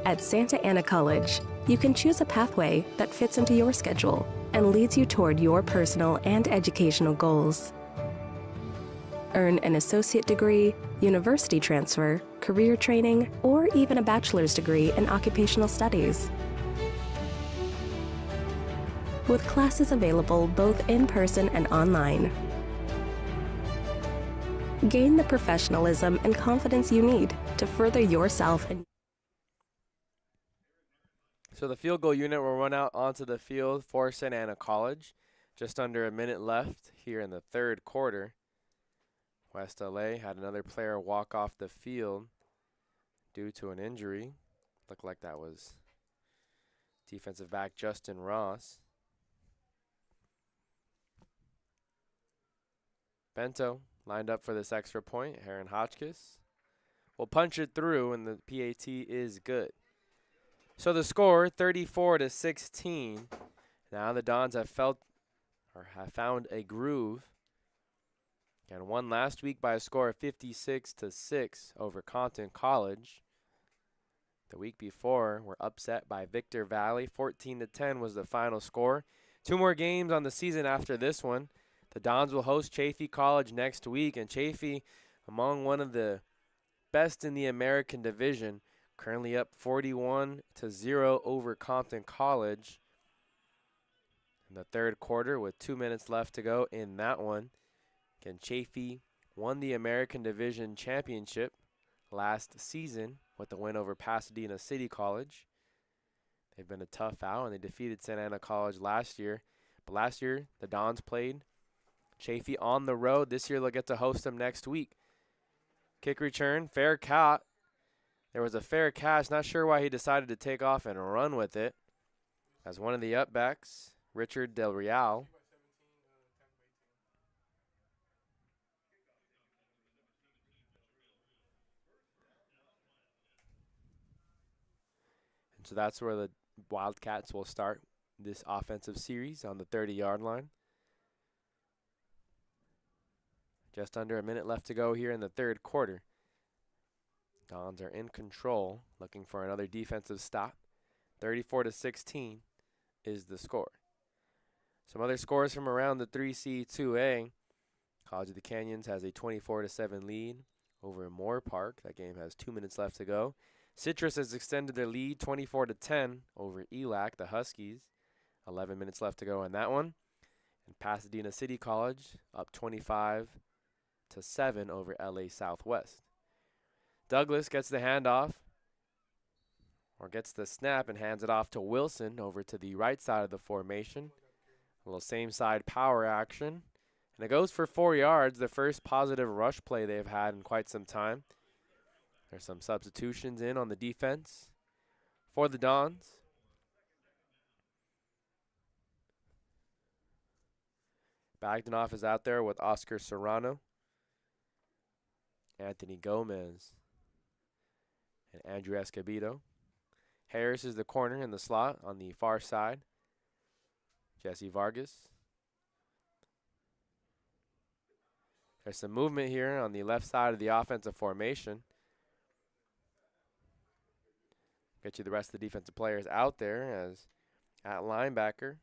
At Santa Ana College, you can choose a pathway that fits into your schedule and leads you toward your personal and educational goals. Earn an associate degree, university transfer, career training, or even a bachelor's degree in occupational studies. With classes available both in person and online. Gain the professionalism and confidence you need to further yourself and So the field goal unit will run out onto the field for Santa Ana College. Just under a minute left here in the third quarter. West LA had another player walk off the field due to an injury. Looked like that was defensive back Justin Ross. Bento lined up for this extra point. Heron Hotchkiss will punch it through, and the PAT is good. So the score, 34-16. Now the Dons have found a groove. And won last week by a score of 56-6 over Compton College. The week before, were upset by Victor Valley. 14-10 was the final score. 2 more games on the season after this one. The Dons will host Chaffey College next week, and Chaffey, among one of the best in the American Division, currently up 41-0 over Compton College in the third quarter with 2 minutes left to go in that one. Again, Chaffey won the American Division Championship last season with the win over Pasadena City College. They've been a tough out, and they defeated Santa Ana College last year. But last year, the Dons played Chaffey on the road. This year, they'll get to host them next week. Kick return, fair caught. There was a fair catch. Not sure why he decided to take off and run with it. As one of the upbacks, Richard Del Real. And so that's where the Wildcats will start this offensive series on the 30-yard line. Just under a minute left to go here in the third quarter. Dons are in control, looking for another defensive stop. 34-16 is the score. Some other scores from around the 3C2A. College of the Canyons has a 24-7 lead over Moore Park. That game has 2 minutes left to go. Citrus has extended their lead 24-10 over ELAC, the Huskies. 11 minutes left to go in that one. And Pasadena City College up 25-7 over LA Southwest. Douglas gets the handoff, or gets the snap and hands it off to Wilson over to the right side of the formation. A little same side power action. And it goes for 4 yards, the first positive rush play they've had in quite some time. There's some substitutions in on the defense for the Dons. Bagdanoff is out there with Oscar Serrano, Anthony Gomez, and Andrew Escobedo. Harris is the corner in the slot on the far side. Jesse Vargas. There's some movement here on the left side of the offensive formation. Get you the rest of the defensive players out there. As at linebacker,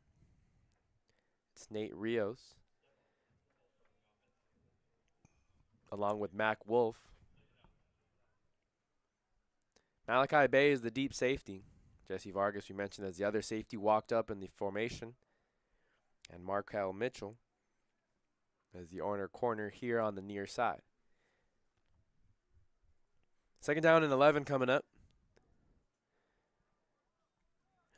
it's Nate Rios, along with Mac Wolf. Malachi Bay is the deep safety. Jesse Vargas, we mentioned, as the other safety, walked up in the formation. And Markel Mitchell as the corner here on the near side. Second down and 11 coming up.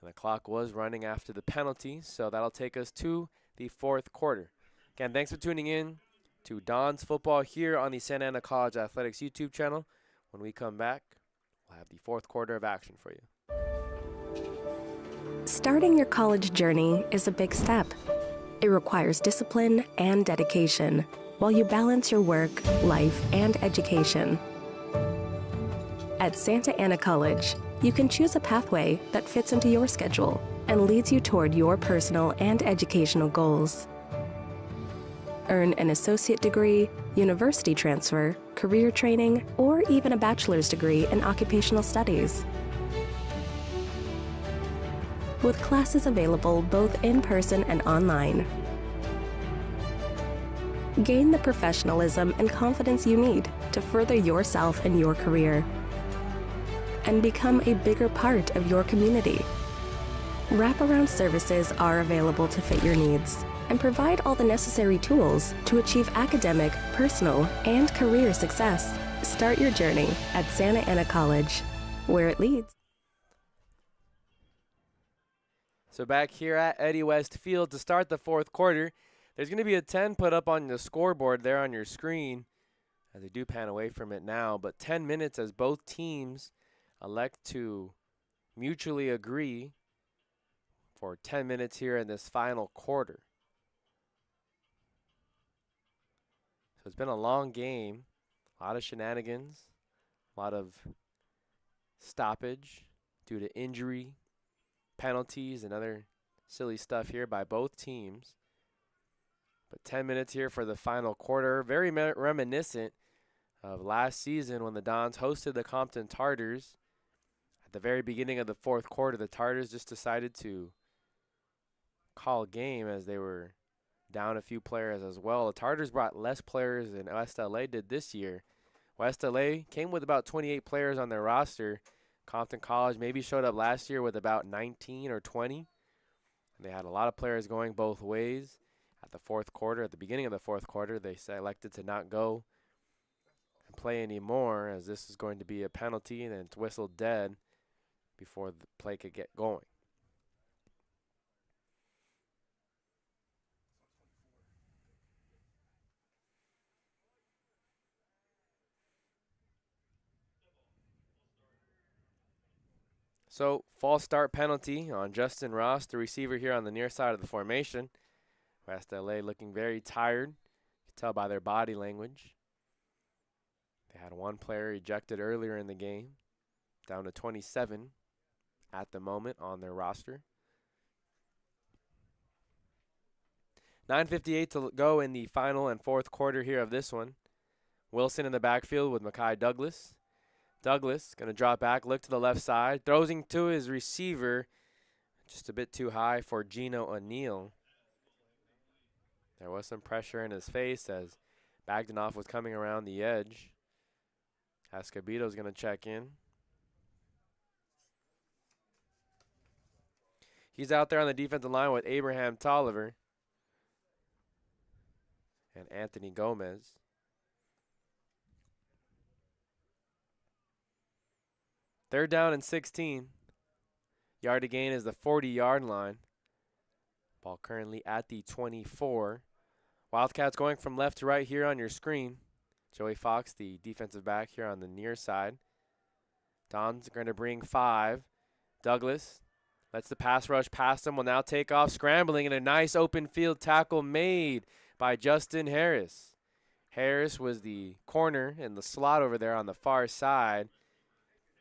And the clock was running after the penalty, so that'll take us to the fourth quarter. Again, thanks for tuning in to Don's Football here on the Santa Ana College Athletics YouTube channel. When we come back, we'll have the fourth quarter of action for you. Starting your college journey is a big step. It requires discipline and dedication while you balance your work, life, and education. At Santa Ana College, you can choose a pathway that fits into your schedule and leads you toward your personal and educational goals. Earn an associate degree, university transfer, career training, or even a bachelor's degree in occupational studies. With classes available both in person and online. Gain the professionalism and confidence you need to further yourself and your career, and become a bigger part of your community. Wraparound services are available to fit your needs and provide all the necessary tools to achieve academic, personal, and career success. Start your journey at Santa Ana College, where it leads. So back here at Eddie West Field to start the fourth quarter. There's going to be a 10 put up on the scoreboard there on your screen, as they do pan away from it now. But 10 minutes as both teams elect to mutually agree for 10 minutes here in this final quarter. So it's been a long game, a lot of shenanigans, a lot of stoppage due to injury, penalties, and other silly stuff here by both teams. But 10 minutes here for the final quarter, very reminiscent of last season when the Dons hosted the Compton Tartars. At the very beginning of the fourth quarter, the Tartars just decided to call game as they were down a few players as well. The Tartars brought less players than West LA did this year. West LA came with about 28 players on their roster. Compton College maybe showed up last year with about 19 or 20. And they had a lot of players going both ways. At the fourth quarter, at the beginning of the fourth quarter, they elected to not go and play anymore, as this is going to be a penalty, and it's whistled dead before the play could get going. So, false start penalty on Justin Ross, the receiver here on the near side of the formation. West LA looking very tired. You can tell by their body language. They had one player ejected earlier in the game, down to 27 at the moment on their roster. 9:58 to go in the final and fourth quarter here of this one. Wilson in the backfield with Mekhi Douglas. Douglas going to drop back, look to the left side, throws to his receiver, just a bit too high for Gino O'Neal. There was some pressure in his face as Bagdanoff was coming around the edge. Escobedo's going to check in. He's out there on the defensive line with Abraham Tolliver and Anthony Gomez. Third down and 16. Yard to gain is the 40-yard line. Ball currently at the 24. Wildcats going from left to right here on your screen. Joey Fox, the defensive back here on the near side. Don's going to bring 5. Douglas lets the pass rush past him, will now take off, scrambling, and a nice open field tackle made by Justin Harris. Harris was the corner in the slot over there on the far side.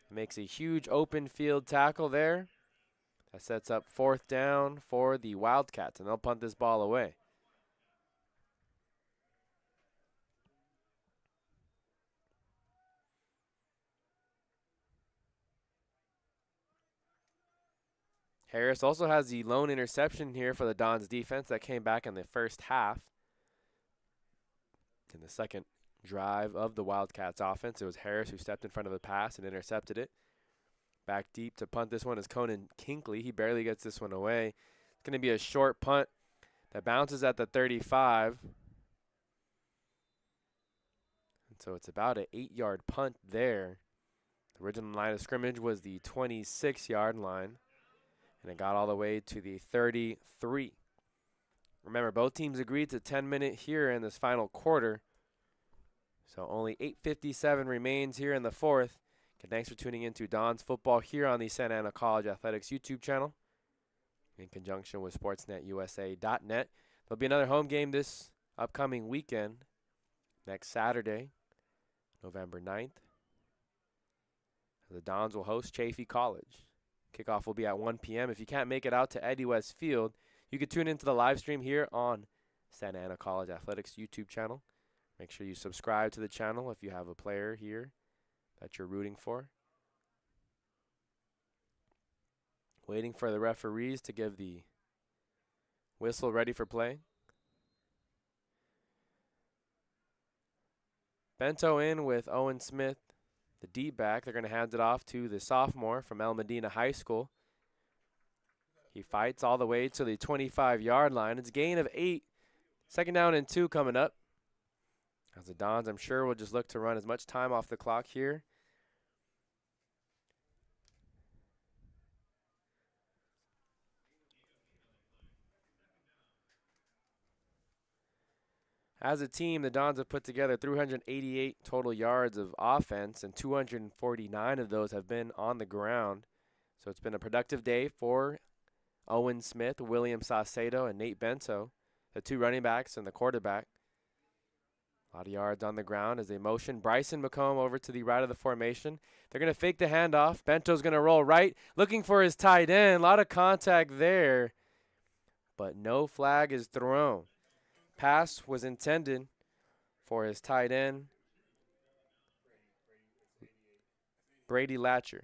Makes a huge open field tackle there. That sets up fourth down for the Wildcats, and they'll punt this ball away. Harris also has the lone interception here for the Dons defense that came back in the first half. In the second drive of the Wildcats offense, it was Harris who stepped in front of the pass and intercepted it. Back deep to punt this one is Conan Kinkley. He barely gets this one away. It's going to be a short punt that bounces at the 35. And so it's about an 8-yard punt there. The original line of scrimmage was the 26-yard line, and it got all the way to the 33. Remember, both teams agreed to 10-minute here in this final quarter. So only 8:57 remains here in the fourth. And thanks for tuning in to Don's Football here on the Santa Ana College Athletics YouTube channel in conjunction with SportsNetUSA.net. There'll be another home game this upcoming weekend, next Saturday, November 9th. The Dons will host Chaffey College. Kickoff will be at 1 p.m. If you can't make it out to Eddie West Field, you can tune into the live stream here on Santa Ana College Athletics YouTube channel. Make sure you subscribe to the channel if you have a player here that you're rooting for. Waiting for the referees to give the whistle ready for play. Bento in with Owen Smith, the D-back. They're going to hand it off to the sophomore from El Medina High School. He fights all the way to the 25-yard line. It's a gain of 8. Second down and 2 coming up. As the Dons, I'm sure, will just look to run as much time off the clock here. As a team, the Dons have put together 388 total yards of offense, and 249 of those have been on the ground. So it's been a productive day for Owen Smith, William Saucedo, and Nate Bento, the two running backs and the quarterback. A lot of yards on the ground as they motion Bryson McComb over to the right of the formation. They're going to fake the handoff. Bento's going to roll right, looking for his tight end. A lot of contact there, but no flag is thrown. Pass was intended for his tight end, Brady Latcher.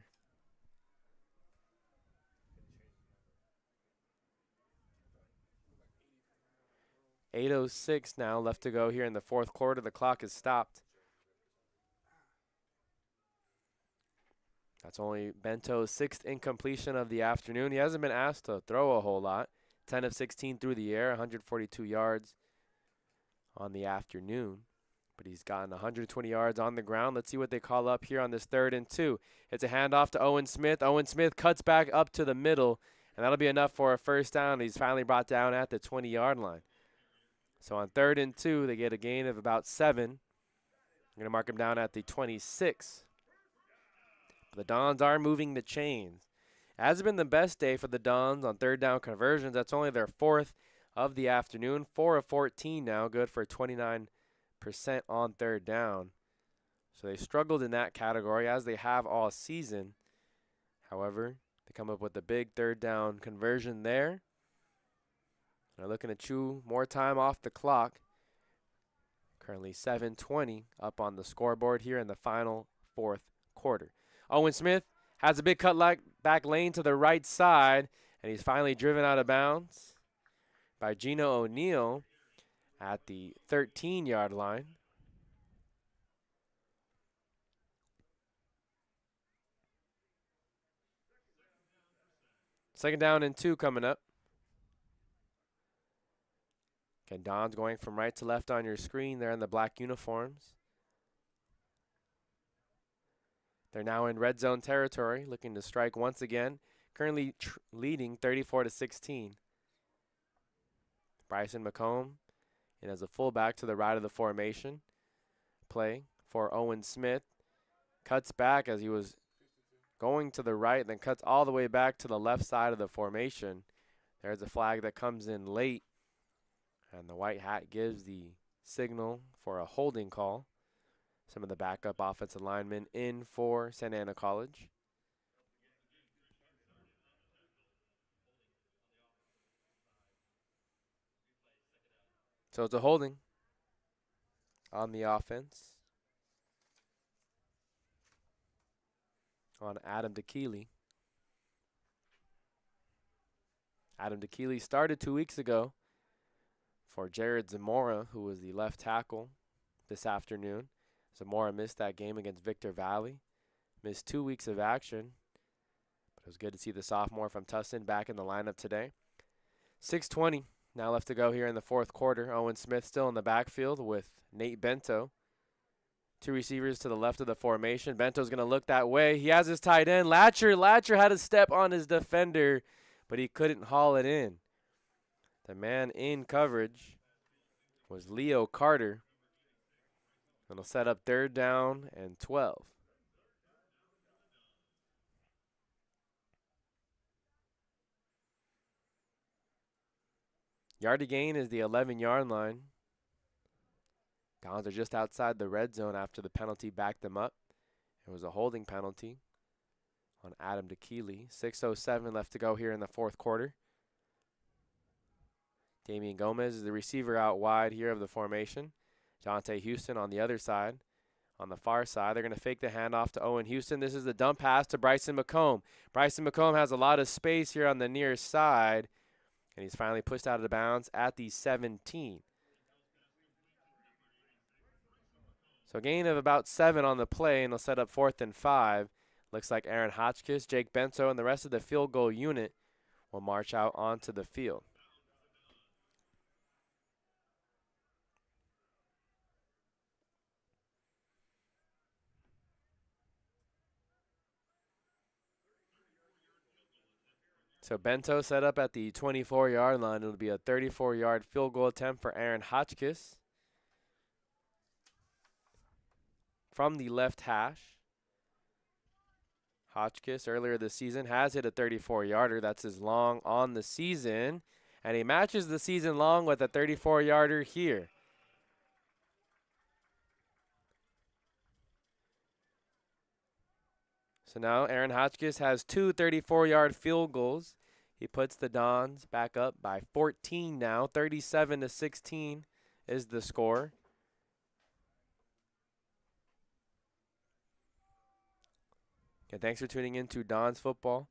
8:06 now left to go here in the fourth quarter. The clock is stopped. That's only Bento's 6th incompletion of the afternoon. He hasn't been asked to throw a whole lot. 10 of 16 through the air, 142 yards on the afternoon. But he's gotten 120 yards on the ground. Let's see what they call up here on this 3rd and 2. It's a handoff to Owen Smith. Owen Smith cuts back up to the middle, and that'll be enough for a first down. He's finally brought down at the 20-yard line. So on 3rd and 2, they get a gain of about 7. I'm going to mark him down at the 26. The Dons are moving the chains. Hasn't been the best day for the Dons on 3rd down conversions. That's only their 4th of the afternoon. 4 of 14 now, good for 29% on 3rd down. So they struggled in that category, as they have all season. However, they come up with a big 3rd down conversion there. They're looking to chew more time off the clock. Currently 7:20 up on the scoreboard here in the final 4th quarter. Owen Smith has a big cut back lane to the right side, and he's finally driven out of bounds by Gino O'Neill at the 13-yard line. Second down and 2 coming up. Again, Don's going from right to left on your screen there in the black uniforms. They're now in red zone territory, looking to strike once again. Currently leading 34-16. Bryson McComb, and as a fullback to the right of the formation. Play for Owen Smith. Cuts back as he was going to the right, then cuts all the way back to the left side of the formation. There's a flag that comes in late, and the white hat gives the signal for a holding call. Some of the backup offensive linemen in for Santa Ana College. So it's a holding on the offense on Adam DeKeely. Adam DeKeely started 2 weeks ago for Jared Zamora, who was the left tackle this afternoon. Zamora missed that game against Victor Valley. Missed 2 weeks of action. But it was good to see the sophomore from Tustin back in the lineup today. 6:20 now left to go here in the fourth quarter. Owen Smith still in the backfield with Nate Bento. Two receivers to the left of the formation. Bento's going to look that way. He has his tight end. Latcher had a step on his defender, but he couldn't haul it in. The man in coverage was Leo Carter. It'll set up 3rd down and 12. Yardage gain is the 11-yard line. Dons are just outside the red zone after the penalty backed them up. It was a holding penalty on Adam DeKeely. 6:07 left to go here in the fourth quarter. Damian Gomez is the receiver out wide here of the formation. Jonte Houston on the other side. On the far side, they're going to fake the handoff to Owen Houston. This is the dump pass to Bryson McComb. Bryson McComb has a lot of space here on the near side, and he's finally pushed out of bounds at the 17. So gain of about 7 on the play, and they'll set up 4th and 5. Looks like Aaron Hotchkiss, Jake Bento, and the rest of the field goal unit will march out onto the field. So Bento set up at the 24-yard line. It'll be a 34-yard field goal attempt for Aaron Hotchkiss from the left hash. Hotchkiss earlier this season has hit a 34-yarder. That's his long on the season. And he matches the season long with a 34-yarder here. So now Aaron Hotchkiss has 2 34-yard field goals. He puts the Dons back up by 14 now. 37-16 is the score. Okay, thanks for tuning in to Dons Football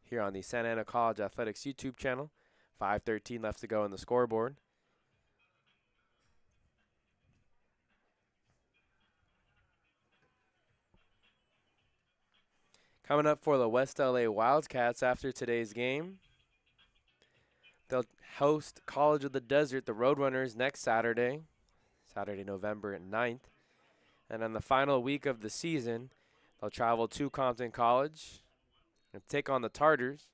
here on the Santa Ana College Athletics YouTube channel. 5:13 left to go on the scoreboard. Coming up for the West LA Wildcats after today's game, they'll host College of the Desert, the Roadrunners, next Saturday, November 9th. And on the final week of the season, they'll travel to Compton College and take on the Tartars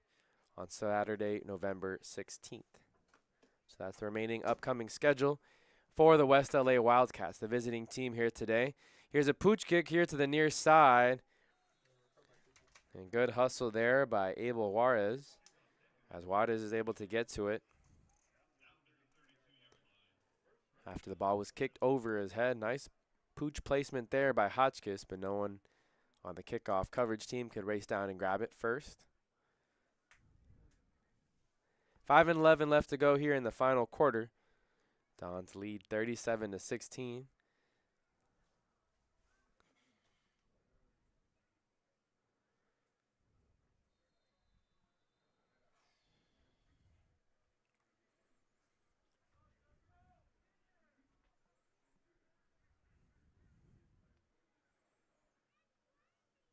on Saturday, November 16th. So that's the remaining upcoming schedule for the West LA Wildcats, the visiting team here today. Here's a pooch kick here to the near side. And good hustle there by Abel Juarez, as Juarez is able to get to it after the ball was kicked over his head. Nice pooch placement there by Hotchkiss, but no one on the kickoff coverage team could race down and grab it first. 5:11 left to go here in the final quarter. Dons lead 37-16.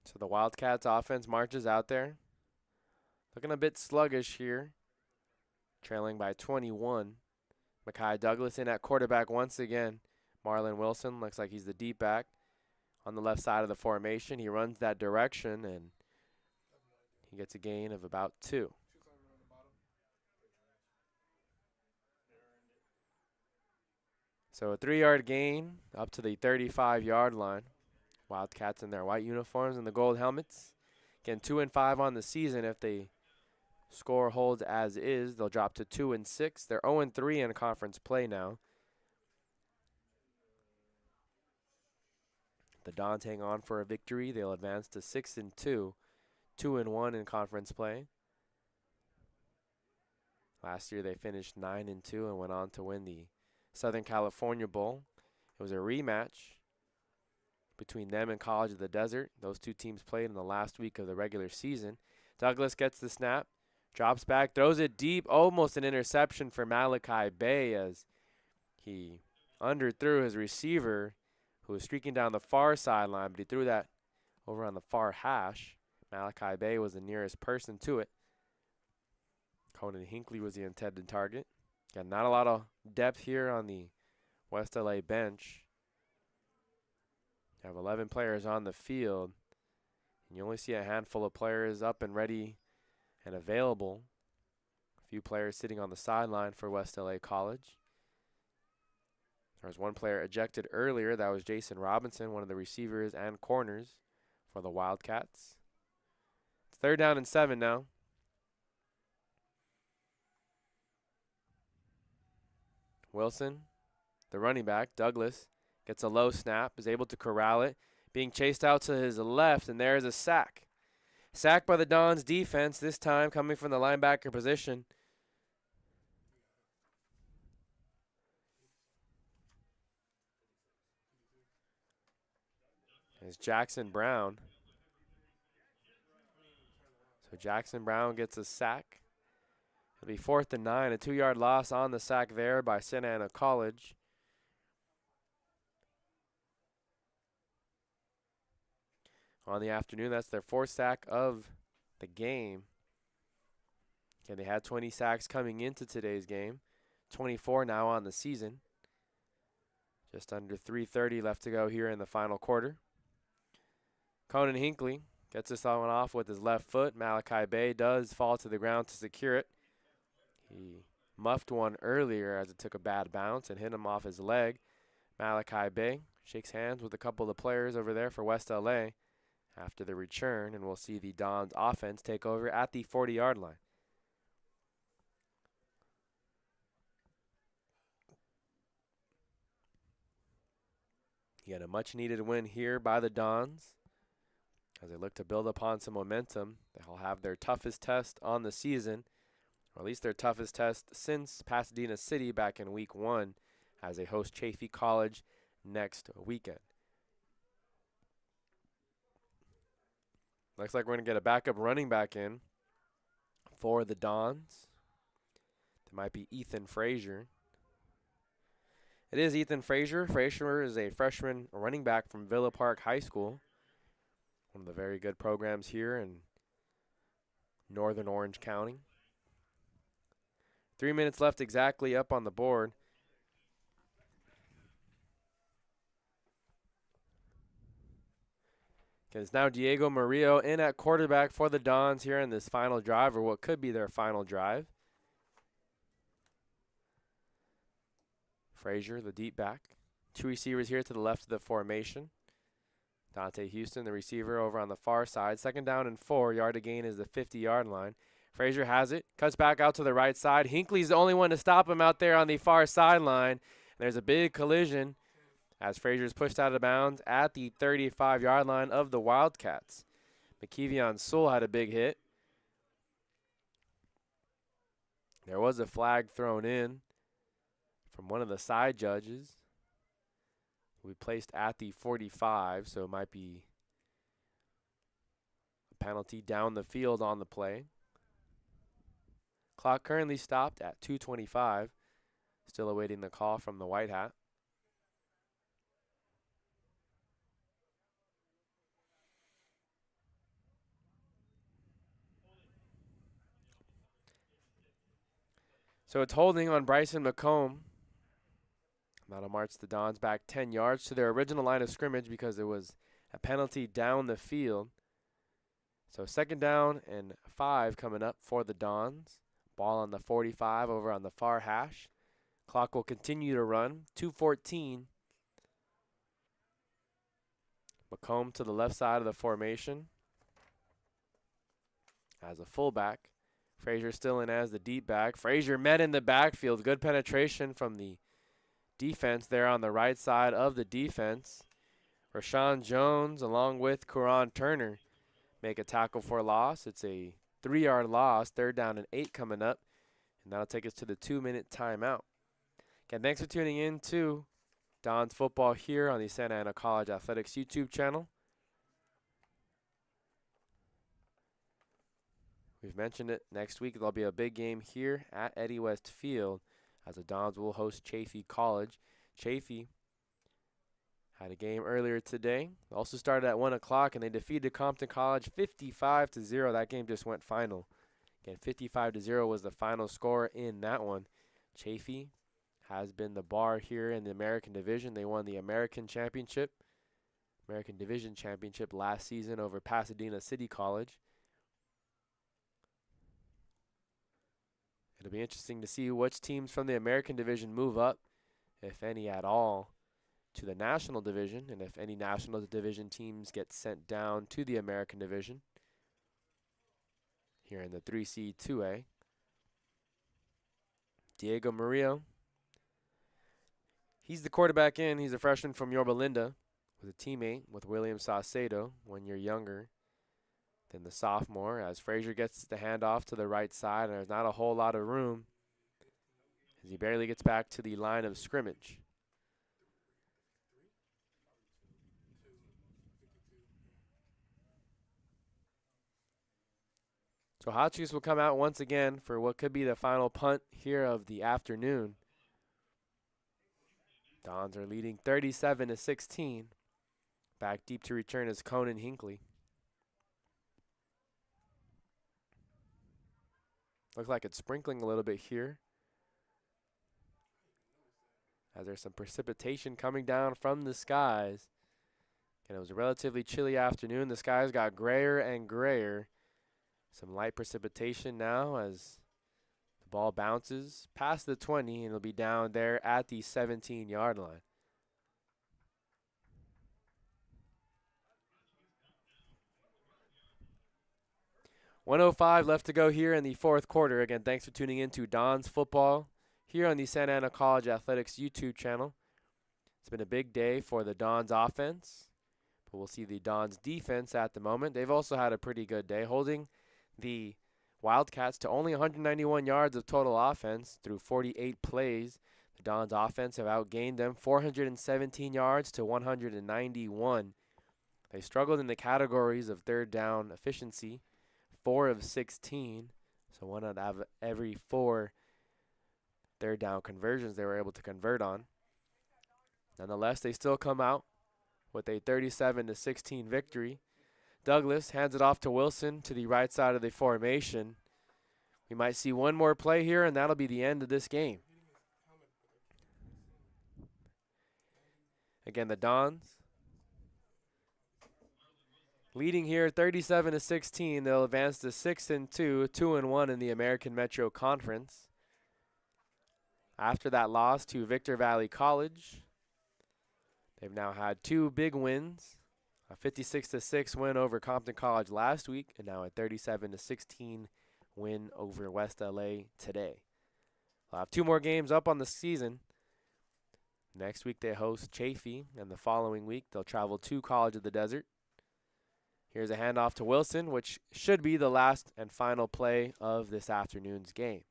So the Wildcats offense marches out there. Looking a bit sluggish here. Trailing by 21. Makai Douglas in at quarterback once again. Marlon Wilson looks like he's the deep back on the left side of the formation. He runs that direction and he gets a gain of about 2. So a 3-yard gain up to the 35-yard line. Wildcats in their white uniforms and the gold helmets. Again, 2-5 on the season. If they score holds as is, they'll drop to 2-6. They're 0-3 in conference play now. The Dons hang on for a victory. They'll advance to 6-2, 2-1 in conference play. Last year they finished 9-2 and went on to win the Southern California Bowl. It was a rematch between them and College of the Desert. Those two teams played in the last week of the regular season. Douglas gets the snap, Drops back, throws it deep, almost an interception for Malachi Bay as he underthrew his receiver who was streaking down the far sideline, but he threw that over on the far hash. Malachi Bay was the nearest person to it. Conan Hinckley was the intended target. Again, not a lot of depth here on the West LA bench. You have 11 players on the field, and you only see a handful of players up and ready and available. A few players sitting on the sideline for West LA College. There was one player ejected earlier. That was Jason Robinson, one of the receivers and corners for the Wildcats. It's 3rd down and 7 now. Wilson, the running back, Douglas, gets a low snap, is able to corral it, being chased out to his left, and there's a sack. Sack by the Dons defense, this time coming from the linebacker position. It's Jackson Brown. So Jackson Brown gets a sack. It'll be 4th and 9, a 2-yard loss on the sack there by Santa Ana College. On the afternoon, that's their 4th sack of the game. And they had 20 sacks coming into today's game. 24 now on the season. Just under 3:30 left to go here in the final quarter. Conan Hinckley gets this one off with his left foot. Malachi Bay does fall to the ground to secure it. He muffed one earlier as it took a bad bounce and hit him off his leg. Malachi Bay shakes hands with a couple of the players over there for West LA after the return, and we'll see the Dons offense take over at the 40-yard line. Yet a much-needed win here by the Dons as they look to build upon some momentum. They'll have their toughest test on the season, or at least their toughest test since Pasadena City back in week 1 as they host Chaffey College next weekend. Looks like we're going to get a backup running back in for the Dons. That might be Ethan Frazier. It is Ethan Frazier. Frazier is a freshman running back from Villa Park High School, one of the very good programs here in Northern Orange County. 3 minutes left exactly up on the board. It's now Diego Murillo in at quarterback for the Dons here in this final drive, or what could be their final drive. Frazier, the deep back. 2 receivers here to the left of the formation. Dante Houston, the receiver, over on the far side. 2nd down and 4. Yard to gain is the 50-yard line. Frazier has it. Cuts back out to the right side. Hinckley's the only one to stop him out there on the far sideline. There's a big collision as Frazier's pushed out of bounds at the 35-yard line of the Wildcats. McKevion Sewell had a big hit. There was a flag thrown in from one of the side judges. We placed at the 45, so it might be a penalty down the field on the play. Clock currently stopped at 2:25. Still awaiting the call from the White Hat. So it's holding on Bryson McComb. That'll march the Dons back 10 yards to their original line of scrimmage because it was a penalty down the field. So 2nd down and 5 coming up for the Dons. Ball on the 45 over on the far hash. Clock will continue to run. 2:14. McComb to the left side of the formation as a fullback. Frazier still in as the deep back. Frazier met in the backfield. Good penetration from the defense there on the right side of the defense. Rashawn Jones along with Quran Turner make a tackle for loss. It's a 3-yard loss. 3rd down and 8 coming up. And that'll take us to the 2-minute timeout. Again, thanks for tuning in to Dons Football here on the Santa Ana College Athletics YouTube channel. We've mentioned it. Next week, there'll be a big game here at Eddie West Field as the Dons will host Chaffey College. Chaffey had a game earlier today. Also started at 1 o'clock, and they defeated Compton College 55-0. That game just went final. Again, 55-0 was the final score in that one. Chaffey has been the bar here in the American Division. They won the American Division Championship last season over Pasadena City College. It'll be interesting to see which teams from the American Division move up, if any at all, to the National Division, and if any National Division teams get sent down to the American Division here in the 3C 2A. Diego Murillo, he's the quarterback in. He's a freshman from Yorba Linda with a teammate with William Saucedo, 1 year younger than the sophomore, as Frazier gets the handoff to the right side, and there's not a whole lot of room as he barely gets back to the line of scrimmage. So Hotchkiss will come out once again for what could be the final punt here of the afternoon. Dons are leading 37-16. Back deep to return is Conan Hinckley. Looks like it's sprinkling a little bit here, as there's some precipitation coming down from the skies. And it was a relatively chilly afternoon. The skies got grayer and grayer. Some light precipitation now as the ball bounces past the 20, and it'll be down there at the 17-yard line. .105 left to go here in the fourth quarter. Again, thanks for tuning in to Dons Football here on the Santa Ana College Athletics YouTube channel. It's been a big day for the Dons offense, but we'll see the Dons defense at the moment. They've also had a pretty good day, holding the Wildcats to only 191 yards of total offense through 48 plays. The Dons offense have outgained them 417 yards to 191. They struggled in the categories of third down efficiency, 4 of 16, so 1 out of every 4 third down conversions they were able to convert on. Nonetheless, they still come out with a 37-16 victory. Douglas hands it off to Wilson to the right side of the formation. We might see one more play here, and that'll be the end of this game. Again, the Dons leading here 37-16. They'll advance to 6-2, 2-1 in the American Metro Conference. After that loss to Victor Valley College, they've now had 2 big wins. A 56-6 win over Compton College last week, and now a 37-16 win over West LA today. They'll have 2 more games up on the season. Next week they host Chaffey, and the following week they'll travel to College of the Desert. Here's a handoff to Wilson, which should be the last and final play of this afternoon's game.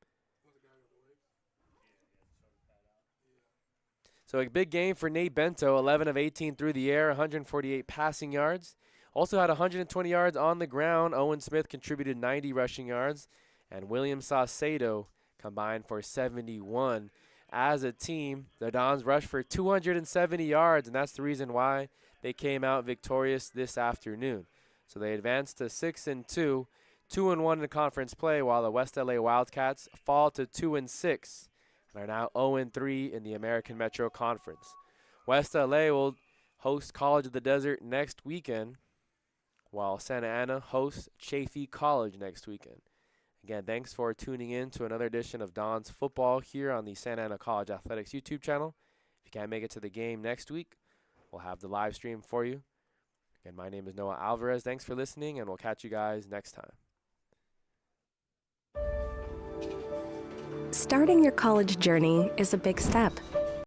So a big game for Nate Bento, 11 of 18 through the air, 148 passing yards. Also had 120 yards on the ground. Owen Smith contributed 90 rushing yards, and William Saucedo combined for 71. As a team, the Dons rushed for 270 yards, and that's the reason why they came out victorious this afternoon. So they advanced to 6-2, 2-1 in conference play, while the West LA Wildcats fall to 2-6. Are now 0-3 in the American Metro Conference. West LA will host College of the Desert next weekend, while Santa Ana hosts Chaffey College next weekend. Again, thanks for tuning in to another edition of Dons Football here on the Santa Ana College Athletics YouTube channel. If you can't make it to the game next week, we'll have the live stream for you. Again, my name is Noah Alvarez. Thanks for listening, and we'll catch you guys next time. Starting your college journey is a big step.